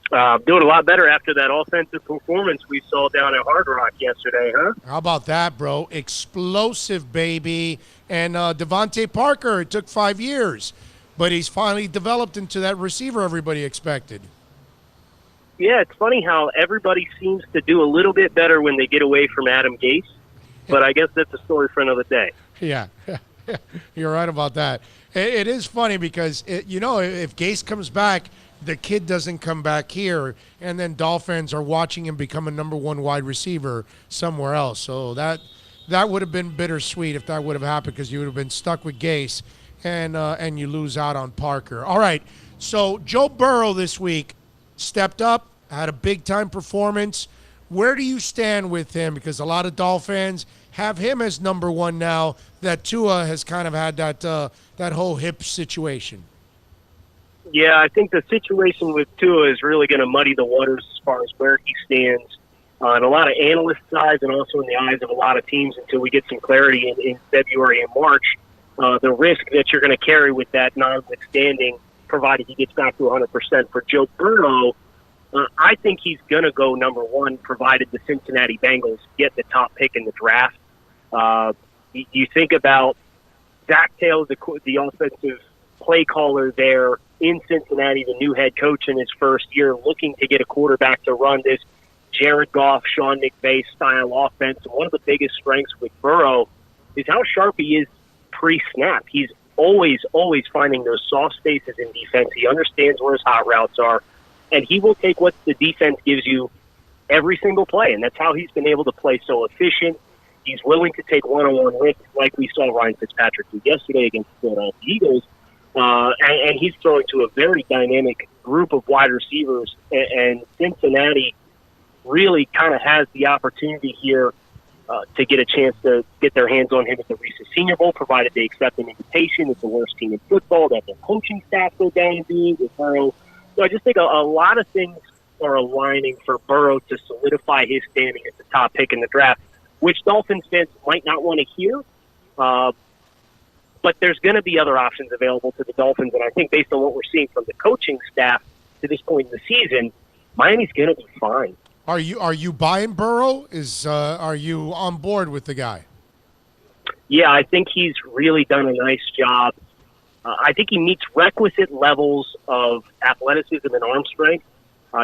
Doing a lot better after that offensive performance we saw down at Hard Rock yesterday, huh? How about that, bro? Explosive, baby. And Devontae Parker, it took 5 years, but he's finally developed into that receiver everybody expected. Yeah, it's funny how everybody seems to do a little bit better when they get away from Adam Gase, but I guess that's a story for another day. Yeah, you're right about that. It is funny because, if Gase comes back, the kid doesn't come back here, and then Dolphins are watching him become a number one wide receiver somewhere else. So that would have been bittersweet if that would have happened, because you would have been stuck with Gase, and you lose out on Parker. All right, so Joe Burrow this week stepped up, had a big-time performance. Where do you stand with him? Because a lot of Dolphins have him as number one now that Tua has kind of had that whole hip situation. Yeah, I think the situation with Tua is really going to muddy the waters as far as where he stands on a lot of analysts' eyes and also in the eyes of a lot of teams until we get some clarity in February and March. The risk that you're going to carry with that notwithstanding, provided he gets back to 100%. For Joe Burrow, I think he's going to go number one, provided the Cincinnati Bengals get the top pick in the draft. You think about Zach Taylor, the offensive play caller there in Cincinnati, the new head coach in his first year, looking to get a quarterback to run this Jared Goff, Sean McVay style offense. And one of the biggest strengths with Burrow is how sharp he is pre-snap. He's always finding those soft spaces in defense. He understands where his hot routes are, and he will take what the defense gives you every single play, and that's how he's been able to play so efficient. He's willing to take one-on-one risks like we saw Ryan Fitzpatrick do yesterday against the Philadelphia Eagles. And he's throwing to a very dynamic group of wide receivers, and Cincinnati really kind of has the opportunity here to get a chance to get their hands on him at the recent Senior Bowl, provided they accept an invitation. It's the worst team in football. That their coaching staff go down and be with Burrow. So I just think a lot of things are aligning for Burrow to solidify his standing as the top pick in the draft, which Dolphins fans might not want to hear. But there's going to be other options available to the Dolphins, and I think based on what we're seeing from the coaching staff to this point in the season, Miami's going to be fine. Are you buying Burrow? Are you on board with the guy? Yeah, I think he's really done a nice job. I think he meets requisite levels of athleticism and arm strength.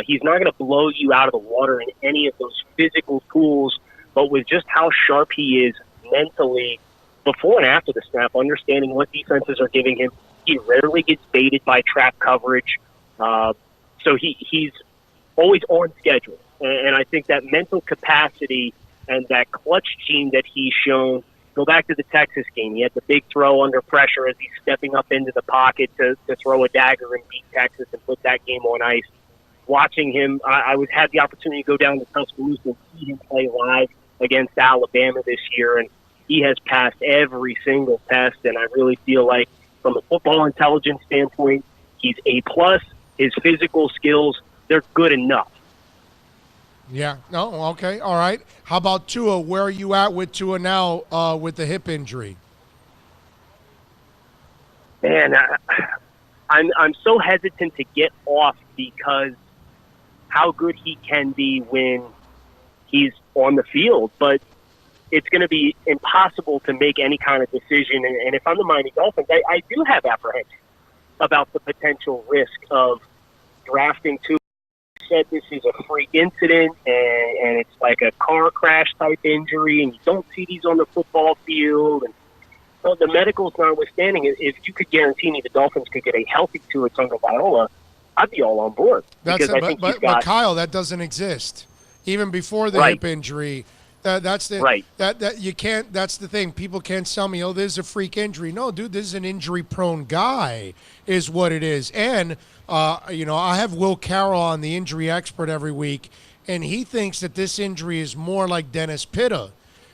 He's not going to blow you out of the water in any of those physical tools, but with just how sharp he is mentally before and after the snap, understanding what defenses are giving him. He rarely gets baited by trap coverage. So he's always on schedule. And I think that mental capacity and that clutch gene that he's shown, go back to the Texas game. He had the big throw under pressure as he's stepping up into the pocket to throw a dagger and beat Texas and put that game on ice. Watching him, I had the opportunity to go down to Tuscaloosa and see him play live against Alabama this year, and he has passed every single test, and I really feel like from a football intelligence standpoint, he's A+. His physical skills, they're good enough. Yeah. No, okay. All right. How about Tua? Where are you at with Tua now with the hip injury? Man, I'm so hesitant to get off because how good he can be when he's on the field, but it's going to be impossible to make any kind of decision. And if I'm the Miami Dolphins, I do have apprehension about the potential risk of drafting Tua. Said this is a freak incident and it's like a car crash type injury, and you don't see these on the football field. And well, the medicals notwithstanding, if you could guarantee me the Dolphins could get a healthy Tua Tagovailoa, I'd be all on board. But Kyle, that doesn't exist. Even before the hip injury, that's the that you can't. That's the thing. People can't tell me, oh, this is a freak injury. No, dude, this is an injury-prone guy, is what it is. And I have Will Carroll on, the injury expert, every week, and he thinks that this injury is more like Dennis Pitta,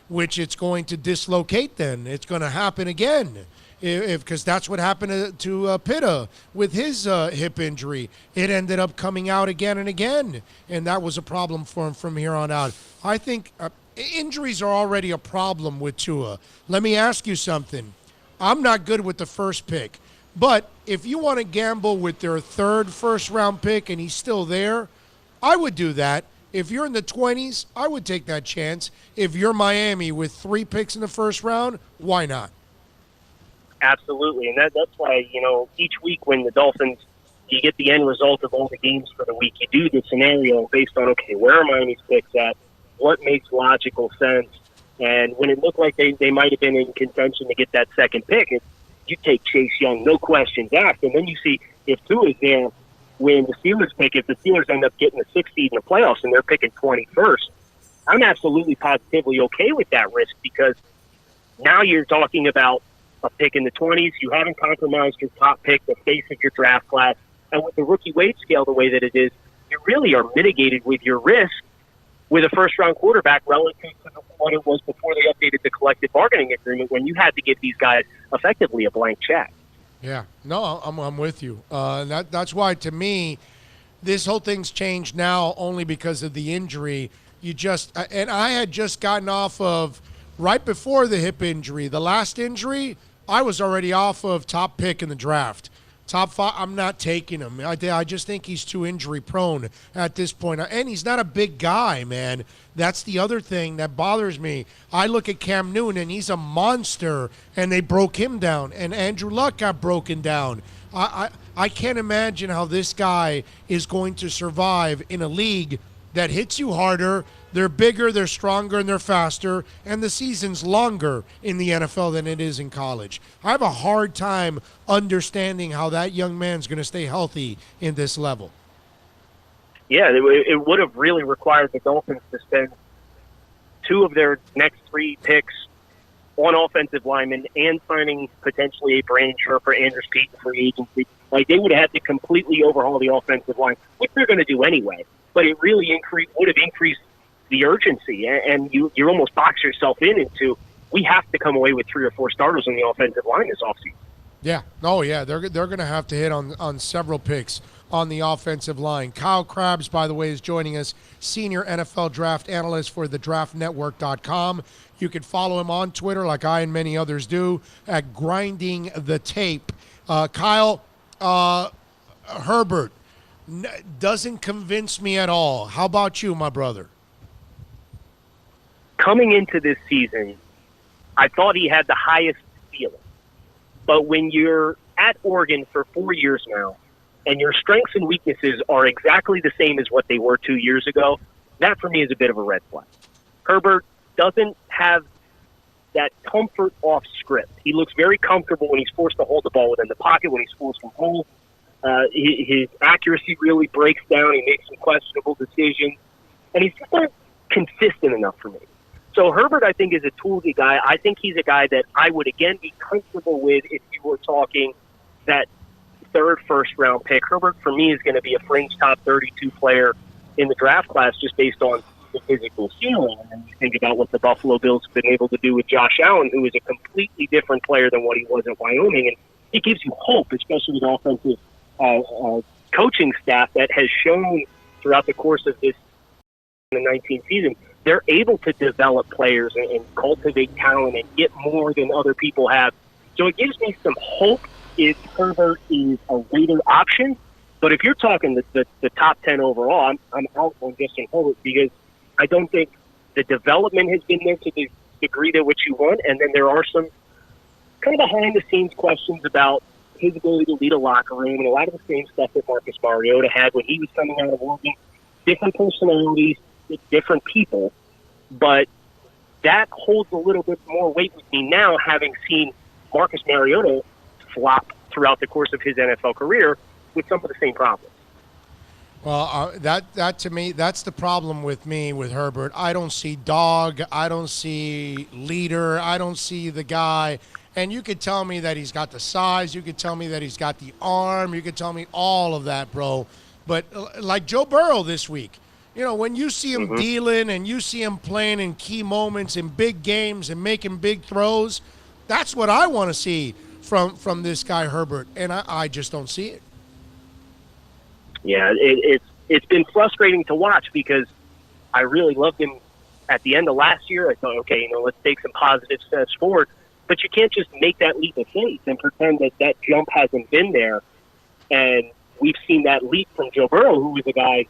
which it's going to dislocate. Then it's going to happen again. Because that's what happened to Pitta with his hip injury. It ended up coming out again and again, and that was a problem for him from here on out. I think injuries are already a problem with Tua. Let me ask you something. I'm not good with the first pick, but if you want to gamble with their third first-round pick and he's still there, I would do that. If you're in the 20s, I would take that chance. If you're Miami with 3 picks in the first round, why not? Absolutely, and that's why, each week when the Dolphins, you get the end result of all the games for the week, you do the scenario based on, okay, where are Miami's picks at? What makes logical sense? And when it looked like they might have been in contention to get that second pick, you take Chase Young, no questions asked. And then you see if Tua is there when the Steelers pick, if the Steelers end up getting the 6th seed in the playoffs and they're picking 21st, I'm absolutely positively okay with that risk, because now you're talking about a pick in the 20s. You haven't compromised your top pick, the face of your draft class. And with the rookie wage scale the way that it is, you really are mitigated with your risk with a first-round quarterback relative to what it was before they updated the collective bargaining agreement, when you had to give these guys effectively a blank check. Yeah, no, I'm with you. That's why, to me, this whole thing's changed now only because of the injury. And I had just gotten off of, right before the hip injury, the last injury, I was already off of top pick in the draft. Top 5, I'm not taking him. I just think he's too injury prone at this point. And he's not a big guy, man. That's the other thing that bothers me. I look at Cam Newton, and he's a monster, and they broke him down. And Andrew Luck got broken down. I can't imagine how this guy is going to survive in a league that hits you harder. They're bigger, they're stronger, and they're faster, and the season's longer in the NFL than it is in college. I have a hard time understanding how that young man's going to stay healthy in this level. Yeah, it would have really required the Dolphins to spend 2 of their next 3 picks on offensive linemen and signing potentially a Brandon Scherff or Andrews Pete in free agency. Like, they would have had to completely overhaul the offensive line, which they're going to do anyway. But it really would have increased the urgency, and you almost box yourself into, we have to come away with 3 or 4 starters on the offensive line this offseason. Yeah. Oh, yeah. They're going to have to hit on several picks on the offensive line. Kyle Krabs, by the way, is joining us, senior NFL draft analyst for thedraftnetwork.com. You can follow him on Twitter, like I and many others do, at Grinding the Tape. Kyle, Herbert doesn't convince me at all. How about you, my brother? Coming into this season, I thought he had the highest ceiling. But when you're at Oregon for 4 years now, and your strengths and weaknesses are exactly the same as what they were 2 years ago, that for me is a bit of a red flag. Herbert doesn't have that comfort off script. He looks very comfortable when he's forced to hold the ball within the pocket, when he's forced to hold. His accuracy really breaks down. He makes some questionable decisions. And he's just not consistent enough for me. So Herbert, I think, is a toolsy guy. I think he's a guy that I would, again, be comfortable with if you were talking that third first-round pick. Herbert, for me, is going to be a fringe top 32 player in the draft class just based on the physical ceiling. And then you think about what the Buffalo Bills have been able to do with Josh Allen, who is a completely different player than what he was at Wyoming. And it gives you hope, especially with offensive coaching staff that has shown throughout the course of this 2019 season, they're able to develop players and cultivate talent and get more than other people have. So it gives me some hope if Herbert is a later option. But if you're talking the top 10 overall, I'm out on Justin Herbert because I don't think the development has been there to the degree to which you want. And then there are some kind of behind-the-scenes questions about his ability to lead a locker room and a lot of the same stuff that Marcus Mariota had when he was coming out of Oregon. Different personalities, different people. But that holds a little bit more weight with me now, having seen Marcus Mariota flop throughout the course of his NFL career with some of the same problems. Well, that to me, that's the problem with me with Herbert. I don't see dog. I don't see leader. I don't see the guy. And you could tell me that he's got the size. You could tell me that he's got the arm. You could tell me all of that, bro. But like Joe Burrow this week, you know, when you see him dealing and you see him playing in key moments in big games and making big throws, that's what I want to see from this guy Herbert. And I just don't see it. Yeah, it's been frustrating to watch because I really loved him at the end of last year. I thought, okay, let's take some positive steps forward. But you can't just make that leap of faith and pretend that jump hasn't been there. And we've seen that leap from Joe Burrow, who was a guy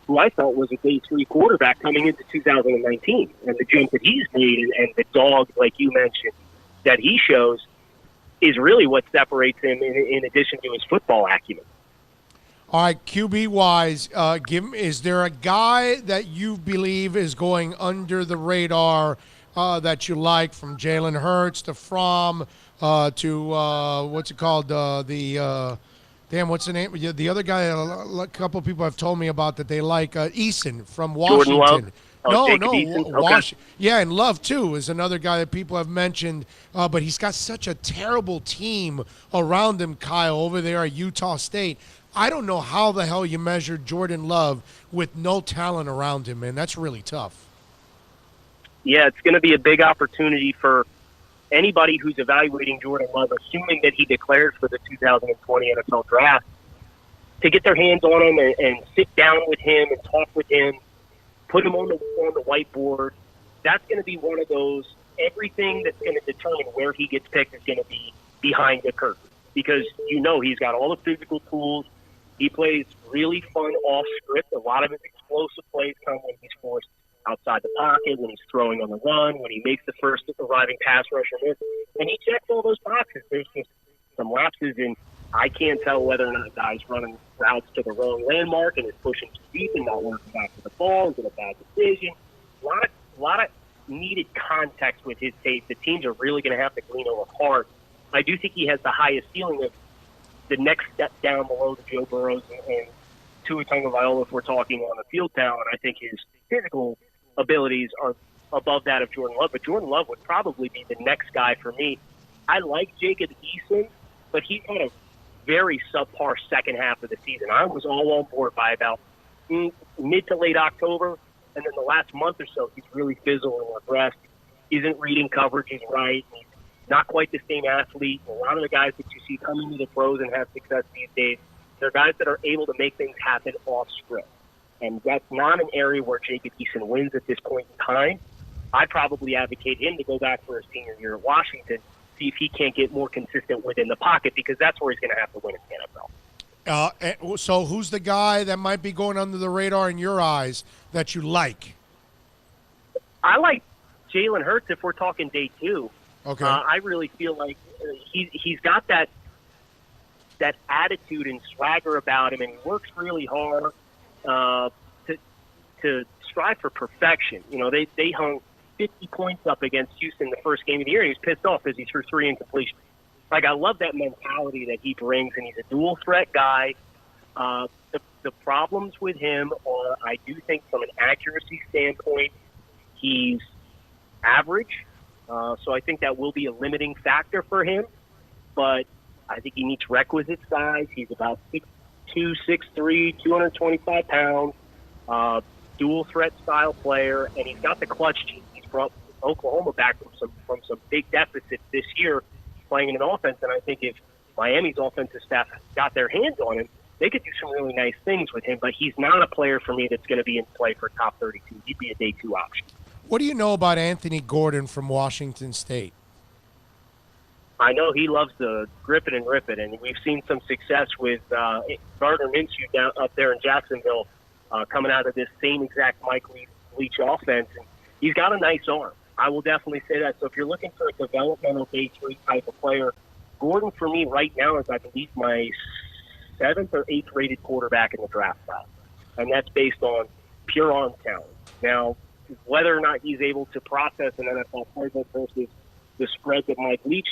who I thought was a day 3 quarterback coming into 2019. And the jump that he's made and the dog, like you mentioned, that he shows is really what separates him in addition to his football acumen. All right, QB-wise, is there a guy that you believe is going under the radar that you like, from Jalen Hurts to Fromm to what's it called? What's the name? The other guy, a couple of people have told me about that they like, Eason from Washington. Jordan Love? Okay. Yeah, and Love, too, is another guy that people have mentioned. But he's got such a terrible team around him, Kyle, over there at Utah State. I don't know how the hell you measure Jordan Love with no talent around him, man. That's really tough. Yeah, it's going to be a big opportunity for anybody who's evaluating Jordan Love, assuming that he declared for the 2020 NFL Draft, to get their hands on him and sit down with him and talk with him, put him on the whiteboard. That's going to be one of those, everything that's going to determine where he gets picked is going to be behind the curtain. Because he's got all the physical tools. He plays really fun off script. A lot of his explosive plays come when he's forced outside the pocket, when he's throwing on the run, when he makes the first arriving pass rusher miss. And he checks all those boxes. There's just some lapses in, I can't tell whether or not a guy's running routes to the wrong landmark and is pushing too deep and not working back to the ball and get a bad decision. A lot of needed context with his tape. The teams are really going to have to clean over hard. I do think he has the highest ceiling of the next step down below the Joe Burrows and Tua Tagovailoa if we're talking on the field talent. I think his physical abilities are above that of Jordan Love, but Jordan Love would probably be the next guy for me. I like Jacob Eason, but he's had a very subpar second half of the season. I was all on board by about mid to late October, and then the last month or so, he's really fizzled and regressed. Isn't reading coverages right. He's not quite the same athlete. A lot of the guys that you see coming to the pros and have success these days, they're guys that are able to make things happen off script. And that's not an area where Jacob Eason wins at this point in time. I'd probably advocate him to go back for his senior year at Washington, see if he can't get more consistent within the pocket, because that's where he's going to have to win in the NFL. So who's the guy that might be going under the radar in your eyes that you like? I like Jalen Hurts if we're talking day 2. Okay. I really feel like he's got that attitude and swagger about him, and he works really hard to strive for perfection. They hung 50 points up against Houston the first game of the year, and he was pissed off because he threw 3 incompletions. Like, I love that mentality that he brings, and he's a dual threat guy. The problems with him are, I do think from an accuracy standpoint, he's average. So I think that will be a limiting factor for him. But I think he meets requisite size. He's about 6'2", 6'3", 225 pounds, dual threat style player, and he's got the clutch gene. He's brought Oklahoma back from some big deficits this year playing in an offense, and I think if Miami's offensive staff got their hands on him, they could do some really nice things with him, but he's not a player for me that's going to be in play for top 32. He'd be a day 2 option. What do you know about Anthony Gordon from Washington State? I know he loves to grip it and rip it, and we've seen some success with Gardner Minshew down up there in Jacksonville, coming out of this same exact Mike Leach offense. And he's got a nice arm. I will definitely say that. So if you're looking for a developmental day 3 type of player, Gordon for me right now is, I believe, my 7th or 8th rated quarterback in the draft class, and that's based on pure arm talent. Now, whether or not he's able to process an NFL playbook versus the spread that Mike Leach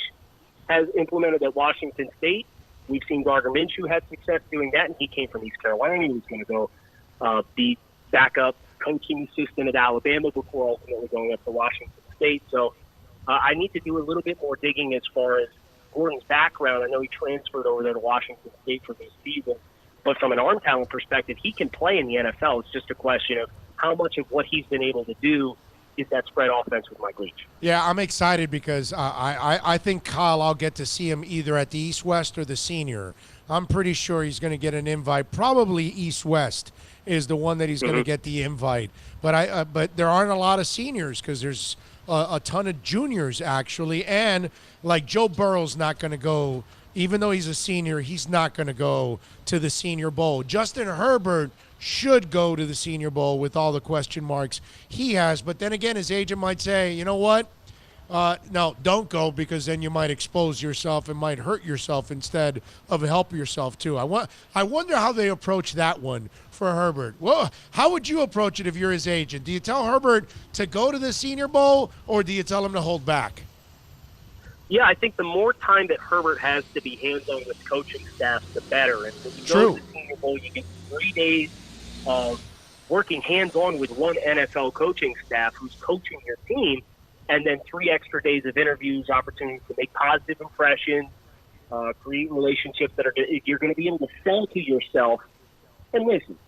has implemented at Washington State, we've seen Gardner Minshew had success doing that, and he came from East Carolina. He was going to go be backup coaching assistant at Alabama before ultimately going up to Washington State. So I need to do a little bit more digging as far as Gordon's background. I know he transferred over there to Washington State for this season, but from an arm talent perspective, he can play in the NFL. It's just a question of how much of what he's been able to do is that spread offense with Mike Leach. Yeah, I'm excited because I think Kyle, I'll get to see him either at the East-West or the Senior. I'm pretty sure he's going to get an invite. Probably East-West is the one that he's going to get the invite. But there aren't a lot of seniors because there's a ton of juniors, actually. And, like, Joe Burrow's not going to go, even though he's a senior, he's not going to go to the Senior Bowl. Justin Herbert should go to the Senior Bowl with all the question marks he has. But then again, his agent might say, you know what? No, don't go, because then you might expose yourself and might hurt yourself instead of help yourself too. I wonder how they approach that one for Herbert. Well, how would you approach it if you're his agent? Do you tell Herbert to go to the Senior Bowl, or do you tell him to hold back? Yeah, I think the more time that Herbert has to be hands-on with coaching staff, the better. And when you go to the Senior Bowl, you get 3 days of working hands-on with one NFL coaching staff who's coaching your team, and then 3 extra days of interviews, opportunities to make positive impressions, create relationships that you're going to be able to sell to yourself. And listen,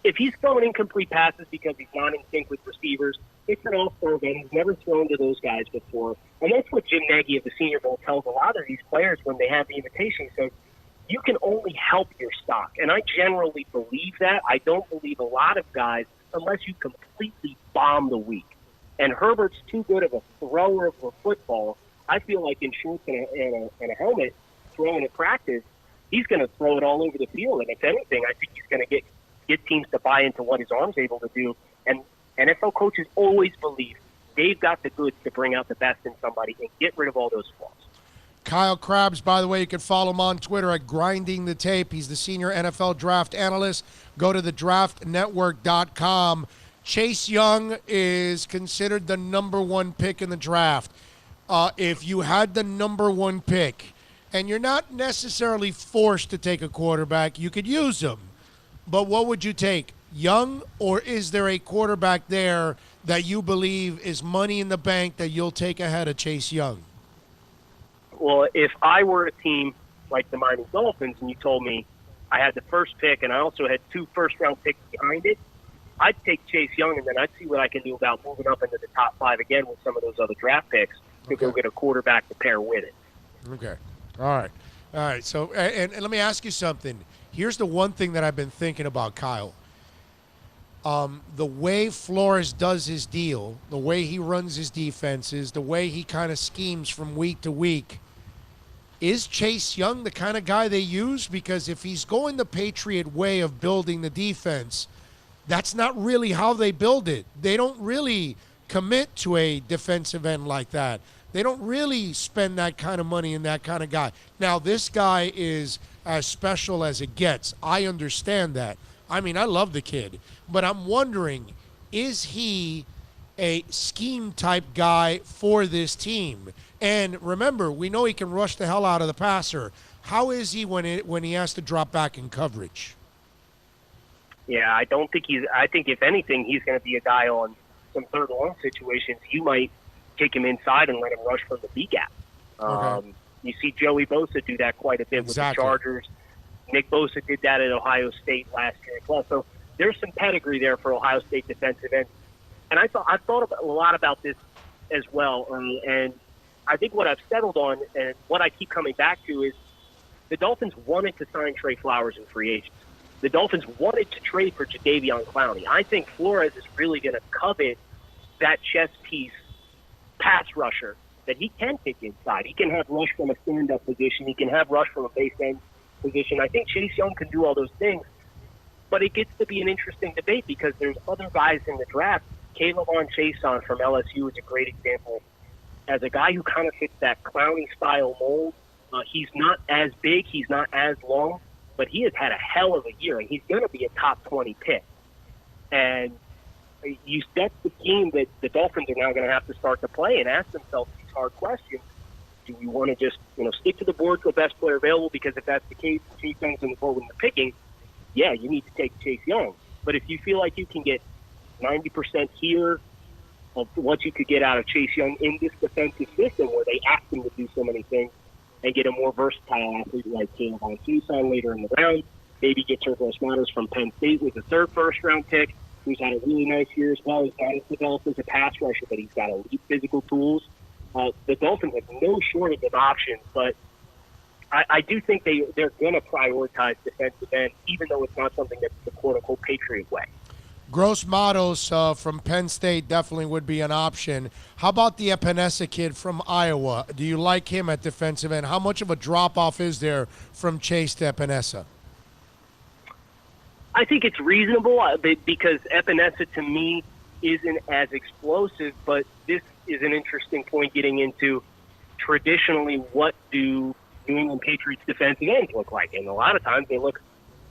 if he's throwing incomplete passes because he's not in sync with receivers, it's an off-throw game. He's never thrown to those guys before. And that's what Jim Nagy of the Senior Bowl tells a lot of these players when they have the invitation. He says, you can only help your stock. And I generally believe that. I don't believe a lot of guys unless you completely bomb the week. And Herbert's too good of a thrower of a football. I feel like in shorts and a helmet, throwing at practice, he's going to throw it all over the field. And if anything, I think he's going to get teams to buy into what his arm's able to do. And NFL coaches always believe they've got the goods to bring out the best in somebody and get rid of all those flaws. Kyle Krabs, by the way, you can follow him on Twitter at Grinding the Tape. He's the senior NFL draft analyst. Go to thedraftnetwork.com. Chase Young is considered the number 1 pick in the draft. If you had the number 1 pick, and you're not necessarily forced to take a quarterback, you could use him. But what would you take, Young, or is there a quarterback there that you believe is money in the bank that you'll take ahead of Chase Young? Well, if I were a team like the Miami Dolphins and you told me I had the first pick and I also had 2 first-round picks behind it, I'd take Chase Young, and then I'd see what I can do about moving up into the top 5 again with some of those other draft picks to go get a quarterback to pair with it. Okay. All right. So, and let me ask you something. Here's the one thing that I've been thinking about, Kyle. The way Flores does his deal, the way he runs his defenses, the way he kind of schemes from week to week, is Chase Young the kind of guy they use? Because if he's going the Patriot way of building the defense, that's not really how they build it. They don't really commit to a defensive end like that. They don't really spend that kind of money in that kind of guy. Now, this guy is as special as it gets. I understand that. I mean, I love the kid. But I'm wondering, is he a scheme-type guy for this team? And remember, we know he can rush the hell out of the passer. How is he when he has to drop back in coverage? Yeah, I think if anything, he's going to be a guy on some third and long situations. You might take him inside and let him rush from the B gap. Okay. You see Joey Bosa do that quite a bit with the Chargers. Nick Bosa did that at Ohio State last year as well. So there's some pedigree there for Ohio State defensive ends. And I've thought a lot about this as well. And I think what I've settled on and what I keep coming back to is the Dolphins wanted to sign Trey Flowers in free agents. The Dolphins wanted to trade for Jadeveon Clowney. I think Flores is really going to covet that chess piece pass rusher that he can kick inside. He can have rush from a stand-up position. He can have rush from a base end position. I think Chase Young can do all those things. But it gets to be an interesting debate because there's other guys in the draft. K'Lavon Chaisson from LSU is a great example. As a guy who kind of fits that Clowney-style mold, he's not as big, he's not as long, but he has had a hell of a year, and he's going to be a top 20 pick. And that's the team that the Dolphins are now going to have to start to play and ask themselves these hard questions. Do we want to just stick to the board for the best player available? Because if that's the case, Chase Young's on the board when they're picking, yeah, you need to take Chase Young. But if you feel like you can get 90% here of what you could get out of Chase Young in this defensive system where they ask him to do so many things and get a more versatile athlete like K'Lavon Chaisson later in the round, maybe get Turbo Smatters from Penn State with a third first-round pick, who's had a really nice year as well. He's got to develop as a pass rusher, but he's got elite physical tools. The Dolphins have no shortage of options, but I do think they're going to prioritize defensive end, even though it's not something that's the quote-unquote Patriot way. Gross Matos from Penn State definitely would be an option. How about the Epinesa kid from Iowa? Do you like him at defensive end? How much of a drop-off is there from Chase to Epinesa? I think it's reasonable because Epinesa, to me, isn't as explosive, but this is an interesting point getting into traditionally what do New England Patriots defensive ends look like. And a lot of times they look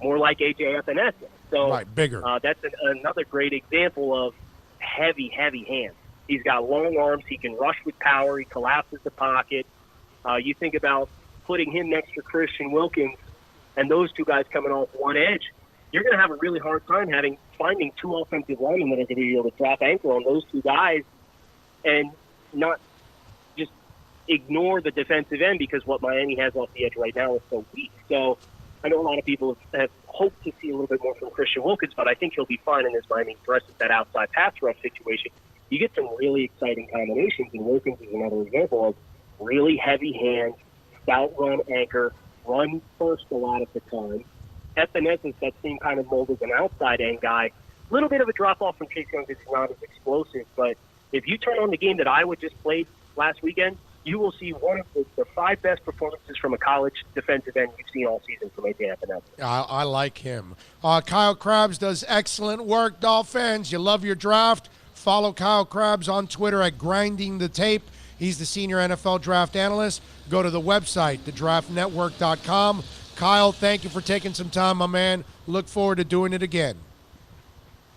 more like A.J. Epinesa. So right, bigger. That's another great example of heavy hands. He's got long arms. He can rush with power. He collapses the pocket. You think about putting him next to Christian Wilkins and those two guys coming off one edge, you're going to have a really hard time finding two offensive linemen that are going to be able to drop ankle on those two guys and not just ignore the defensive end because what Miami has off the edge right now is so weak. So I know a lot of people have hoped to see a little bit more from Christian Wilkins, but I think he'll be fine in this Miami addresses that outside pass rush situation. You get some really exciting combinations, and Wilkins is another example of really heavy hands, stout run anchor, run first a lot of the time. Epinesa is that same kind of mold as an outside end guy. A little bit of a drop-off from Chase Young because he's not as explosive, but if you turn on the game that Iowa just played last weekend, you will see one of the five best performances from a college defensive end you've seen all season from A.J. Epinesa. I like him. Kyle Krabs does excellent work, Dolphins. You love your draft. Follow Kyle Krabs on Twitter at Grinding the Tape. He's the senior NFL draft analyst. Go to the website, thedraftnetwork.com. Kyle, thank you for taking some time, my man. Look forward to doing it again.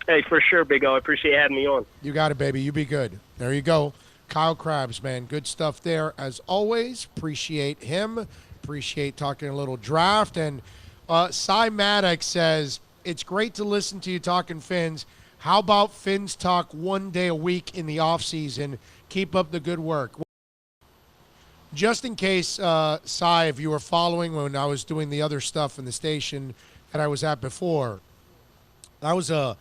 Hey, for sure, Big O. I appreciate having me on. You got it, baby. You be good. There you go. Kyle Krabs, man. Good stuff there, as always. Appreciate him. Appreciate talking a little draft. And Cy Maddox says, it's great to listen to you talking Fins. How about Fins talk one day a week in the offseason? Keep up the good work. Just in case, Cy, if you were following when I was doing the other stuff in the station that I was at before, that was a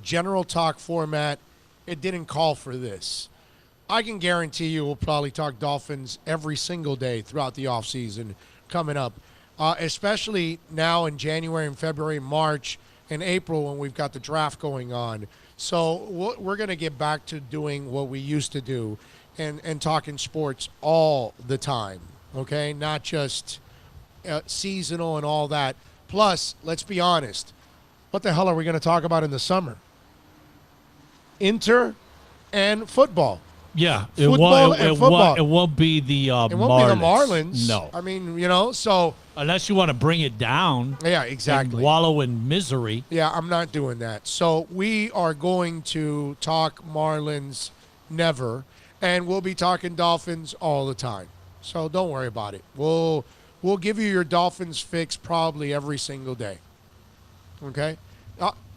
general talk format. It didn't call for this. I can guarantee you we'll probably talk Dolphins every single day throughout the offseason coming up, especially now in January and February, March, and April when we've got the draft going on. So we're going to get back to doing what we used to do and talking sports all the time, okay? Not just seasonal and all that. Plus, let's be honest, what the hell are we going to talk about in the summer? Inter and football. Yeah, Football and football. It won't be the Marlins. It won't be the Marlins. No. I mean, so. Unless you want to bring it down. Yeah, exactly. And wallow in misery. Yeah, I'm not doing that. So we are going to talk Marlins never, and we'll be talking Dolphins all the time. So don't worry about it. We'll give you your Dolphins fix probably every single day. Okay?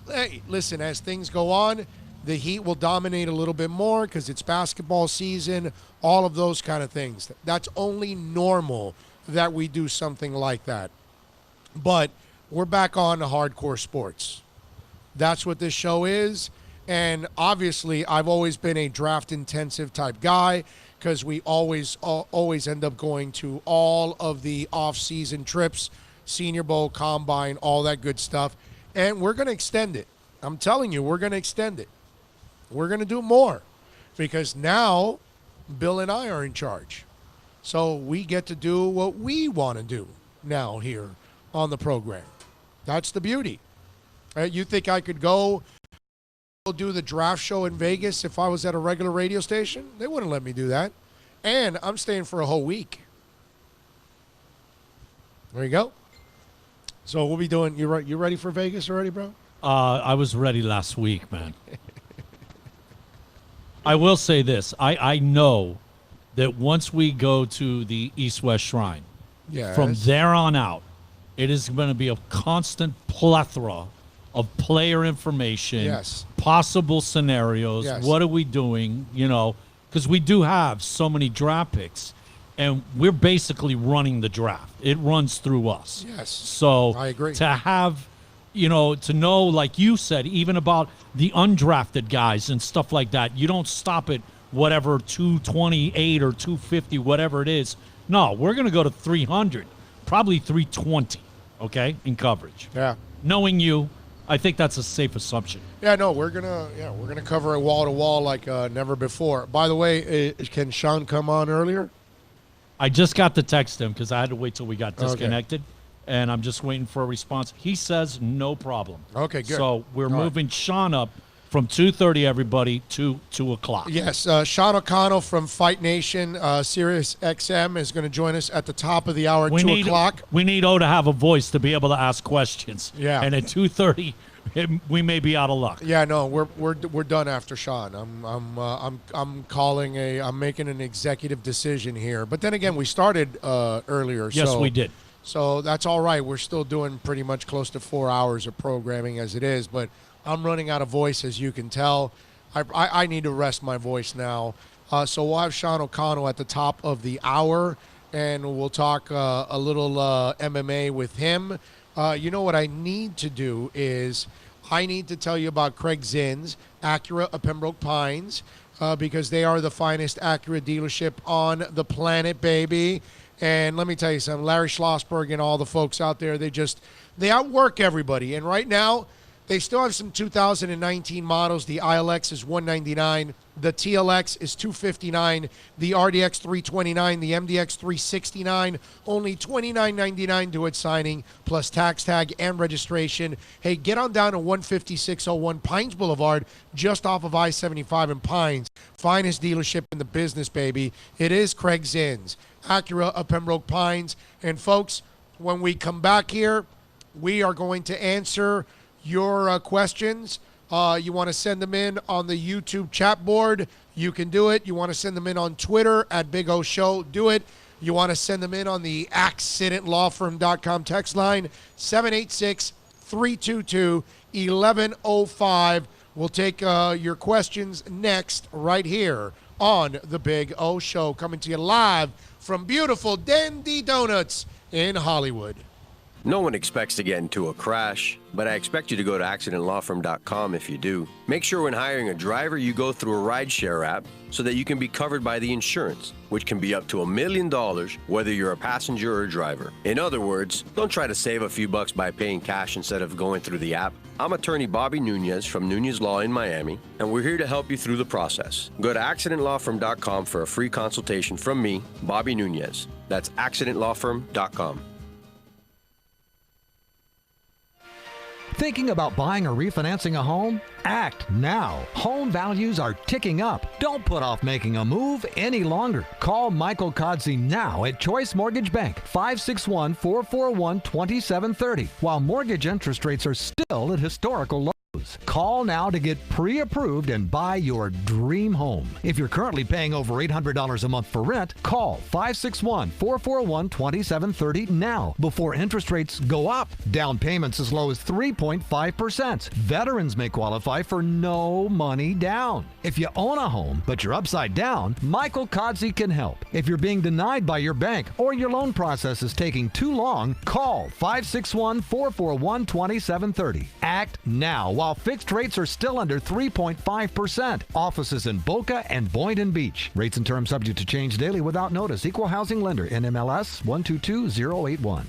Hey, listen, as things go on, the Heat will dominate a little bit more because it's basketball season, all of those kind of things. That's only normal that we do something like that. But we're back on to hardcore sports. That's what this show is. And obviously, I've always been a draft-intensive type guy because we always end up going to all of the off-season trips, Senior Bowl, Combine, all that good stuff. And we're going to extend it. I'm telling you, we're going to extend it. We're going to do more because now Bill and I are in charge. So we get to do what we want to do now here on the program. That's the beauty. You think I could go do the draft show in Vegas if I was at a regular radio station? They wouldn't let me do that. And I'm staying for a whole week. There you go. So we'll be doing. You ready for Vegas already, bro? I was ready last week, man. I will say this. I know that once we go to the East-West Shrine, from there on out, it is going to be a constant plethora of player information, possible scenarios. What are we doing? You know, because we do have so many draft picks, and we're basically running the draft. It runs through us. Yes. So I agree. To have, you know, to know, like you said, even about the undrafted guys and stuff like that, you don't stop at whatever 228 or 250, whatever it is. No, we're going to go to 300, probably 320, okay, in coverage. Yeah. Knowing you, I think that's a safe assumption. Yeah, no, we're gonna cover it wall to wall like never before. By the way, can Sean come on earlier? I just got to text him because I had to wait till we got disconnected, and I'm just waiting for a response. He says no problem. Okay, good. So we're moving Sean up from 2:30, everybody, to 2 o'clock. Yes, Sean O'Connell from Fight Nation, Sirius XM, is going to join us at the top of the hour at 2 o'clock. We need O to have a voice to be able to ask questions. Yeah. And at 2:30, we may be out of luck. Yeah, no, we're done after Sean. I'm making an executive decision here. But then again, we started earlier. Yes, we did. So that's all right. We're still doing pretty much close to 4 hours of programming as it is, but I'm running out of voice, as you can tell. I need to rest my voice now. So we'll have Sean O'Connell at the top of the hour, and we'll talk a little MMA with him. You know what I need to do is I need to tell you about Craig Zinn's, Acura of Pembroke Pines, because they are the finest Acura dealership on the planet, baby. And let me tell you something, Larry Schlossberg and all the folks out there, they outwork everybody. And right now, they still have some 2019 models. The ILX is $199. The TLX is $259. The RDX $329. The MDX $369. Only $29.99 to its signing, plus tax tag and registration. Hey, get on down to 15601 Pines Boulevard, just off of I-75 in Pines. Finest dealership in the business, baby. It is Craig Zinn's, Acura of Pembroke Pines. And folks, when we come back here, we are going to answer your questions. You want to send them in on the YouTube chat board, you can do it. You want to send them in on Twitter at Big O Show, do it. You want to send them in on the accidentlawfirm.com text line, 786-322-1105. We'll take your questions next right here on the Big O Show, coming to you live from beautiful Dandy Donuts in Hollywood. No one expects to get into a crash, but I expect you to go to accidentlawfirm.com if you do. Make sure when hiring a driver, you go through a rideshare app so that you can be covered by the insurance, which can be up to $1 million, whether you're a passenger or a driver. In other words, don't try to save a few bucks by paying cash instead of going through the app. I'm attorney Bobby Nunez from Nunez Law in Miami, and we're here to help you through the process. Go to accidentlawfirm.com for a free consultation from me, Bobby Nunez. That's accidentlawfirm.com. Thinking about buying or refinancing a home? Act now. Home values are ticking up. Don't put off making a move any longer. Call Michael Kodsey now at Choice Mortgage Bank, 561-441-2730, while mortgage interest rates are still at historical lows. Call now to get pre-approved and buy your dream home. If you're currently paying over $800 a month for rent, call 561-441-2730 now before interest rates go up. Down payments as low as 3.5%. Veterans may qualify for no money down. If you own a home but you're upside down, Michael Kodsey can help. If you're being denied by your bank or your loan process is taking too long, call 561-441-2730. Act now while fixed rates are still under 3.5%. Offices in Boca and Boynton Beach. Rates and terms subject to change daily without notice. Equal housing lender. NMLS 122081.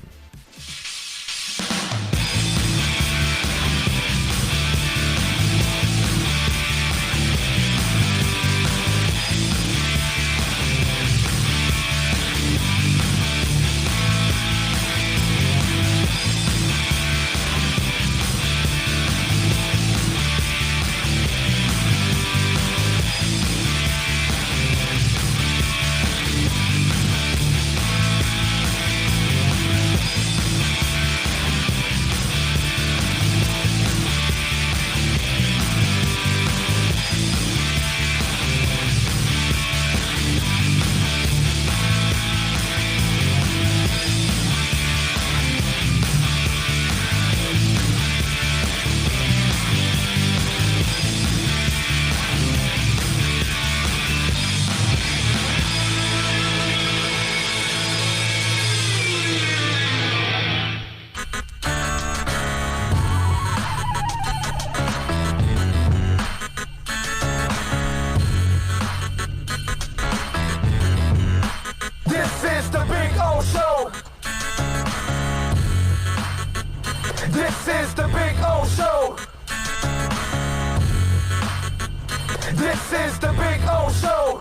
This is the Big O Show.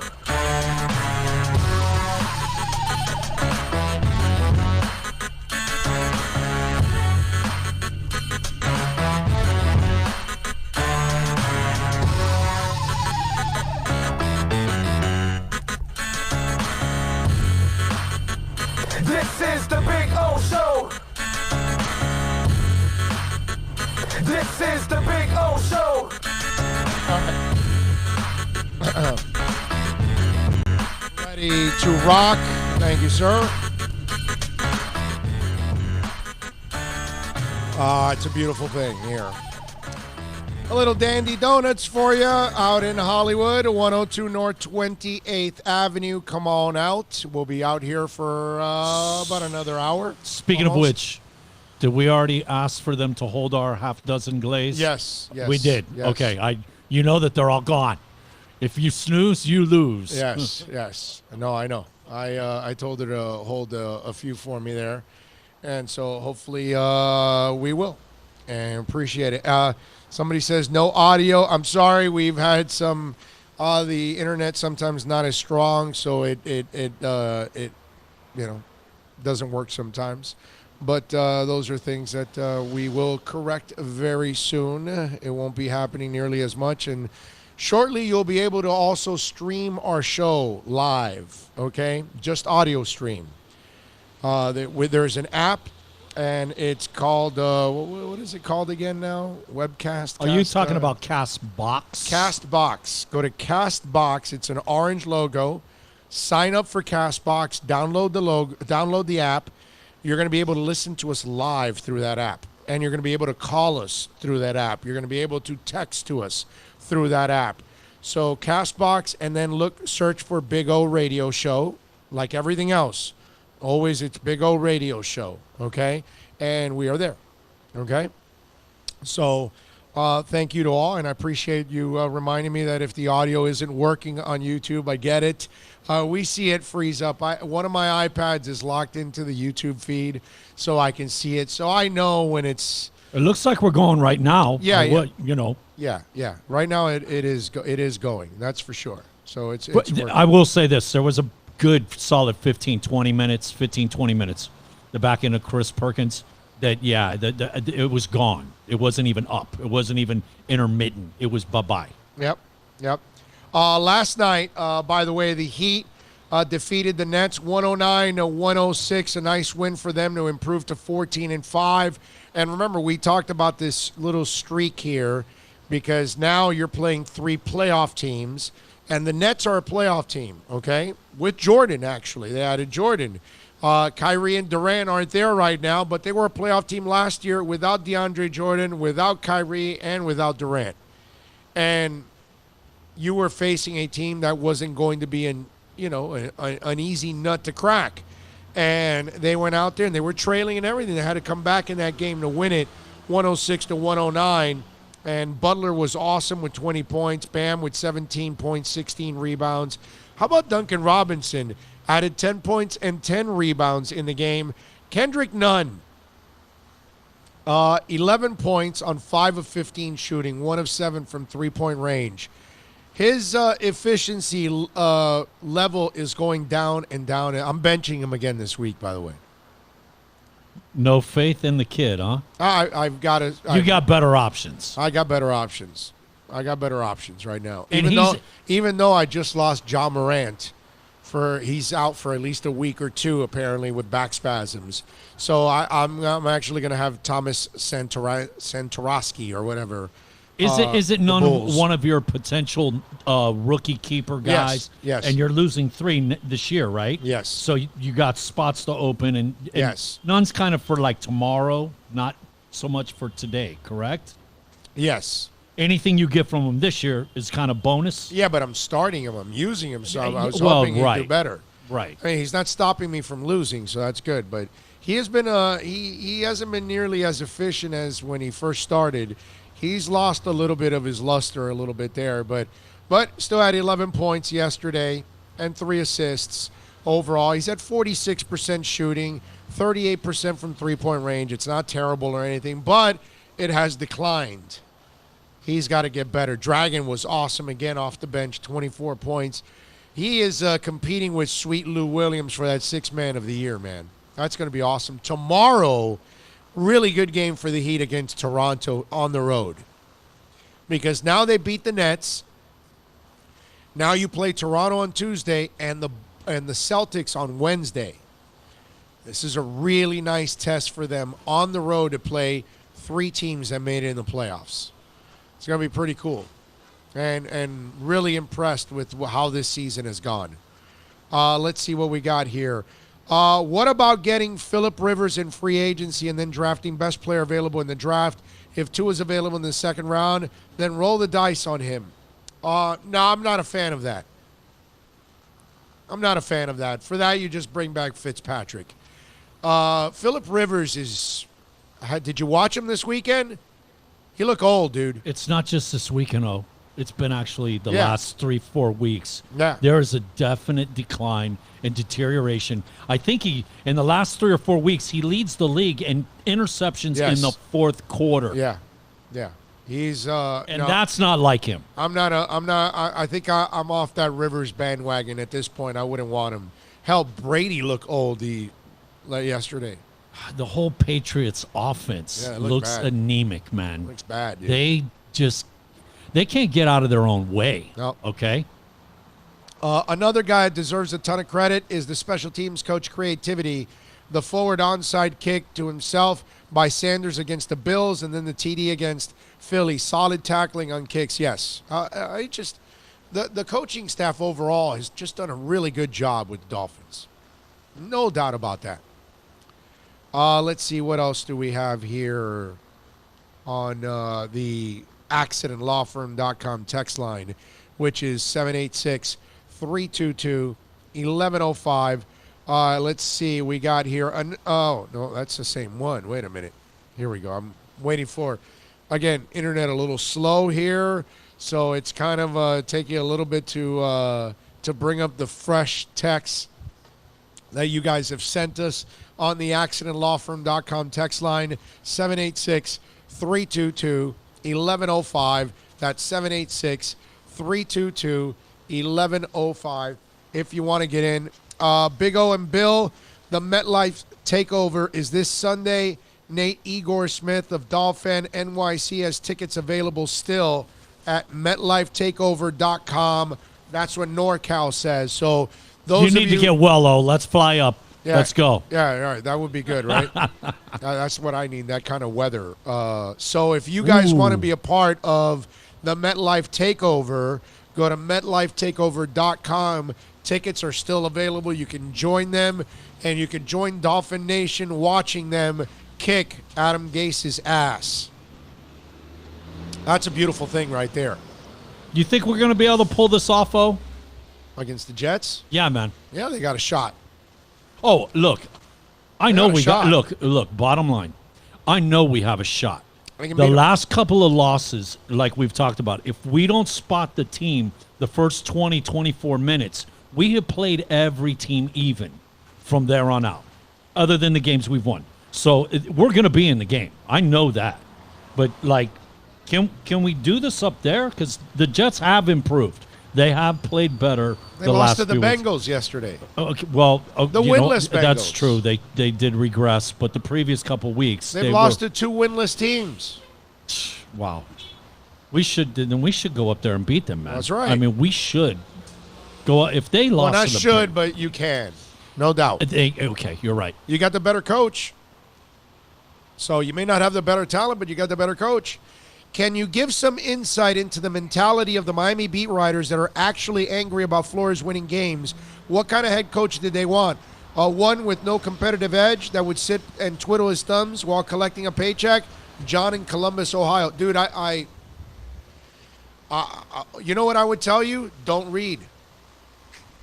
This is the Big O Show. This is the Big O Show. Ready to rock. Thank you, sir. It's a beautiful thing here. A little Dandy Donuts for you out in Hollywood, 102 North 28th Avenue. Come on out. We'll be out here for about another hour. Speaking almost. of which, did we already ask for them to hold our half dozen glaze? Yes. We did. Yes. Okay. You know that they're all gone. If you snooze, you lose. Yes. No, I know. I told her to hold a few for me there. And so hopefully we will. And appreciate it. Somebody says no audio. I'm sorry. We've had some the internet sometimes not as strong, so it doesn't work sometimes. But those are things that we will correct very soon. It won't be happening nearly as much. And shortly, you'll be able to also stream our show live, okay? Just audio stream. There's an app, and it's called, what is it called again now? Webcast? Are you talking about CastBox? CastBox. Go to CastBox. It's an orange logo. Sign up for CastBox. Download the app. You're going to be able to listen to us live through that app. And you're going to be able to call us through that app. You're going to be able to text to us through that app. So CastBox, and then search for Big O Radio Show, like everything else. Always it's Big O Radio Show, okay? And we are there, okay? So thank you to all, and I appreciate you reminding me that if the audio isn't working on YouTube, I get it. We see it freeze up. One of my iPads is locked into the YouTube feed, so I can see it. So I know when it's... It looks like we're going right now. Yeah. Yeah. Right now it is going. That's for sure. So it's working. I will say this. There was a good solid 15-20 minutes the back end of Chris Perkins it was gone. It wasn't even up. It wasn't even intermittent. It was bye-bye. Yep. Last night, by the way, the Heat defeated the Nets 109-106. A nice win for them to improve to 14-5. And remember, we talked about this little streak here because now you're playing 3 playoff teams. And the Nets are a playoff team, okay? With Jordan, actually. They added Jordan. Kyrie and Durant aren't there right now, but they were a playoff team last year without DeAndre Jordan, without Kyrie, and without Durant. And you were facing a team that wasn't going to be an easy nut to crack. And they went out there, and they were trailing and everything. They had to come back in that game to win it, 106-109. And Butler was awesome with 20 points. Bam with 17 points, 16 rebounds. How about Duncan Robinson? Added 10 points and 10 rebounds in the game. Kendrick Nunn, 11 points on 5 of 15 shooting, 1 of 7 from three-point range. His efficiency level is going down and down. I'm benching him again this week, by the way. No faith in the kid, huh? I've got to. You got better options. I got better options. Right now. Even though I just lost John Morant, he's out for at least a week or two apparently with back spasms. So I'm actually going to have Thomas Satoransky or whatever. Is it one of your potential rookie keeper guys? Yes. And you're losing 3 this year, right? Yes. So you got spots to open, and yes. None's kind of for like tomorrow, not so much for today, correct? Yes. Anything you get from him this year is kind of bonus. Yeah, but I'm starting him. I'm using him, so I was hoping he'd do better. Right. I mean, he's not stopping me from losing, so that's good. But he has been he hasn't been nearly as efficient as when he first started. He's lost a little bit of his luster a little bit there, but still had 11 points yesterday and 3 assists overall. He's at 46% shooting, 38% from three-point range. It's not terrible or anything, but it has declined. He's got to get better. Dragon was awesome again off the bench, 24 points. He is competing with Sweet Lou Williams for that sixth man of the year, man. That's going to be awesome. Tomorrow, really good game for the Heat against Toronto on the road. Because now they beat the Nets. Now you play Toronto on Tuesday and the Celtics on Wednesday. This is a really nice test for them on the road to play three teams that made it in the playoffs. It's going to be pretty cool. And really impressed with how this season has gone. Let's see what we got here. What about getting Phillip Rivers in free agency and then drafting best player available in the draft? If Tua is available in the second round, then roll the dice on him. No, I'm not a fan of that. I'm not a fan of that. For that, you just bring back Fitzpatrick. Phillip Rivers is... Did you watch him this weekend? He look old, dude. It's not just this weekend, though. It's been actually the last 3-4 weeks. Yeah. There is a definite decline and deterioration. I think in the last 3 or 4 weeks, he leads the league in interceptions in the fourth quarter. Yeah. He's that's not like him. I think I'm off that Rivers bandwagon at this point. I wouldn't want him. Hell, Brady looked old yesterday. The whole Patriots offense looks anemic, man. Looks bad, dude. They can't get out of their own way. No. Okay? Another guy that deserves a ton of credit is the special teams coach creativity. The forward onside kick to himself by Sanders against the Bills and then the TD against Philly. Solid tackling on kicks, yes. The coaching staff overall has just done a really good job with the Dolphins. No doubt about that. Let's see, what else do we have here on the accidentlawfirm.com text line, which is 786-322-1105. Let's see, we got here. Oh, no, that's the same one. Wait a minute. Here we go. I'm waiting for, again, internet a little slow here, so it's kind of taking a little bit to bring up the fresh text that you guys have sent us on the accidentlawfirm.com text line, 786-322-1105. That's 786-322-1105 if you want to get in. Big O and Bill, the MetLife Takeover is this Sunday. Nate Igor Smith of Dolphin NYC has tickets available still at MetLifeTakeover.com. That's what NorCal says. So those you need to get well, let's fly up. Yeah, let's go. Yeah, all right. That would be good, right? That's what I need, that kind of weather. So if you guys want to be a part of the MetLife Takeover, go to MetLifeTakeover.com. Tickets are still available. You can join them, and you can join Dolphin Nation watching them kick Adam Gase's ass. That's a beautiful thing right there. You think we're going to be able to pull this off, O? Against the Jets? Yeah, man. Yeah, they got a shot. Oh, look. I know we got look, bottom line. I know we have a shot. The last couple of losses, like we've talked about, if we don't spot the team the first 20, 24 minutes, we have played every team even from there on out, other than the games we've won. So we're going to be in the game. I know that. But, like, can we do this up there? Because the Jets have improved. They have played better. They lost to the Bengals yesterday. Okay, well, the winless Bengals. That's true. They did regress, but the previous couple weeks they've lost to two winless teams. Wow, we should go up there and beat them, man. That's right. I mean, we should go if they lost. Well, not should, but you can, no doubt. Okay, you're right. You got the better coach, so you may not have the better talent, but you got the better coach. Can you give some insight into the mentality of the Miami beat writers that are actually angry about Flores winning games? What kind of head coach did they want? One with no competitive edge that would sit and twiddle his thumbs while collecting a paycheck? John in Columbus, Ohio. Dude, you know what I would tell you? Don't read.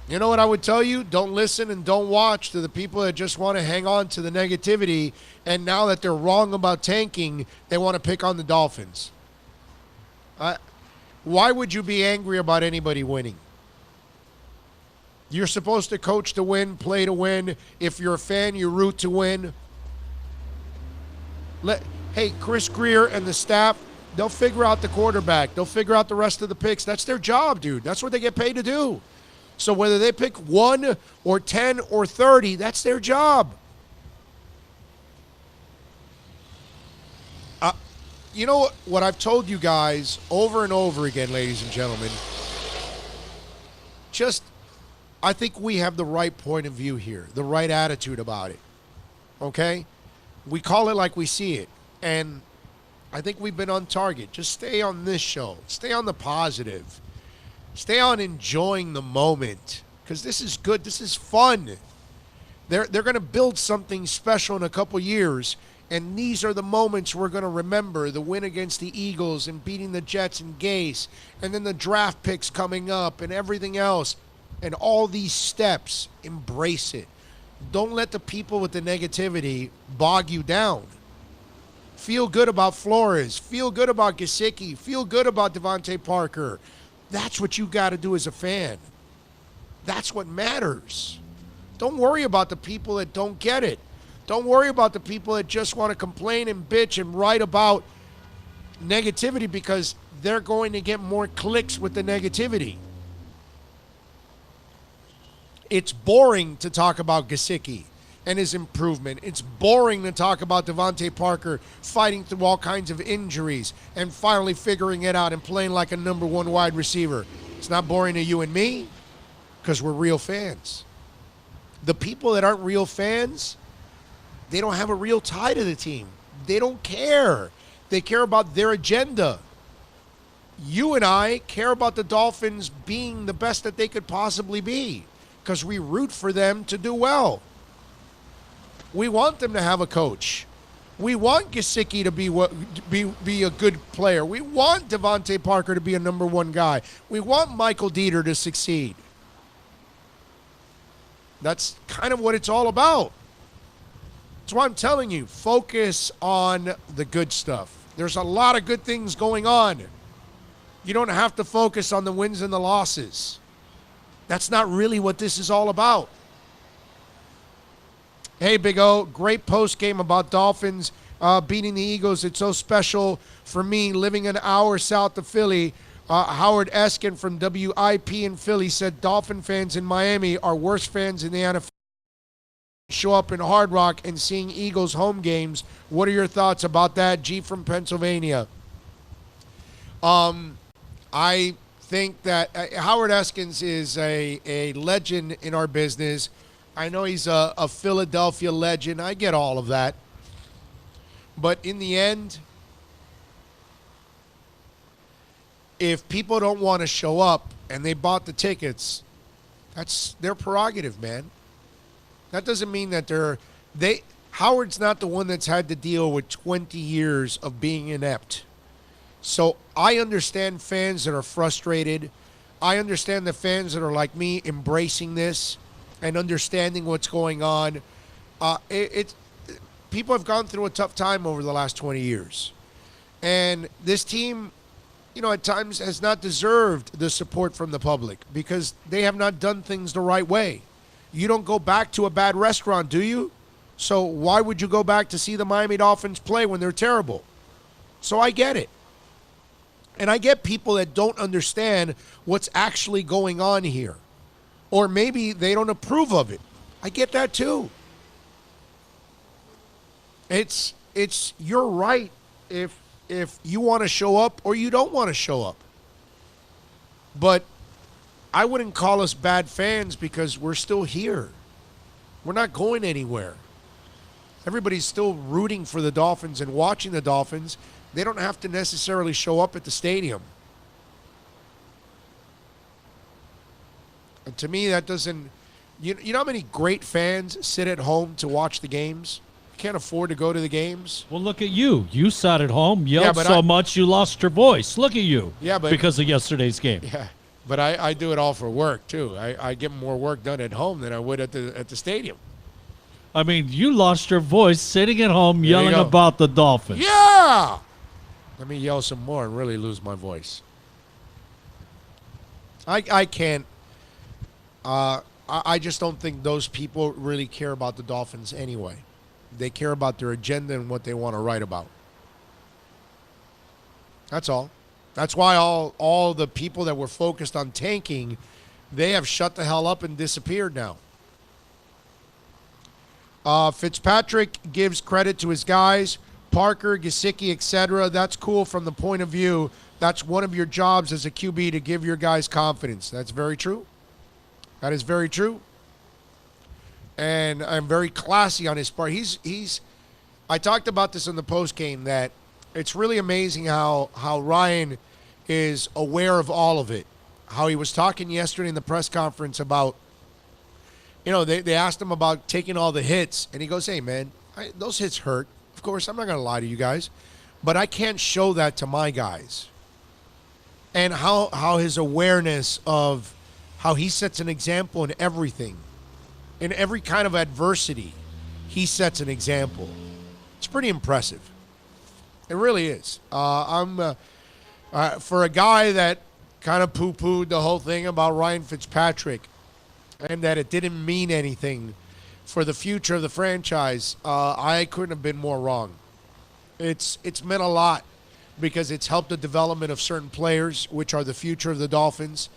You know what I would tell you? Don't listen and don't watch to the people that just want to hang on to the negativity, and now that they're wrong about tanking, they want to pick on the Dolphins. Why would you be angry about anybody winning? You're supposed to coach to win, play to win. If you're a fan, you root to win. Hey, Chris Greer and the staff, They'll figure out the quarterback. They'll figure out the rest of the picks. That's their job, dude. That's what they get paid to do. So whether they pick 1 or 10 or 30, that's their job. You know what I've told you guys over and over again, ladies and gentlemen? I think we have the right point of view here, the right attitude about it. Okay? We call it like we see it. And I think we've been on target. Just stay on this show. Stay on the positive. Stay on enjoying the moment. Because this is good. This is fun. They're going to build something special in a couple years. And these are the moments we're going to remember. The win against the Eagles and beating the Jets and Gase. And then the draft picks coming up and everything else. And all these steps, embrace it. Don't let the people with the negativity bog you down. Feel good about Flores. Feel good about Gesicki. Feel good about Devontae Parker. That's what you got to do as a fan. That's what matters. Don't worry about the people that don't get it. Don't worry about the people that just want to complain and bitch and write about negativity because they're going to get more clicks with the negativity. It's boring to talk about Gesicki and his improvement. It's boring to talk about Devontae Parker fighting through all kinds of injuries and finally figuring it out and playing like a number 1 wide receiver. It's not boring to you and me because we're real fans. The people that aren't real fans, they don't have a real tie to the team. They don't care. They care about their agenda. You and I care about the Dolphins being the best that they could possibly be because we root for them to do well. We want them to have a coach. We want Gesicki to be a good player. We want Devontae Parker to be a number 1 guy. We want Michael Dieter to succeed. That's kind of what it's all about. That's why I'm telling you, focus on the good stuff. There's a lot of good things going on. You don't have to focus on the wins and the losses. That's not really what this is all about. Hey, Big O, great post game about Dolphins beating the Eagles. It's so special for me living an hour south of Philly. Howard Eskin from WIP in Philly said Dolphin fans in Miami are worst fans in the NFL. Show up in Hard Rock and seeing Eagles home games. What are your thoughts about that? G from Pennsylvania. I think that Howard Eskins is a legend in our business. I know he's a Philadelphia legend. I get all of that. But in the end, if people don't want to show up and they bought the tickets, that's their prerogative, man. That doesn't mean that Howard's not the one that's had to deal with 20 years of being inept. So I understand fans that are frustrated. I understand the fans that are like me embracing this and understanding what's going on. People have gone through a tough time over the last 20 years. And this team, at times has not deserved the support from the public because they have not done things the right way. You don't go back to a bad restaurant, do you? So why would you go back to see the Miami Dolphins play when they're terrible? So I get it. And I get people that don't understand what's actually going on here. Or maybe they don't approve of it. I get that too. It's your right if you want to show up or you don't want to show up. But I wouldn't call us bad fans because we're still here. We're not going anywhere. Everybody's still rooting for the Dolphins and watching the Dolphins. They don't have to necessarily show up at the stadium. And to me, that doesn't... You know how many great fans sit at home to watch the games? Can't afford to go to the games. Well, look at you. You sat at home, yelled so much you lost your voice. Look at you. Yeah, but because of yesterday's game. Yeah, but I do it all for work too. I get more work done at home than I would at the stadium. I mean, you lost your voice sitting at home yelling about the Dolphins. Yeah. Let me yell some more and really lose my voice. I can't. I just don't think those people really care about the Dolphins anyway. They care about their agenda and what they want to write about. That's all. That's why all the people that were focused on tanking, they have shut the hell up and disappeared now. Fitzpatrick gives credit to his guys, Parker, Gesicki, etc. That's cool from the point of view. That's one of your jobs as a QB, to give your guys confidence. That's very true. That is very true. And I'm very classy on his part. I talked about this in the postgame, that it's really amazing how Ryan is aware of all of it. How he was talking yesterday in the press conference about, they asked him about taking all the hits, and he goes, hey, man, those hits hurt. Of course, I'm not going to lie to you guys, but I can't show that to my guys. And how his awareness of how he sets an example in everything. In every kind of adversity, he sets an example. It's pretty impressive. It really is. For a guy that kind of poo-pooed the whole thing about Ryan Fitzpatrick and that it didn't mean anything for the future of the franchise, I couldn't have been more wrong. It's meant a lot because it's helped the development of certain players, which are the future of the Dolphins.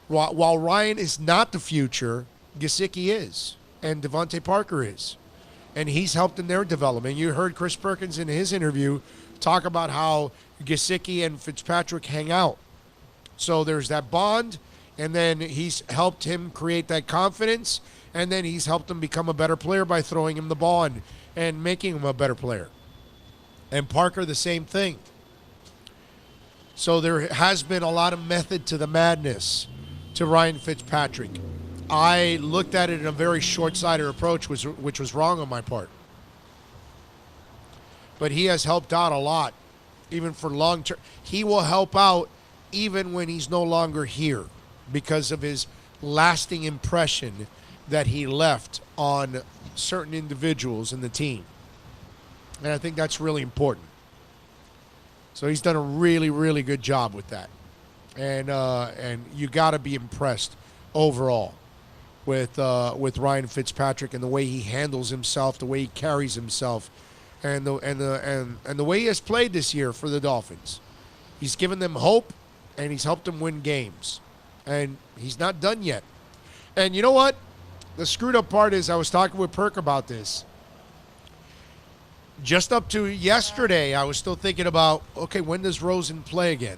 While Ryan is not the future, Gesicki is, and Devontae Parker is. And he's helped in their development. You heard Chris Perkins in his interview talk about how Gesicki and Fitzpatrick hang out. So there's that bond, and then he's helped him create that confidence, and then he's helped him become a better player by throwing him the ball and making him a better player. And Parker, the same thing. So there has been a lot of method to the madness to Ryan Fitzpatrick. I looked at it in a very short-sighted approach, which was wrong on my part. But he has helped out a lot, even for long-term. He will help out even when he's no longer here because of his lasting impression that he left on certain individuals in the team. And I think that's really important. So he's done a really, really good job with that. And you got to be impressed overall with Ryan Fitzpatrick and the way he handles himself, the way he carries himself, and the way he has played this year for the Dolphins. He's given them hope, and he's helped them win games. And he's not done yet. And you know what? The screwed up part is, I was talking with Perk about this. Just up to yesterday, I was still thinking about, okay, when does Rosen play again?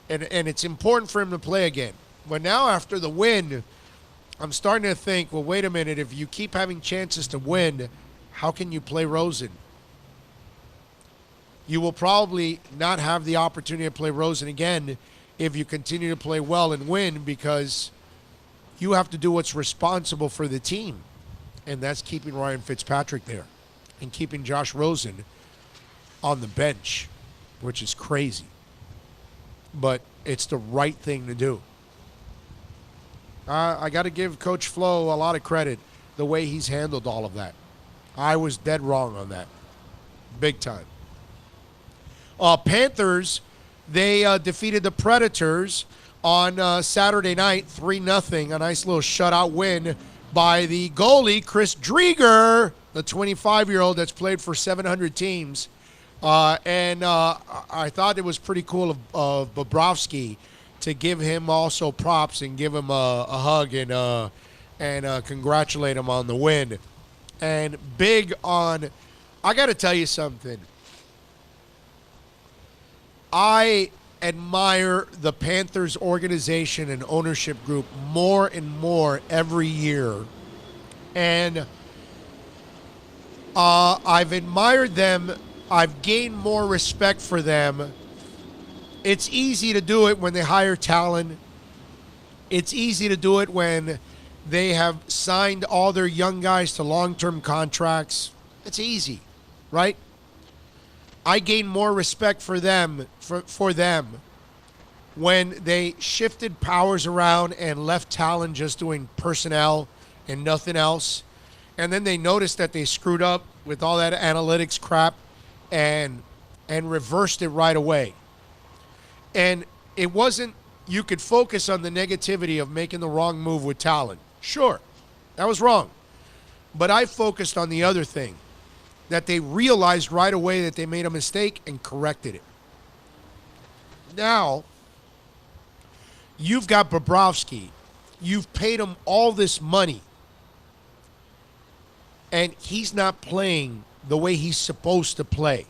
And it's important for him to play again. But now after the win, I'm starting to think, well, wait a minute. If you keep having chances to win, how can you play Rosen? You will probably not have the opportunity to play Rosen again if you continue to play well and win, because you have to do what's responsible for the team. And that's keeping Ryan Fitzpatrick there and keeping Josh Rosen on the bench, which is crazy. But it's the right thing to do. I got to give Coach Flo a lot of credit, the way he's handled all of that. I was dead wrong on that. Big time. Panthers, they defeated the Predators on Saturday night, 3-0. A nice little shutout win by the goalie, Chris Drieger, the 25-year-old that's played for 700 teams. And I thought it was pretty cool of Bobrovsky to give him also props and give him a hug and congratulate him on the win. And big on, I got to tell you something. I admire the Panthers organization and ownership group more and more every year. And I've admired them. I've gained more respect for them. It's easy to do it when they hire talent. It's easy to do it when they have signed all their young guys to long-term contracts. It's easy, right? I gain more respect for them when they shifted powers around and left talent just doing personnel and nothing else. And then they noticed that they screwed up with all that analytics crap and reversed it right away. And it wasn't, you could focus on the negativity of making the wrong move with talent. Sure, that was wrong. But I focused on the other thing, that they realized right away that they made a mistake and corrected it. Now, you've got Bobrovsky. You've paid him all this money. And he's not playing the way he's supposed to play.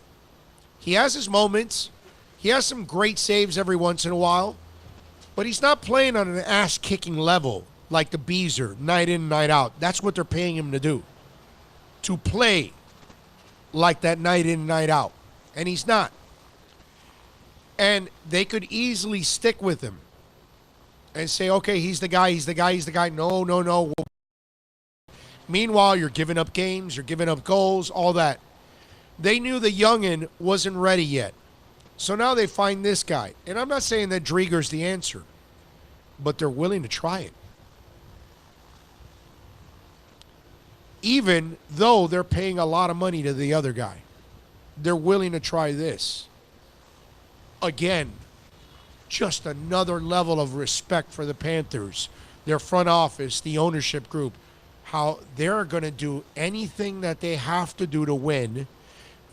He has his moments. He has some great saves every once in a while. But he's not playing on an ass-kicking level like the Beezer, night in, night out. That's what they're paying him to do. To play like that night in, night out. And he's not. And they could easily stick with him and say, okay, he's the guy, he's the guy, he's the guy. No. Meanwhile, you're giving up games, you're giving up goals, all that. They knew the youngin' wasn't ready yet. So now they find this guy. And I'm not saying that Drieger's the answer, but they're willing to try it. Even though they're paying a lot of money to the other guy. They're willing to try this. Again, just another level of respect for the Panthers, their front office, the ownership group, how they're going to do anything that they have to do to win.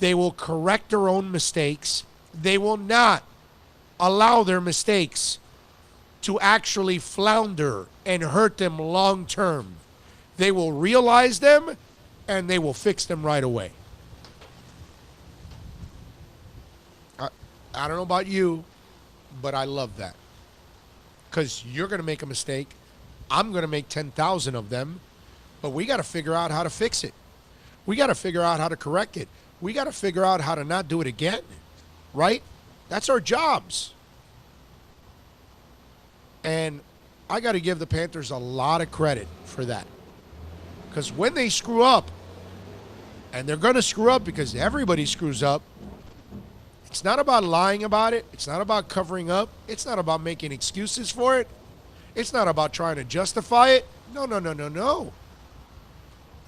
They will correct their own mistakes. They will not allow their mistakes to actually flounder and hurt them long term. They will realize them and they will fix them right away. I don't know about you, but I love that. Because you're going to make a mistake. I'm going to make 10,000 of them. But we got to figure out how to fix it. We got to figure out how to correct it. We got to figure out how to not do it again. Right? That's our jobs. And I got to give the Panthers a lot of credit for that. Because when they screw up, and they're going to screw up because everybody screws up, it's not about lying about it. It's not about covering up. It's not about making excuses for it. It's not about trying to justify it. No.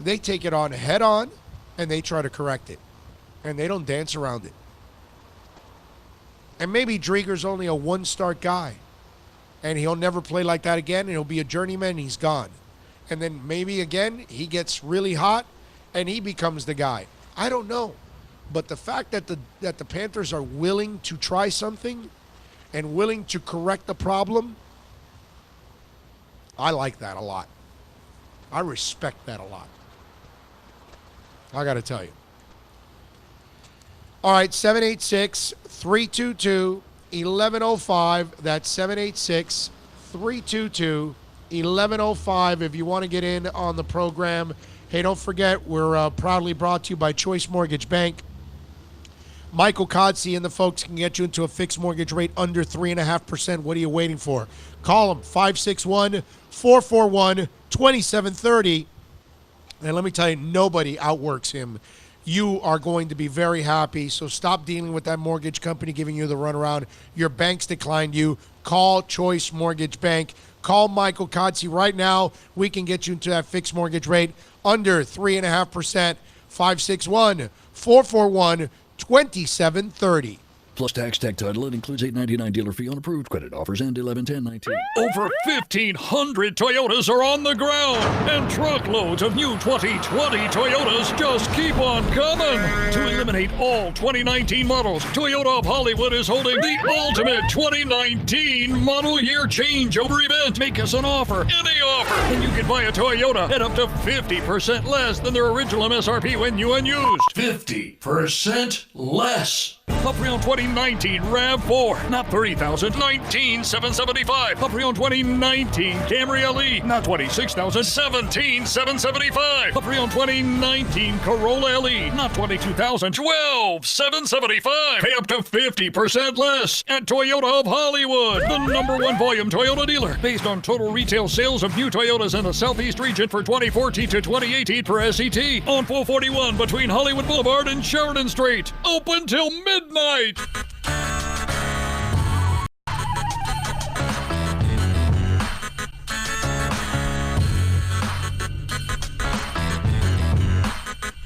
They take it on head on, and they try to correct it. And they don't dance around it. And maybe Drieger's only a one-start guy. And he'll never play like that again, and he'll be a journeyman, and he's gone. And then maybe again, he gets really hot, and he becomes the guy. I don't know. But the fact that the Panthers are willing to try something and willing to correct the problem, I like that a lot. I respect that a lot. I got to tell you. All right, 786-322-1105. That's 786-322-1105 if you want to get in on the program. Hey, don't forget, we're proudly brought to you by Choice Mortgage Bank. Michael Kodsey and the folks can get you into a fixed mortgage rate under 3.5%. What are you waiting for? Call them, 561-441-2730. And let me tell you, nobody outworks him. You are going to be very happy. So stop dealing with that mortgage company giving you the runaround. Your bank's declined you. Call Choice Mortgage Bank. Call Michael Kodsey right now. We can get you into that fixed mortgage rate under 3.5%. 561-441-2730. Plus tax, tech title. It includes $8.99 dealer fee on approved credit offers and 11/10/19. Over 1,500 Toyotas are on the ground, and truckloads of new 2020 Toyotas just keep on coming. To eliminate all 2019 models, Toyota of Hollywood is holding the ultimate 2019 model year changeover event. Make us an offer, any offer, and you can buy a Toyota at up to 50% less than their original MSRP when new and used. 50% less. A pre-owned 2019 RAV4, not $30,000, $19,775. A pre-owned 2019 Camry LE, not $26,000, $17,775. A pre-owned 2019 Corolla LE, not $22,000, $12,775. Pay up to 50% less at Toyota of Hollywood, the #1 volume Toyota dealer, based on total retail sales of new Toyotas in the Southeast region for 2014 to 2018 per SET, on 441 between Hollywood Boulevard and Sheridan Street. Open till midnight.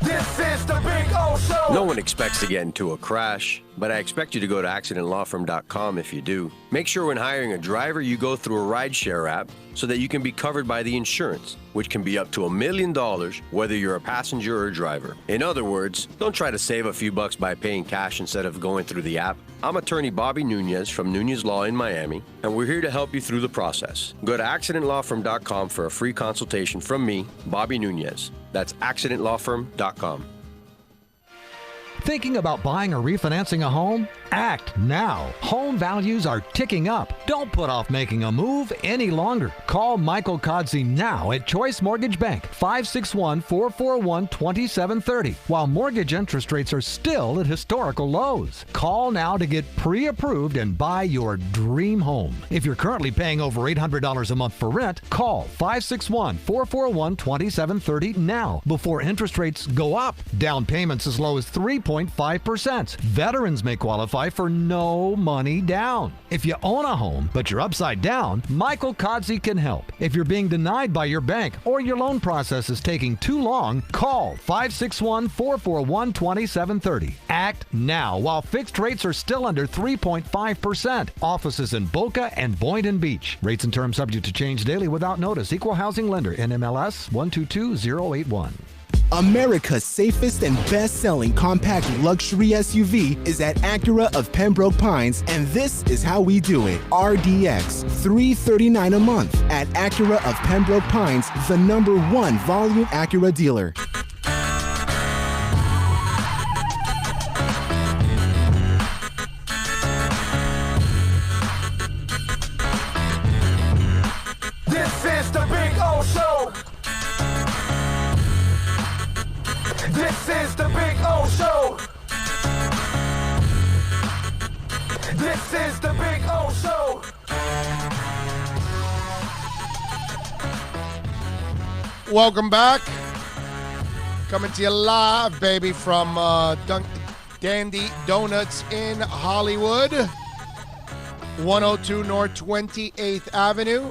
This is the Big O Show. No one expects to get into a crash, but I expect you to go to accidentlawfirm.com if you do. Make sure when hiring a driver, you go through a rideshare app so that you can be covered by the insurance, which can be up to $1 million whether you're a passenger or a driver. In other words, don't try to save a few bucks by paying cash instead of going through the app. I'm attorney Bobby Nunez from Nunez Law in Miami, and we're here to help you through the process. Go to accidentlawfirm.com for a free consultation from me, Bobby Nunez. That's accidentlawfirm.com. Thinking about buying or refinancing a home? Act now. Home values are ticking up. Don't put off making a move any longer. Call Michael Kodzie now at Choice Mortgage Bank, 561-441-2730, while mortgage interest rates are still at historical lows. Call now to get pre-approved and buy your dream home. If you're currently paying over $800 a month for rent, call 561-441-2730 now before interest rates go up. Down payments as low as 3.5%. Veterans may qualify for no money down. If you own a home, but you're upside down, Michael Kodzie can help. If you're being denied by your bank or your loan process is taking too long, call 561-441-2730. Act now while fixed rates are still under 3.5%. Offices in Boca and Boynton Beach. Rates and terms subject to change daily without notice. Equal housing lender. NMLS 122081. America's safest and best-selling compact luxury SUV is at Acura of Pembroke Pines, and this is how we do it. RDX, $339 a month at Acura of Pembroke Pines, the #1 volume Acura dealer. This is the Big O Show. This is the Big O Show. This is the Big O Show. Welcome back. Coming to you live, baby, from Dandy Donuts in Hollywood. 102 North 28th Avenue.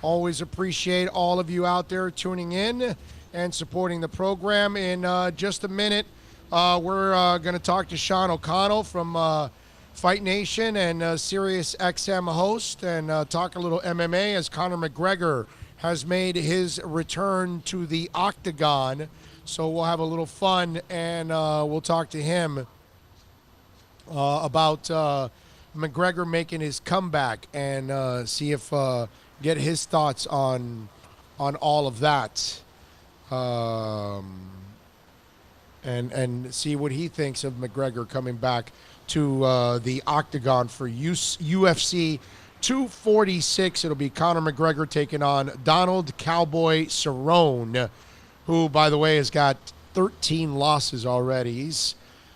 Always appreciate all of you out there tuning in and supporting the program. In just a minute, we're going to talk to Sean O'Connell from Fight Nation and Sirius XM host and talk a little MMA as Conor McGregor has made his return to the octagon. So we'll have a little fun and we'll talk to him about McGregor making his comeback and see if get his thoughts on all of that. And see what he thinks of McGregor coming back to the octagon for UFC 246. It'll be Conor McGregor taking on Donald Cowboy Cerrone, who, by the way, has got 13 losses already.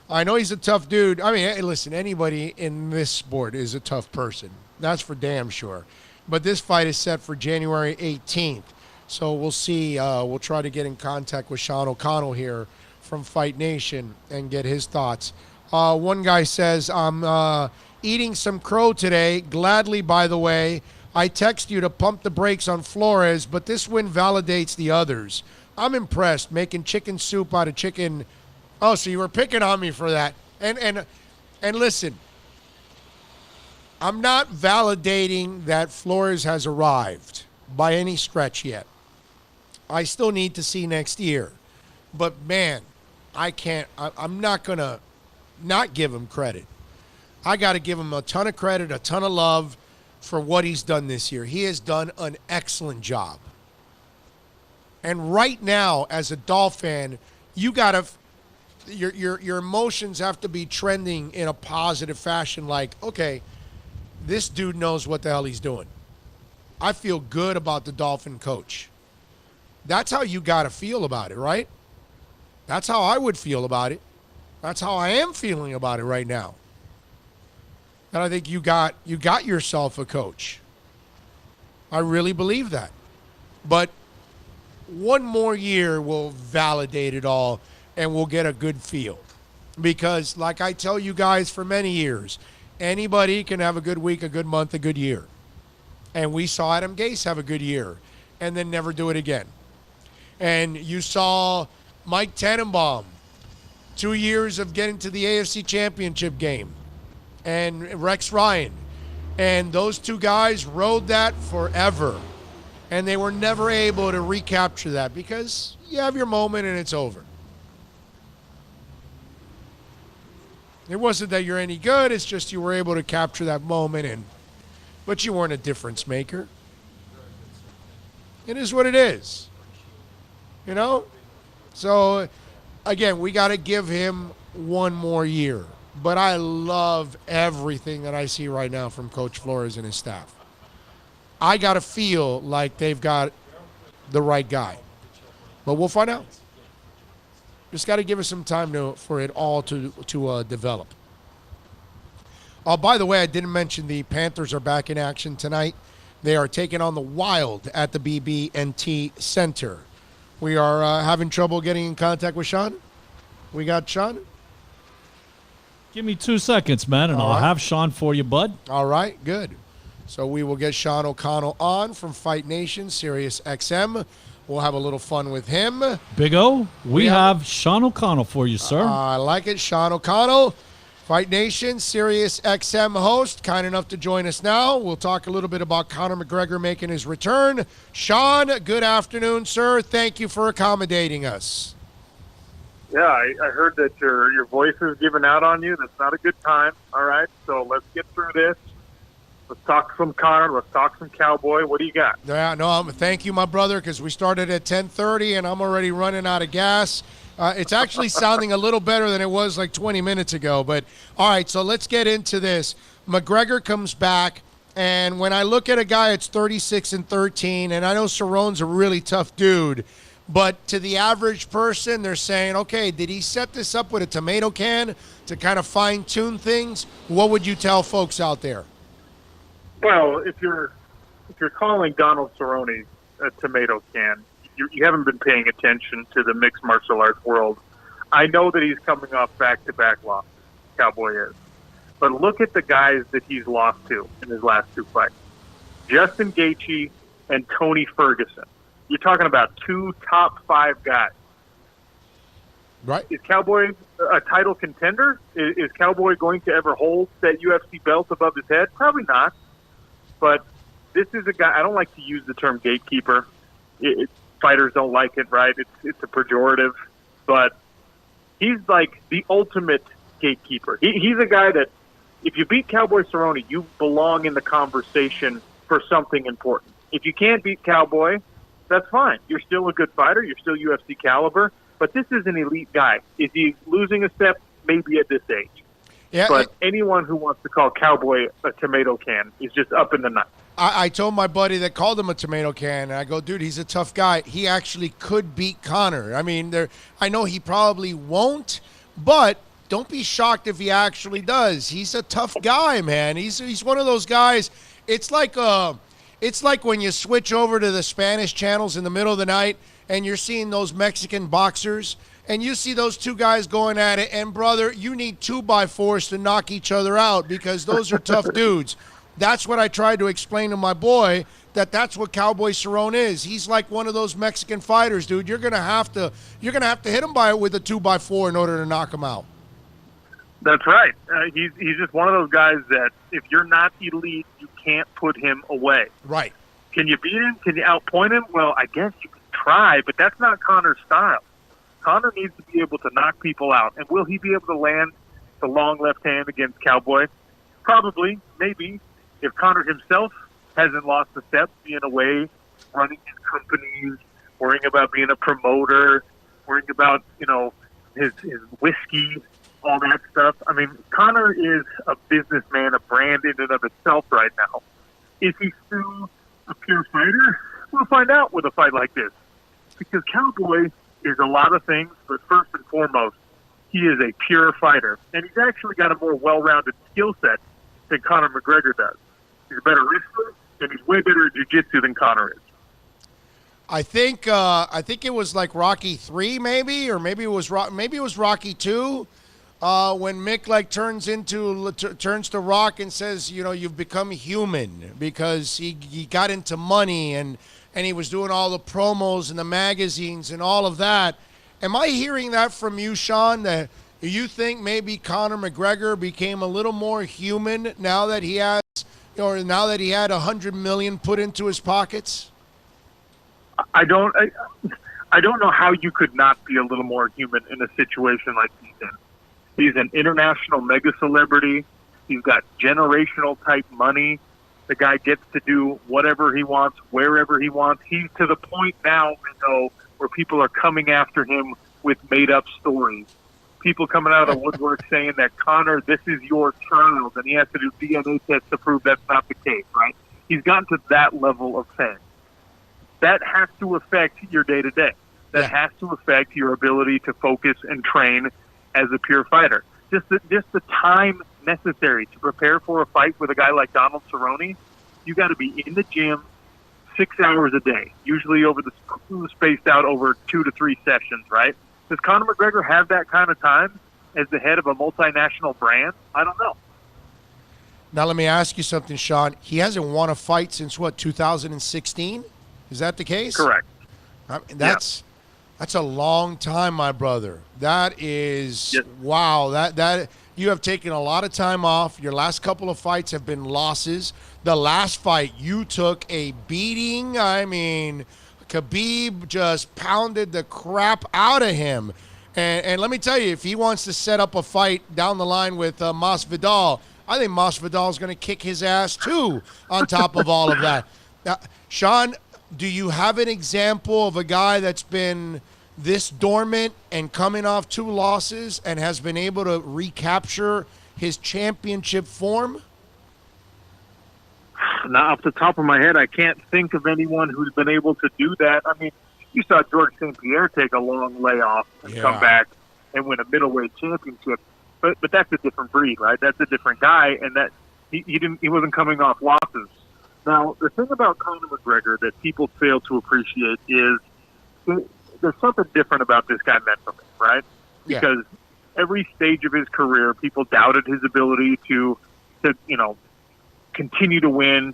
I know he's a tough dude. I mean, hey, listen, anybody in this sport is a tough person. That's for damn sure. But this fight is set for January 18th. So we'll see. We'll try to get in contact with Sean O'Connell here from Fight Nation and get his thoughts. One guy says, I'm eating some crow today. Gladly, by the way. I text you to pump the brakes on Flores, but this win validates the others. I'm impressed, making chicken soup out of chicken. Oh, so you were picking on me for that. And listen, I'm not validating that Flores has arrived by any stretch yet. I still need to see next year. But, man, I'm not going to not give him credit. I got to give him a ton of credit, a ton of love for what he's done this year. He has done an excellent job. And right now, as a Dolphin fan, you got to your emotions have to be trending in a positive fashion, like, okay, this dude knows what the hell he's doing. I feel good about the Dolphin coach. That's how you got to feel about it, right? That's how I would feel about it. That's how I am feeling about it right now. And I think you got yourself a coach. I really believe that. But one more year will validate it all, and we'll get a good feel. Because, like I tell you guys for many years, anybody can have a good week, a good month, a good year. And we saw Adam Gase have a good year and then never do it again. And you saw Mike Tannenbaum 2 years of getting to the AFC Championship game, and Rex Ryan. And those two guys rode that forever. And they were never able to recapture that because you have your moment and it's over. It wasn't that you're any good, it's just you were able to capture that moment, but you weren't a difference maker. It is what it is. You know? So, again, we got to give him one more year. But I love everything that I see right now from Coach Flores and his staff. I got to feel like they've got the right guy. But we'll find out. Just got to give us some time for it all to develop. Oh, by the way, I didn't mention the Panthers are back in action tonight. They are taking on the Wild at the BB&T Center. We are having trouble getting in contact with Sean. We got Sean? Give me 2 seconds, man, and I'll have Sean for you, bud. All right, good. So we will get Sean O'Connell on from Fight Nation, Sirius XM. We'll have a little fun with him. Big O, we have Sean O'Connell for you, sir. I like it. Sean O'Connell, Fight Nation, Sirius XM host, kind enough to join us now. We'll talk a little bit about Conor McGregor making his return. Sean, good afternoon, sir. Thank you for accommodating us. Yeah, I heard that your voice is giving out on you. That's not a good time. All right, so let's get through this. Let's talk some Conor. Let's talk some Cowboy. What do you got? Yeah, no, thank you, my brother, because we started at 10:30 and I'm already running out of gas. It's actually sounding a little better than it was like 20 minutes ago. But all right, so let's get into this. McGregor comes back, and when I look at a guy that's 36-13, and I know Cerrone's a really tough dude. But to the average person, they're saying, okay, did he set this up with a tomato can to kind of fine-tune things? What would you tell folks out there? Well, if you're calling Donald Cerrone a tomato can, you haven't been paying attention to the mixed martial arts world. I know that he's coming off back-to-back losses, Cowboy is. But look at the guys that he's lost to in his last two fights. Justin Gaethje and Tony Ferguson. You're talking about two top 5 guys. Right. Is Cowboy a title contender? Is Cowboy going to ever hold that UFC belt above his head? Probably not. But this is a guy, I don't like to use the term gatekeeper. Fighters don't like it, right? It's a pejorative. But he's like the ultimate gatekeeper. He's a guy that, if you beat Cowboy Cerrone, you belong in the conversation for something important. If you can't beat Cowboy, that's fine. You're still a good fighter. You're still UFC caliber. But this is an elite guy. Is he losing a step? Maybe at this age. Yeah, but anyone who wants to call Cowboy a tomato can is just up in the night. I told my buddy that called him a tomato can, and I go, dude, he's a tough guy. He actually could beat Conor. I mean, I know he probably won't, but don't be shocked if he actually does. He's a tough guy, man. He's one of those guys. It's like when you switch over to the Spanish channels in the middle of the night and you're seeing those Mexican boxers and you see those two guys going at it, and brother, you need 2x4s to knock each other out because those are tough dudes. That's what I tried to explain to my boy, that's what Cowboy Cerrone is. He's like one of those Mexican fighters, dude. You're gonna have to hit him with a 2x4 in order to knock him out. That's right. He's just one of those guys that if you're not elite, you can't put him away. Right. Can you beat him? Can you outpoint him? Well, I guess you can try, but that's not Conor's style. Conor needs to be able to knock people out. And will he be able to land the long left hand against Cowboy? Probably, maybe. If Conor himself hasn't lost a step, being away, running his companies, worrying about being a promoter, worrying about, his whiskey, all that stuff. I mean, Conor is a businessman, a brand in and of itself right now. Is he still a pure fighter? We'll find out with a fight like this. Because Cowboy is a lot of things, but first and foremost, he is a pure fighter. And he's actually got a more well-rounded skill set than Conor McGregor does. He's a better wrestler, and he's way better at jiu-jitsu than Conor is. I think it was like Rocky 3 maybe, or maybe it was Rocky 2. When Mick turns to Rock and says, you've become human, because he got into money and he was doing all the promos and the magazines and all of that. Am I hearing that from you, Sean, that Do you think maybe Conor McGregor became a little more human now that he has, or now that he had $100 million put into his pockets? I don't know how you could not be a little more human in a situation like he's in. He's an international mega celebrity. He's got generational type money. The guy gets to do whatever he wants, wherever he wants. He's to the point now, where people are coming after him with made-up stories. People coming out of the woodwork saying that, Conor, this is your child, and he has to do DNA tests to prove that's not the case, right? He's gotten to that level of fame. That has to affect your day-to-day. That has to affect your ability to focus and train as a pure fighter. Just the time necessary to prepare for a fight with a guy like Donald Cerrone, you got to be in the gym 6 hours a day, usually over spaced out over 2 to 3 sessions, right? Does Conor McGregor have that kind of time as the head of a multinational brand? I don't know. Now let me ask you something, Sean. He hasn't won a fight since 2016? Is that the case? Correct. That's a long time, my brother. That is wow. That you have taken a lot of time off. Your last couple of fights have been losses. The last fight you took a beating. I mean, Khabib just pounded the crap out of him. And let me tell you, if he wants to set up a fight down the line with Masvidal, I think Masvidal is going to kick his ass too. On top of all of that, now, Sean, do you have an example of a guy that's been this dormant and coming off 2 losses and has been able to recapture his championship form? Not off the top of my head, I can't think of anyone who's been able to do that. I mean, you saw George St. Pierre take a long layoff and come back and win a middleweight championship, but that's a different breed, right? That's a different guy, and that he wasn't coming off losses. Now, the thing about Conor McGregor that people fail to appreciate is there's something different about this guy mentally, right? Because every stage of his career, people doubted his ability to continue to win.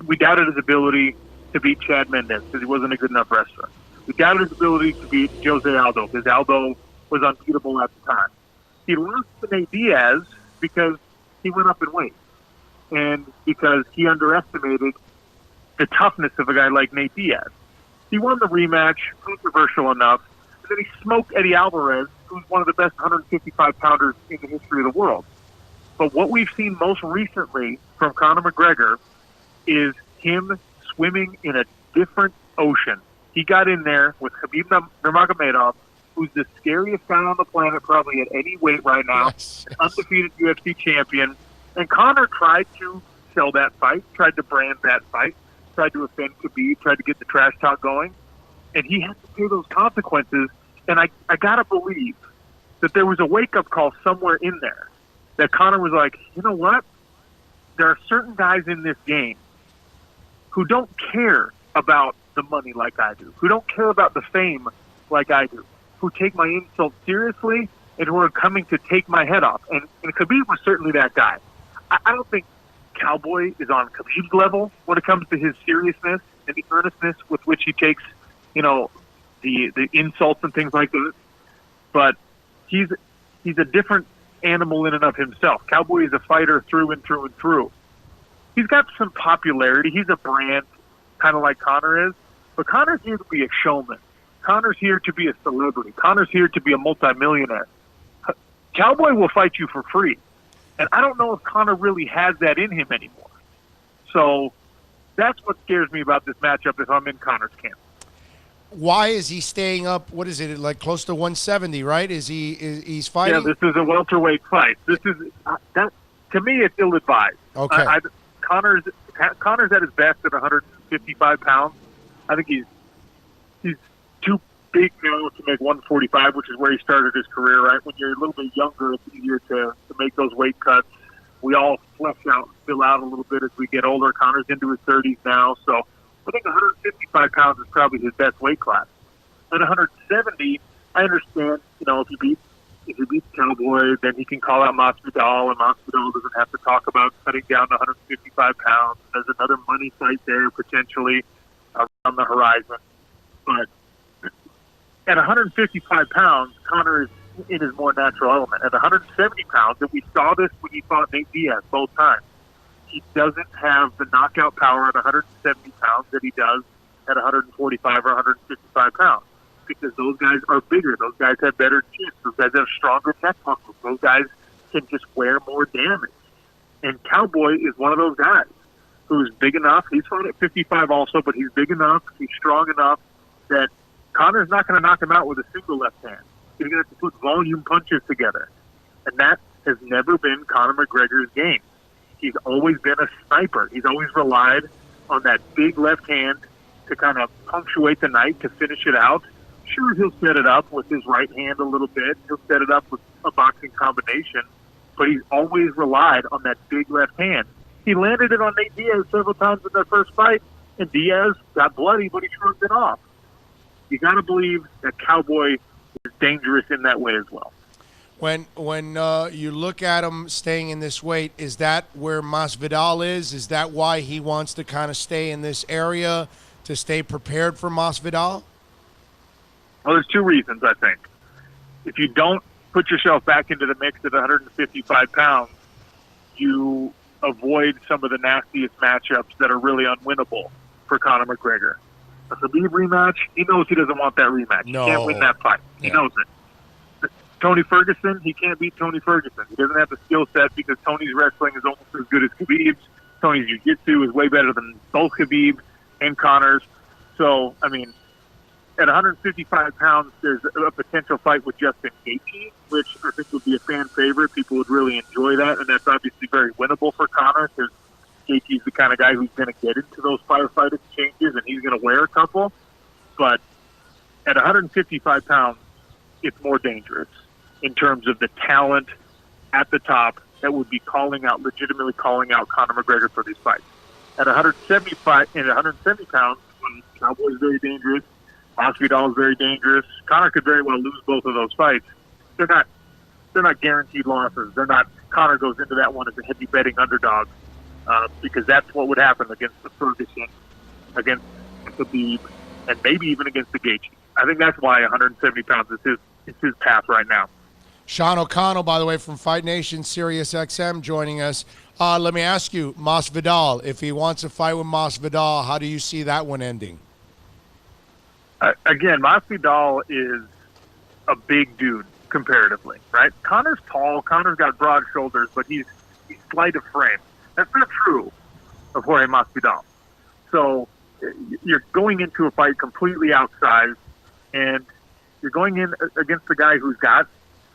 We doubted his ability to beat Chad Mendes because he wasn't a good enough wrestler. We doubted his ability to beat Jose Aldo because Aldo was unbeatable at the time. He lost to Nate Diaz because he went up in weight and because he underestimated the toughness of a guy like Nate Diaz. He won the rematch, controversial enough, and then he smoked Eddie Alvarez, who's one of the best 155-pounders in the history of the world. But what we've seen most recently from Conor McGregor is him swimming in a different ocean. He got in there with Khabib Nurmagomedov, who's the scariest guy on the planet probably at any weight right now, an undefeated UFC champion. And Conor tried to sell that fight, tried to brand that fight, tried to offend Khabib, tried to get the trash talk going, and he had to pay those consequences. And I got to believe that there was a wake-up call somewhere in there that Conor was like, you know what? There are certain guys in this game who don't care about the money like I do, who don't care about the fame like I do, who take my insults seriously and who are coming to take my head off. And Khabib was certainly that guy. I don't think Cowboy is on Khabib's level when it comes to his seriousness and the earnestness with which he takes, the insults and things like that. But he's a different animal in and of himself. Cowboy is a fighter through and through and through. He's got some popularity. He's a brand, kind of like Conor is. But Conor's here to be a showman. Conor's here to be a celebrity. Conor's here to be a multimillionaire. Cowboy will fight you for free. And I don't know if Conor really has that in him anymore. So that's what scares me about this matchup if I'm in Conor's camp. Why is he staying up? What is it, like close to 170, right? He's fighting? Yeah, this is a welterweight fight. This is that to me, it's ill-advised. Okay. Conor's at his best at 155 pounds. I think he's too big now to make 145, which is where he started his career, right? When you're a little bit younger, it's easier to make those weight cuts. We all flesh out and fill out a little bit as we get older. Conor's into his 30s now, so I think 155 pounds is probably his best weight class. At 170, I understand, if he beats Cowboy, then he can call out Masvidal, and Masvidal doesn't have to talk about cutting down to 155 pounds. There's another money fight there potentially on the horizon. But at 155 pounds, Conor is in his more natural element. At 170 pounds, and we saw this when he fought Nate Diaz both times, he doesn't have the knockout power at 170 pounds that he does at 145 or 155 pounds, because those guys are bigger. Those guys have better chins. Those guys have stronger neck muscles. Those guys can just wear more damage. And Cowboy is one of those guys who's big enough. He's fought at 55 also, but he's big enough, he's strong enough that Conor's not going to knock him out with a single left hand. He's going to have to put volume punches together. And that has never been Conor McGregor's game. He's always been a sniper. He's always relied on that big left hand to kind of punctuate the night, to finish it out. Sure, he'll set it up with his right hand a little bit. He'll set it up with a boxing combination. But he's always relied on that big left hand. He landed it on Nate Diaz several times in their first fight, and Diaz got bloody, but he shrugged it off. You got to believe that Cowboy is dangerous in that way as well. When you look at him staying in this weight, is that where Masvidal is? Is that why he wants to kind of stay in this area, to stay prepared for Masvidal? Well, there's two reasons, I think. If you don't put yourself back into the mix at 155 pounds, you avoid some of the nastiest matchups that are really unwinnable for Conor McGregor. A Khabib rematch, he knows he doesn't want that rematch. No. He can't win that fight. He knows it. Tony Ferguson, he can't beat Tony Ferguson. He doesn't have the skill set because Tony's wrestling is almost as good as Khabib's. Tony's jiu-jitsu is way better than both Khabib and Conor's. So, I mean, at 155 pounds, there's a potential fight with Justin Gaethje, which I think would be a fan favorite. People would really enjoy that, and that's obviously very winnable for Conor because Gaethje's the kind of guy who's going to get into those firefight exchanges, and he's going to wear a couple. But at 155 pounds, it's more dangerous in terms of the talent at the top that would be legitimately calling out Conor McGregor for these fights. At 170 pounds, Cowboy's very dangerous. Masvidal is very dangerous. Conor could very well lose both of those fights. They're not guaranteed losses. Conor goes into that one as a heavy betting underdog because that's what would happen against the Ferguson, against Khabib, and maybe even against the Gaethje. I think that's why 170 pounds is his path right now. Sean O'Connell, by the way, from Fight Nation, Sirius XM, joining us. Let me ask you, Masvidal, if he wants to fight with Masvidal, how do you see that one ending? Again, Masvidal is a big dude comparatively, right? Conor's tall. Conor's got broad shoulders, but he's slight of frame. That's not true of Jorge Masvidal. So you're going into a fight completely outsized, and you're going in against a guy who's got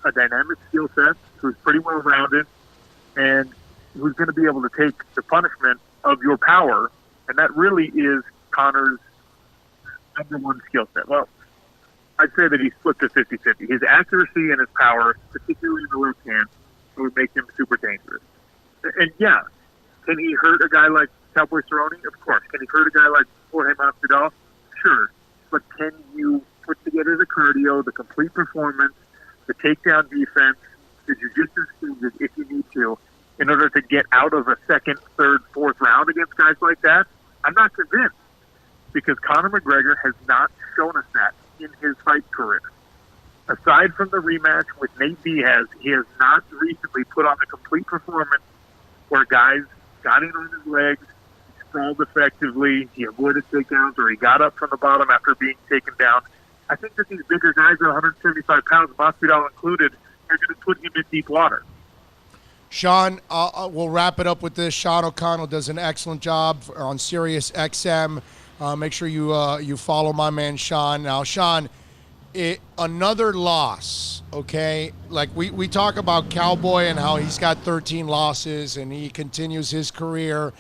a dynamic skill set, who's pretty well-rounded, and who's going to be able to take the punishment of your power, and that really is Conor's number one skill set. Well, I'd say that he's split to 50-50. His accuracy and his power, particularly in the left hand, would make him super dangerous. And yeah, can he hurt a guy like Cowboy Cerrone? Of course. Can he hurt a guy like Jorge Masvidal? Sure. But can you put together the cardio, the complete performance, the takedown defense, the jiu-jitsu skills if you need to, in order to get out of a second, third, fourth round against guys like that? I'm not convinced, because Conor McGregor has not shown us that in his fight career. Aside from the rematch with Nate Diaz, he has not recently put on a complete performance where guys got in on his legs, he sprawled effectively, he avoided takedowns, or he got up from the bottom after being taken down. I think that these bigger guys at 175 pounds, Masvidal included, are going to put him in deep water. Sean, we'll wrap it up with this. Sean O'Connell does an excellent job on Sirius XM. Make sure you follow my man Sean. Now, Sean, another loss, okay? Like we talk about Cowboy and how he's got 13 losses and he continues his career,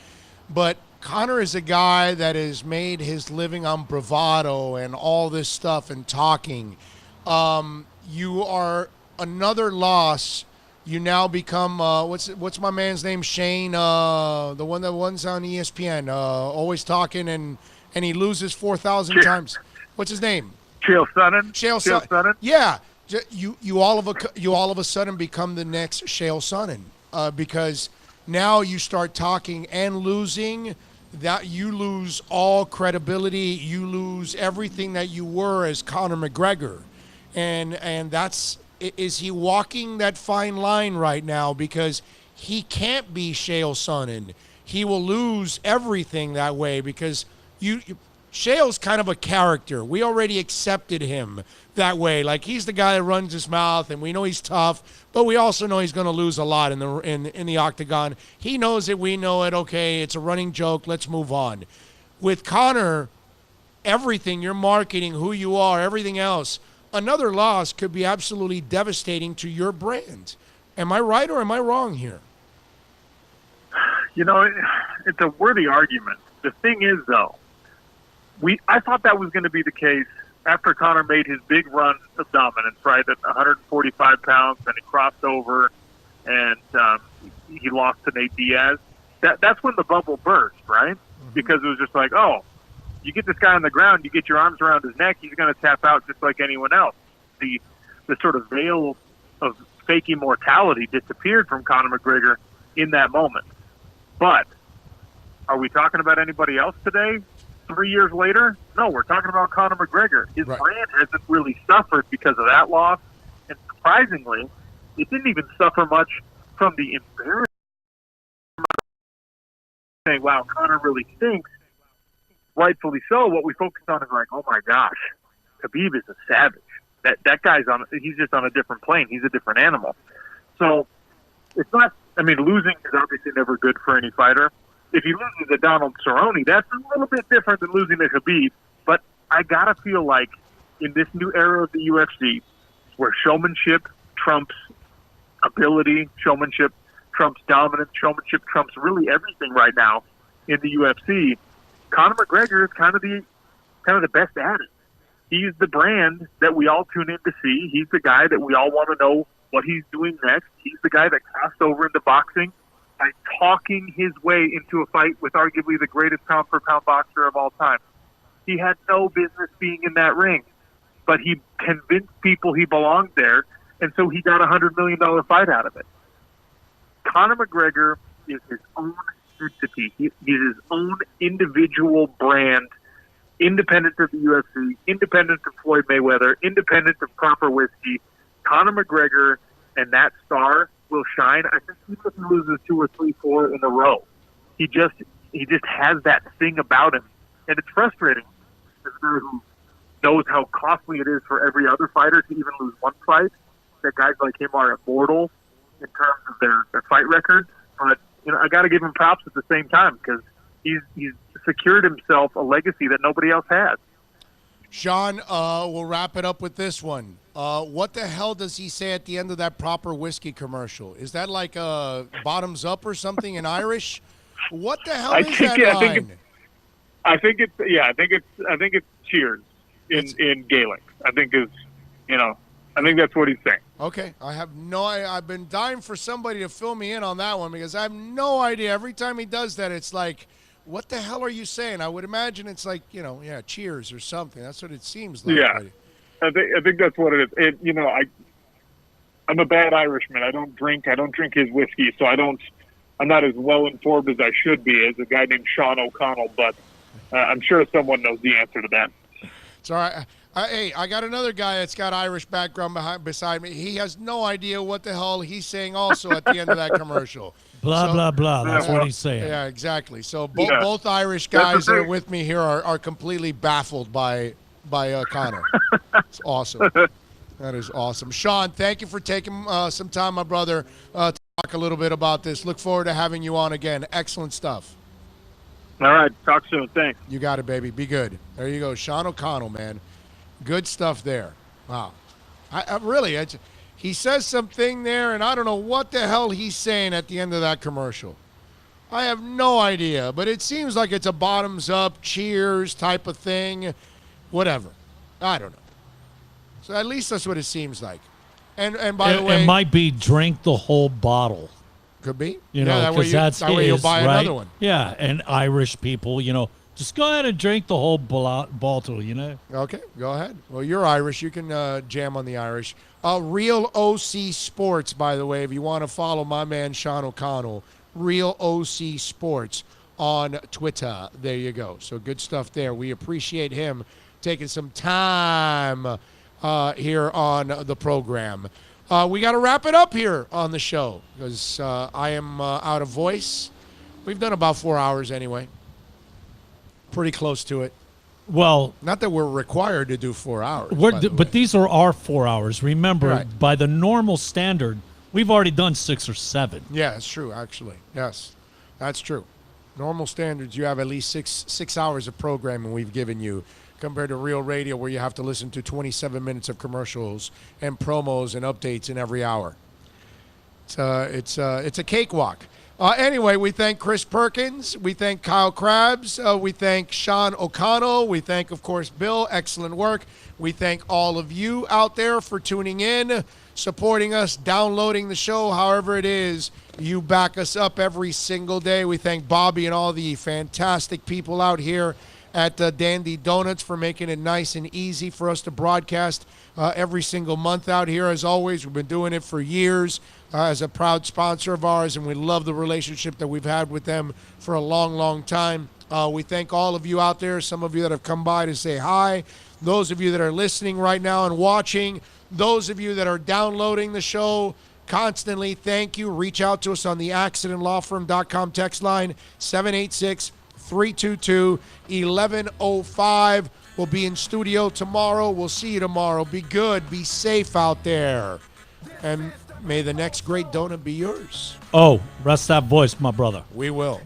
but Conor is a guy that has made his living on bravado and all this stuff and talking. You are another loss. You now become what's my man's name? Shane, the one that runs on ESPN, always talking and he loses 4,000 times. What's his name? Chael Sonnen. Chael Sonnen. Yeah, you all of a sudden become the next Chael Sonnen because now you start talking and losing. That you lose all credibility. You lose everything that you were as Conor McGregor, and that's is he walking that fine line right now? Because he can't be Chael Sonnen. He will lose everything that way because Chael's kind of a character. We already accepted him that way. Like, he's the guy that runs his mouth, and we know he's tough, but we also know he's going to lose a lot in the octagon. He knows it. We know it. Okay, it's a running joke. Let's move on. With Conor, everything, your marketing, who you are, everything else, another loss could be absolutely devastating to your brand. Am I right or am I wrong here? You know, it's a worthy argument. The thing is, though, I thought that was going to be the case after Conor made his big run of dominance, right, at 145 pounds, and he crossed over, and he lost to Nate Diaz. That's when the bubble burst, right? Mm-hmm. Because it was just like, oh, you get this guy on the ground, you get your arms around his neck, he's going to tap out just like anyone else. The sort of veil of fake immortality disappeared from Conor McGregor in that moment. But are we talking about anybody else today, 3 years later? No, we're talking about Conor McGregor. His brand hasn't really suffered because of that loss. And surprisingly, it didn't even suffer much from the embarrassment. Saying, wow, Conor really stinks. Rightfully so. What we focus on is like, oh my gosh, Khabib is a savage. That guy's he's just on a different plane. He's a different animal. So it's not, I mean, losing is obviously never good for any fighter. If you lose to Donald Cerrone, that's a little bit different than losing to Khabib. But I got to feel like in this new era of the UFC, where showmanship trumps ability, showmanship trumps dominance, showmanship trumps really everything right now in the UFC, Conor McGregor is kind of the best at it. He's the brand that we all tune in to see. He's the guy that we all want to know what he's doing next. He's the guy that crossed over into boxing by talking his way into a fight with arguably the greatest pound-for-pound boxer of all time. He had no business being in that ring, but he convinced people he belonged there, and so he got a $100 million fight out of it. Conor McGregor is his own entity. He's his own individual brand, independent of the UFC, independent of Floyd Mayweather, independent of proper whiskey. Conor McGregor and that star will shine. I think even if he loses 2 or 3, 4 in a row, he just has that thing about him, and it's frustrating. As a guy who knows how costly it is for every other fighter to even lose one fight, that guys like him are immortal in terms of their fight records. But you know, I got to give him props at the same time because he's secured himself a legacy that nobody else has. Sean, we'll wrap it up with this one. What the hell does he say at the end of that proper whiskey commercial? Is that like bottoms up or something in Irish? What the hell is that line? I think it's cheers in Gaelic. I think that's what he's saying. Okay, I've been dying for somebody to fill me in on that one because I have no idea. Every time he does that, it's like, what the hell are you saying? I would imagine it's like, cheers or something. That's what it seems like. Yeah, I think that's what it is. I'm a bad Irishman. I don't drink his whiskey, so I'm not as well informed as I should be as a guy named Sean O'Connell, but I'm sure someone knows the answer to that. It's all right. Hey, I got another guy that's got Irish background beside me. He has no idea what the hell he's saying also at the end of that commercial. Blah, blah, blah. That's what he's saying. Yeah, exactly. So both Irish guys that are with me here are completely baffled by Conor. It's awesome. That is awesome. Sean, thank you for taking some time, my brother, to talk a little bit about this. Look forward to having you on again. Excellent stuff. All right. Talk soon. Thanks. You got it, baby. Be good. There you go. Sean O'Connell, man. Good stuff there. Wow. He says something there, and I don't know what the hell he's saying at the end of that commercial. I have no idea, but it seems like it's a bottoms-up, cheers type of thing. Whatever. I don't know. So at least that's what it seems like. And by the way, it might be drink the whole bottle. Could be. Because that's that way you'll buy another one. Yeah, and Irish people, just go ahead and drink the whole bottle, Okay, go ahead. Well, you're Irish. You can jam on the Irish. Real OC Sports, by the way, if you want to follow my man Sean O'Connell, Real OC Sports on Twitter. There you go. So good stuff there. We appreciate him taking some time here on the program. We got to wrap it up here on the show because I am out of voice. We've done about 4 hours anyway. Pretty close to it. Well, not that we're required to do 4 hours. But these are our 4 hours. Remember, Right. by the normal standard, we've already done 6 or 7. Yeah, it's true, actually. Yes, that's true. Normal standards, you have at least six hours of programming we've given you compared to real radio where you have to listen to 27 minutes of commercials and promos and updates in every hour. It's a cakewalk. Anyway, we thank Chris Perkins. We thank Kyle Krabs. We thank Sean O'Connell. We thank, of course, Bill. Excellent work. We thank all of you out there for tuning in, supporting us, downloading the show, however it is. You back us up every single day. We thank Bobby and all the fantastic people out here at Dandy Donuts for making it nice and easy for us to broadcast every single month out here. As always, we've been doing it for years as a proud sponsor of ours, and we love the relationship that we've had with them for a long, long time. We thank all of you out there, some of you that have come by to say hi, those of you that are listening right now and watching, those of you that are downloading the show constantly, thank you. Reach out to us on the accidentlawfirm.com text line, 786-322-1105. We'll be in studio tomorrow. We'll see you tomorrow. Be good. Be safe out there. And may the next great donut be yours. Oh, rest that voice, my brother. We will.